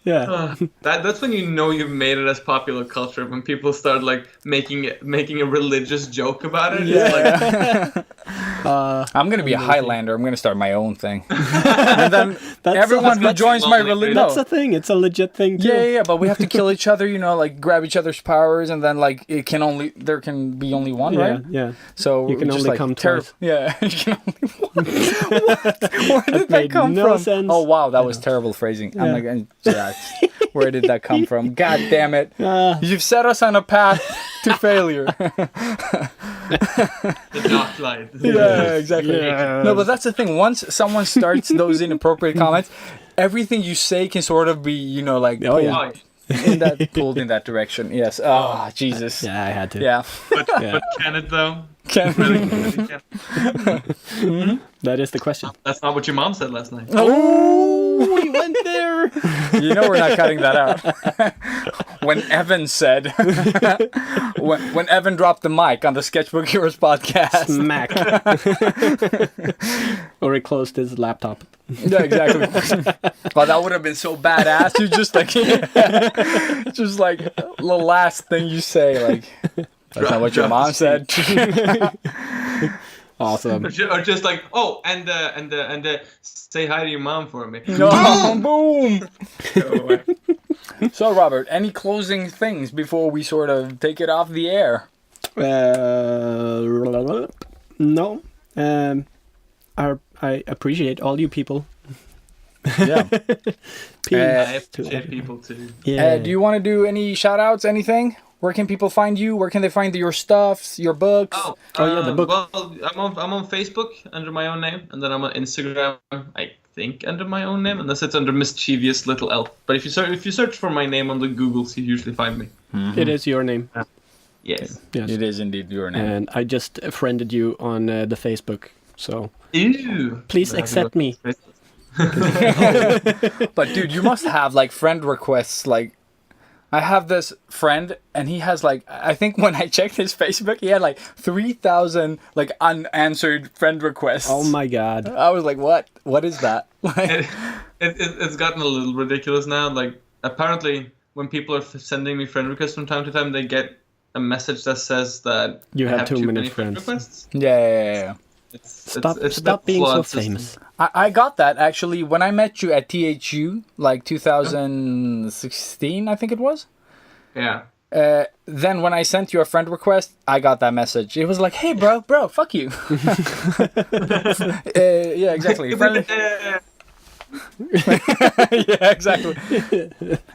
Yeah. That's when you know you've made it as popular culture, when people start like making a religious joke about it. Yeah. It's like, I'm gonna be a Highlander. I'm gonna start my own thing. And then everyone who joins my religion. That's a thing. It's a legit thing too. Yeah, but we have to kill each other, like grab each other's powers, and then like there can be only one, right? Yeah. So You can just, only like, come twice. Yeah, you can only one. What? Where did that made come no from? sense. Oh wow, that was terrible phrasing. I'm like, where did that come from? God damn it! You've set us on a path to failure. the dark light. Yeah, exactly. Yeah. No, but that's the thing. Once someone starts those inappropriate comments, everything you say can sort of be, like, Oh, yeah. Oh, pulled in that direction. Yes. Oh, Jesus. Yeah, I had to. Yeah. but can it though? Can- Really can. That is the question. That's not what your mom said last night. Oh, we went there. We're not cutting that out. When Evan said, when Evan dropped the mic on the Sketchbook Heroes podcast. Smack. Or he closed his laptop. Yeah, exactly. Oh, that would have been so badass. You just like, just like the last thing you say, like, that's not what your mom said. Awesome. Or just like, oh, and say hi to your mom for me. No, boom. Go away. So, Robert, any closing things before we sort of take it off the air? No. I appreciate all you people. Yeah. Peace I to appreciate people too. Yeah. Do you want to do any shout outs, anything? Where can people find you? Where can they find your stuff, your books? Oh, yeah, the book. Well, I'm on Facebook under my own name, and then I'm on Instagram, I think, under my own name, and that's it's under Mischievous Little Elf. But if you search for my name on the Googles, you usually find me. It is your name. Yes. Yes. It is indeed your name. And I just friended you on the Facebook. So Ew. please accept me. But dude, you must have like friend requests. Like, I have this friend, and he has like, I think when I checked his Facebook, he had like 3,000 like unanswered friend requests. Oh my god. I was like, what? What is that? Like, It's gotten a little ridiculous now. Like, apparently, when people are sending me friend requests from time to time, they get a message that says that You I have too many friend friends. requests. yeah. Stop it's a stop bit being so flawed system. famous. I got that actually when I met you at THU, like 2016, I think it was. Yeah. Then when I sent you a friend request, I got that message. It was like, "Hey, bro, fuck you." Yeah, exactly. Friendly- yeah, exactly.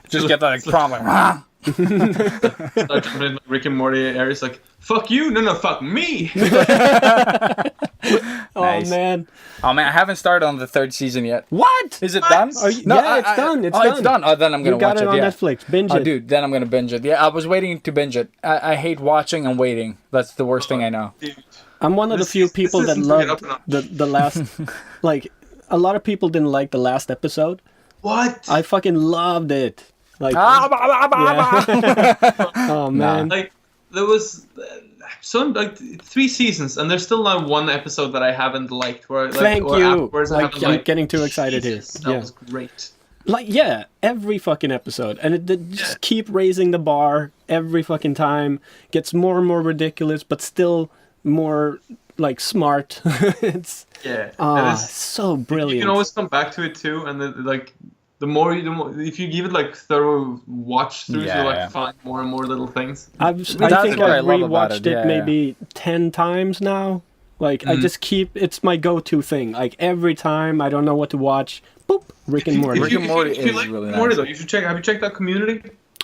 Just get that like prompt. Like, Start jumping in like Rick and Morty areas like, fuck you, no, fuck me. Oh Nice. man. Oh man, I haven't started on the 3rd season yet. What? Is it done? Yeah, it's done. It's It's done. Oh, then I'm gonna You got watch it on yeah. Netflix. Binge Oh, it. dude, then I'm gonna binge it. Yeah, I was waiting to binge it. I hate watching and waiting. That's the worst thing I know. Dude. I'm one of the few people that isn't to get loved up and up. the last. Like, a lot of people didn't like the last episode. What? I fucking loved it. Like, Ah, bah, bah, bah, bah. oh man. Like there was some like 3 seasons, and there's still not one episode that I haven't liked. Where like, Thank or you. afterwards I Like, haven't I'm liked. getting too excited Jesus, here. That Yeah. was great. Like, yeah, every fucking episode, and it just keep raising the bar every fucking time. Gets more and more ridiculous, but still more like smart. It's Yeah. so You brilliant. can always come back to it too, and then like the more if you give it like thorough watch throughs, Yeah, you like yeah. find more and more little things. I That's think what I I've love about rewatched it, it, yeah, maybe 10 times now. Like, I just keep, it's my go-to thing. Like, every time I don't know what to watch, boop, Rick and Morty. Rick and Morty if you is like really Morty nice. though, you should check. Have you checked out Community?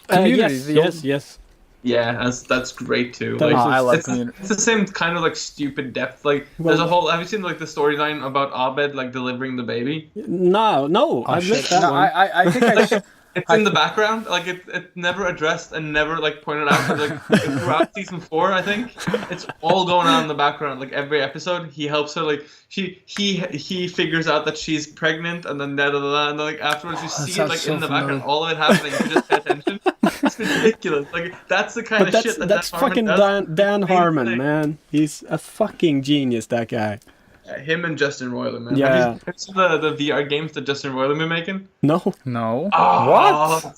Community, Yes, the yes, old- yes. Yeah, that's great too. That Like, is Oh, I love it's, Community. it's the same kind of like stupid depth. Like there's a whole. Have you seen like the storyline about Abed like delivering the baby? No, I've missed that No, one. I think I It's in the background. Like it never addressed and never like pointed out. But, like throughout season 4, I think it's all going on in the background. Like every episode, he helps her. Like he figures out that she's pregnant, and then da da da, and then, like afterwards you see it sounds like so in the background, familiar. all of it happening. You just pay attention. It's ridiculous. Like that's the kind But of shit that's Dan Harmon fucking does. Dan Harmon, thing. man. He's a fucking genius, that guy. Him and Justin Roiland, man. Yeah. Have you seen the VR games that Justin Roiland been making? No? no. What?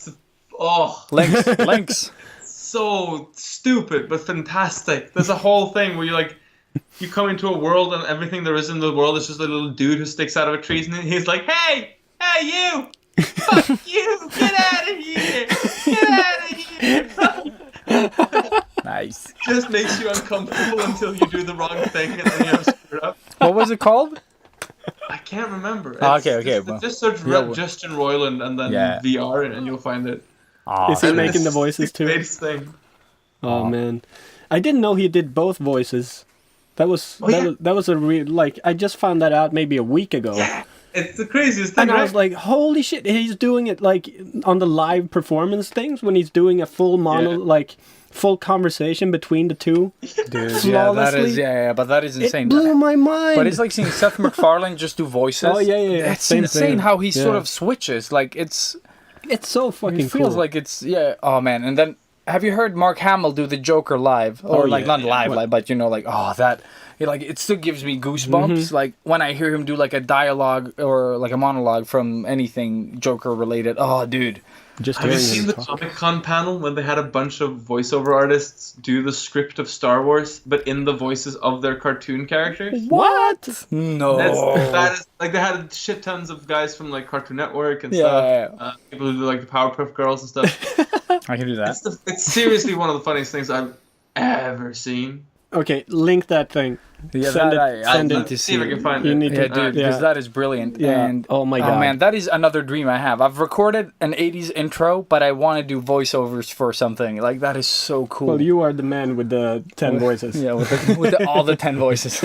Links. So stupid but fantastic. There's a whole thing where you come into a world and everything there is in the world is just a little dude who sticks out of a tree, and he's like, hey you, fuck you, get out of here, get out of here. Nice. Just makes you uncomfortable until you do the wrong thing and then you have to screw it up. What was it called? I can't remember. Oh, okay, Just, well. just search Justin Roiland and then Yeah. VR and you'll find it. Oh, Is he And making the it's voices the too? greatest thing. Oh, man. I didn't know he did both voices. That was yeah. that was a real, like, I just found that out maybe a week ago. It's the craziest thing, And I right? was like, holy shit, he's doing it like on the live performance things when he's doing a full like full conversation between the two. dude, yeah, that flawlessly. is but that is It insane. blew my mind. But it's like seeing Seth MacFarlane just do voices. Oh, yeah. It's Same insane thing. how he sort Yeah. of switches. Like it's so fucking it feels cool. like it's oh man. And then have you heard Mark Hamill do the Joker live? Or Oh, like yeah, not yeah. live, but you know, like it still gives me goosebumps. Mm-hmm. Like when I hear him do like a dialogue or like a monologue from anything Joker related. Oh dude. just Have you hearing seen him the talk. Comic Con panel when they had a bunch of voiceover artists do the script of Star Wars, but in the voices of their cartoon characters? What? No. That is like they had shit tons of guys from like Cartoon Network and Yeah, stuff. yeah. People who do like the Powerpuff Girls and stuff. I can do that. It's seriously one of the funniest things I've ever seen. Okay, link that thing. Yeah, Send that it. I Send need it. to See if I see. can find You it. need Yeah, to, dude, yeah. because that is brilliant. Yeah. And Oh my God. man, that is another dream I have. I've recorded an '80s intro, but I want to do voiceovers for something. Like that is so cool. Well, you are the man with the 10 voices. Yeah, with all the 10 voices.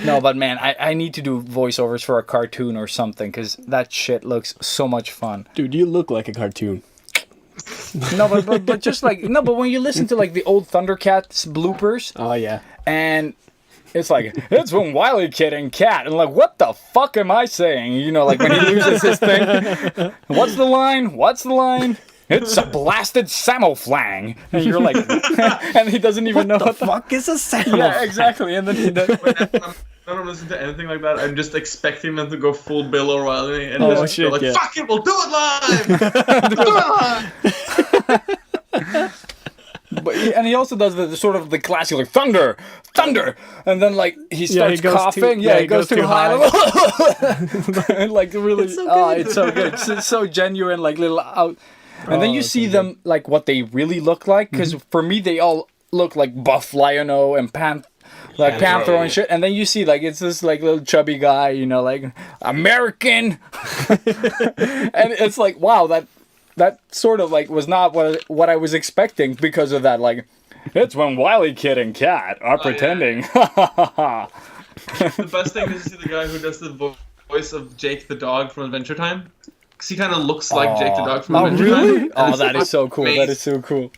No, but man, I need to do voiceovers for a cartoon or something because that shit looks so much fun. Dude, you look like a cartoon. No, but just like no, but when you listen to like the old Thundercats bloopers, Oh, yeah. and it's like it's from Wily Kid and Cat, and like what the fuck am I saying? You know, like when he loses his thing. What's the line? What's the line? It's a blasted samoflang, and you're like, and he doesn't even know what the fuck is a sound? Yeah, exactly, and then he does. I don't listen to anything like that. I'm just expecting them to go full Bill O'Reilly and Oh, just shit, go like, yeah. fuck it, we'll do it live! do it live! But and he also does the sort of the classic like thunder, and then like he starts goes coughing. too- He goes too high, and like really, It's so it's so good. It's so genuine, like little out. And then you see them like what they really look like, because for me they all look like Buff Lion-O and Panther and shit. And then you see like it's this like little chubby guy, you know, like American, and it's like wow, that sort of like was not what I was expecting because of that. Like, it's when Wily Kid and Cat are pretending. The best thing is to see the guy who does the voice of Jake the dog from Adventure Time. Because he kind of looks like Jake the dog from Adventure Time. Oh, that is so cool. That is so cool.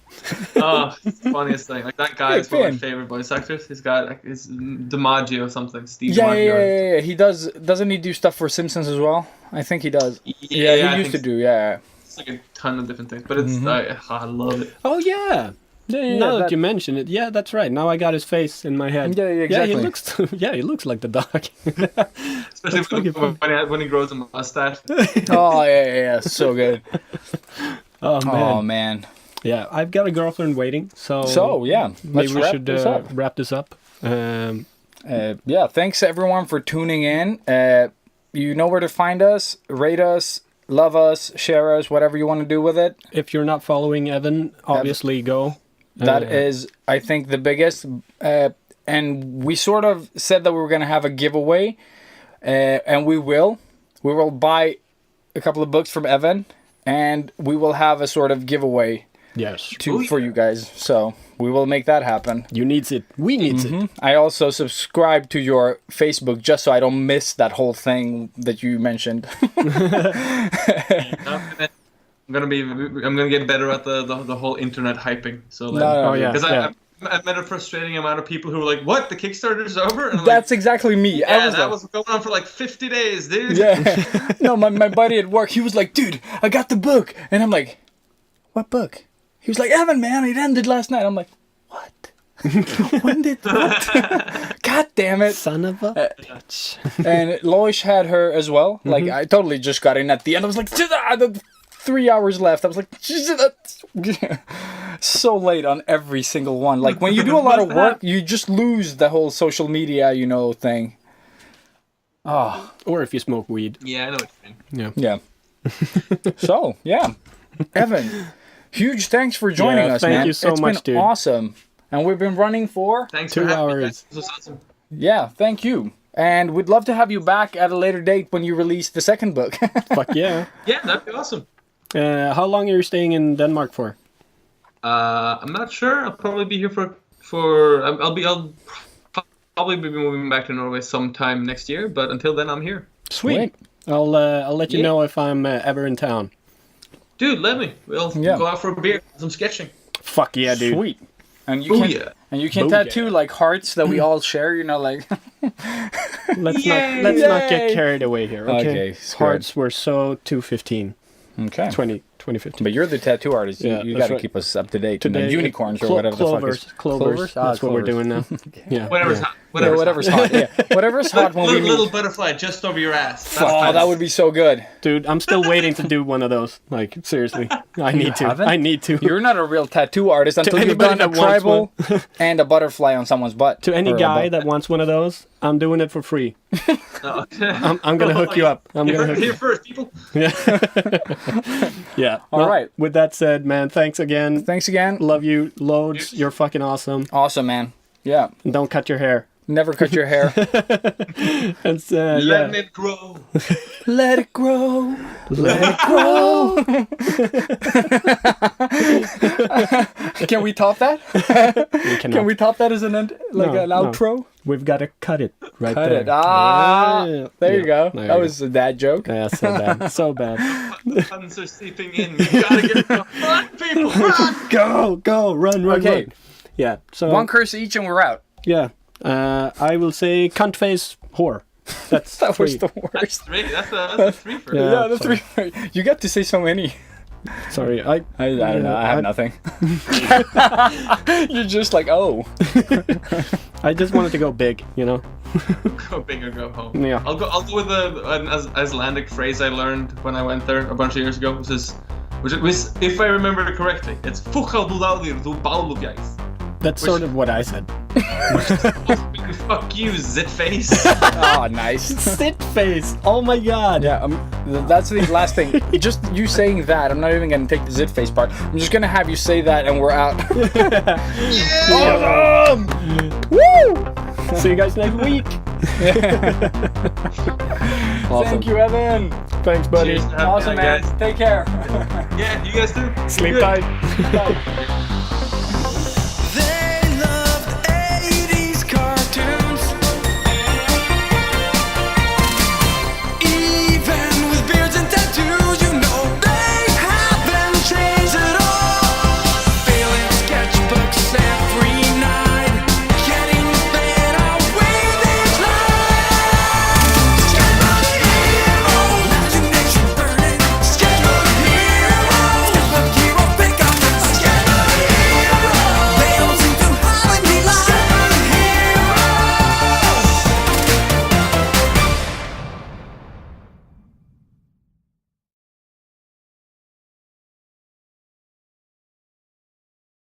Oh, it's the funniest thing. Like, that guy is one of my favorite voice actors. He's got, like, his DiMaggio or something. Steve DiMaggio. Yeah. He does. Doesn't he do stuff for Simpsons as well? I think he does. Yeah, he used to do. Yeah. It's like a ton of different things. But it's, I love it. Oh, yeah. Now that you mention it, yeah, that's right. Now I got his face in my head. Yeah, exactly. Yeah, he looks like the dog. Especially when he grows a mustache. Oh, yeah. So good. Oh, man. Yeah, I've got a girlfriend waiting, so yeah, maybe we should wrap this up. Yeah, thanks everyone for tuning in. You know where to find us. Rate us, love us, share us, whatever you want to do with it. If you're not following Evan, obviously go. That is, I think, the biggest. And we sort of said that we were going to have a giveaway, and we will. We will buy a couple of books from Evan, and we will have a sort of giveaway. Yes. For you guys. So we will make that happen. You needs it. We needs it. I also subscribe to your Facebook just so I don't miss that whole thing that you mentioned. I'm gonna get better at the whole internet hyping. So because I met a frustrating amount of people who were like, "What? The Kickstarter's over?" And I'm That's exactly me. Yeah, that was going on for like 50 days, dude. Yeah. No, my buddy at work, he was like, "Dude, I got the book," and I'm like, "What book?" He was like, "Evan, man, it ended last night." I'm like, "What? When did what?" God damn it. Son of a bitch. And Loish had her as well. Like, I totally just got in at the end. I was like, 3 hours left. I was like, so late on every single one. Like, when you do a lot of work, you just lose the whole social media, thing. Oh. Or if you smoke weed. Yeah, I know what you mean. Yeah. So, yeah. Evan, huge thanks for joining us, man. Thank you so much, dude. It's been awesome. And we've been running for... Thanks 2 for having hours. me. This was awesome. Yeah, thank you. And we'd love to have you back at a later date when you release the second book. Fuck yeah. Yeah, that'd be awesome. How long are you staying in Denmark for? I'm not sure. I'll probably be here for I'll probably be moving back to Norway sometime next year. But until then, I'm here. Sweet. I'll let you know if I'm ever in town. Dude, let me. We'll go out for a beer, some sketching. Fuck yeah, dude. Sweet. And you can tattoo like hearts that we all share, like. Let's not get carried away here. Okay. Okay, Hearts were so 215. Okay. 2015. But you're the tattoo artist. Yeah, You that's got to right. keep us up to date. Today, And unicorns or whatever the fuck is. Clovers. That's what we're doing now. Yeah. Whatever's hot. Whatever's hot. Yeah. Whatever's hot when we meet. Little butterfly just over your ass. Oh, that would be so good. Dude, I'm still waiting to do one of those. Like, seriously. I need to. haven't? I need to. You're not a real tattoo artist until you've anybody done a that wants tribal and a butterfly on someone's butt. To any Or a guy butt. that wants one of those, I'm doing it for free. No. I'm gonna hook you up. I'm gonna hook you Here up. first, people. Yeah. All right. With that said, man, thanks again. Thanks again. Love you loads. You're fucking awesome. Awesome, man. Yeah. And don't cut your hair. Never cut your hair. And Let it grow. Let it grow. Let it grow. Can we top that? Can we top that as an end, like No, an no. outro? We've got to cut it right Cut there. it. Ah, Yeah. there you go. There That you was a dad joke. Yeah, so bad. So bad. The puns are seeping in. You gotta get it. Run, people, run! Go, run. Okay. Run. Yeah. So One curse each and we're out. yeah. I will say cunt face whore. That's That was three. the That's worst. three. That's a three for Yeah. Yeah, that's three. You got to say so many. Sorry. I don't know. I have nothing. You're just like, oh. I just wanted to go big, Go big or go home. Yeah. I'll go with an Icelandic phrase I learned when I went there a bunch of years ago. Which is, if I remember correctly, it's "Fuchalduláðir du bálufjæs." That's sort of what I said. Fuck you, zit face. Oh, nice. Sit face. Oh my god. Yeah, that's the last thing. Just you saying that, I'm not even going to take the zit face part. I'm just going to have you say that and we're out. Awesome! Woo! See you guys next week. Awesome. Thank you, Evan. Thanks, buddy. Cheers to having me Awesome, on, man. guys. Take care. Yeah, you guys too. Sleep Good. tight. Bye.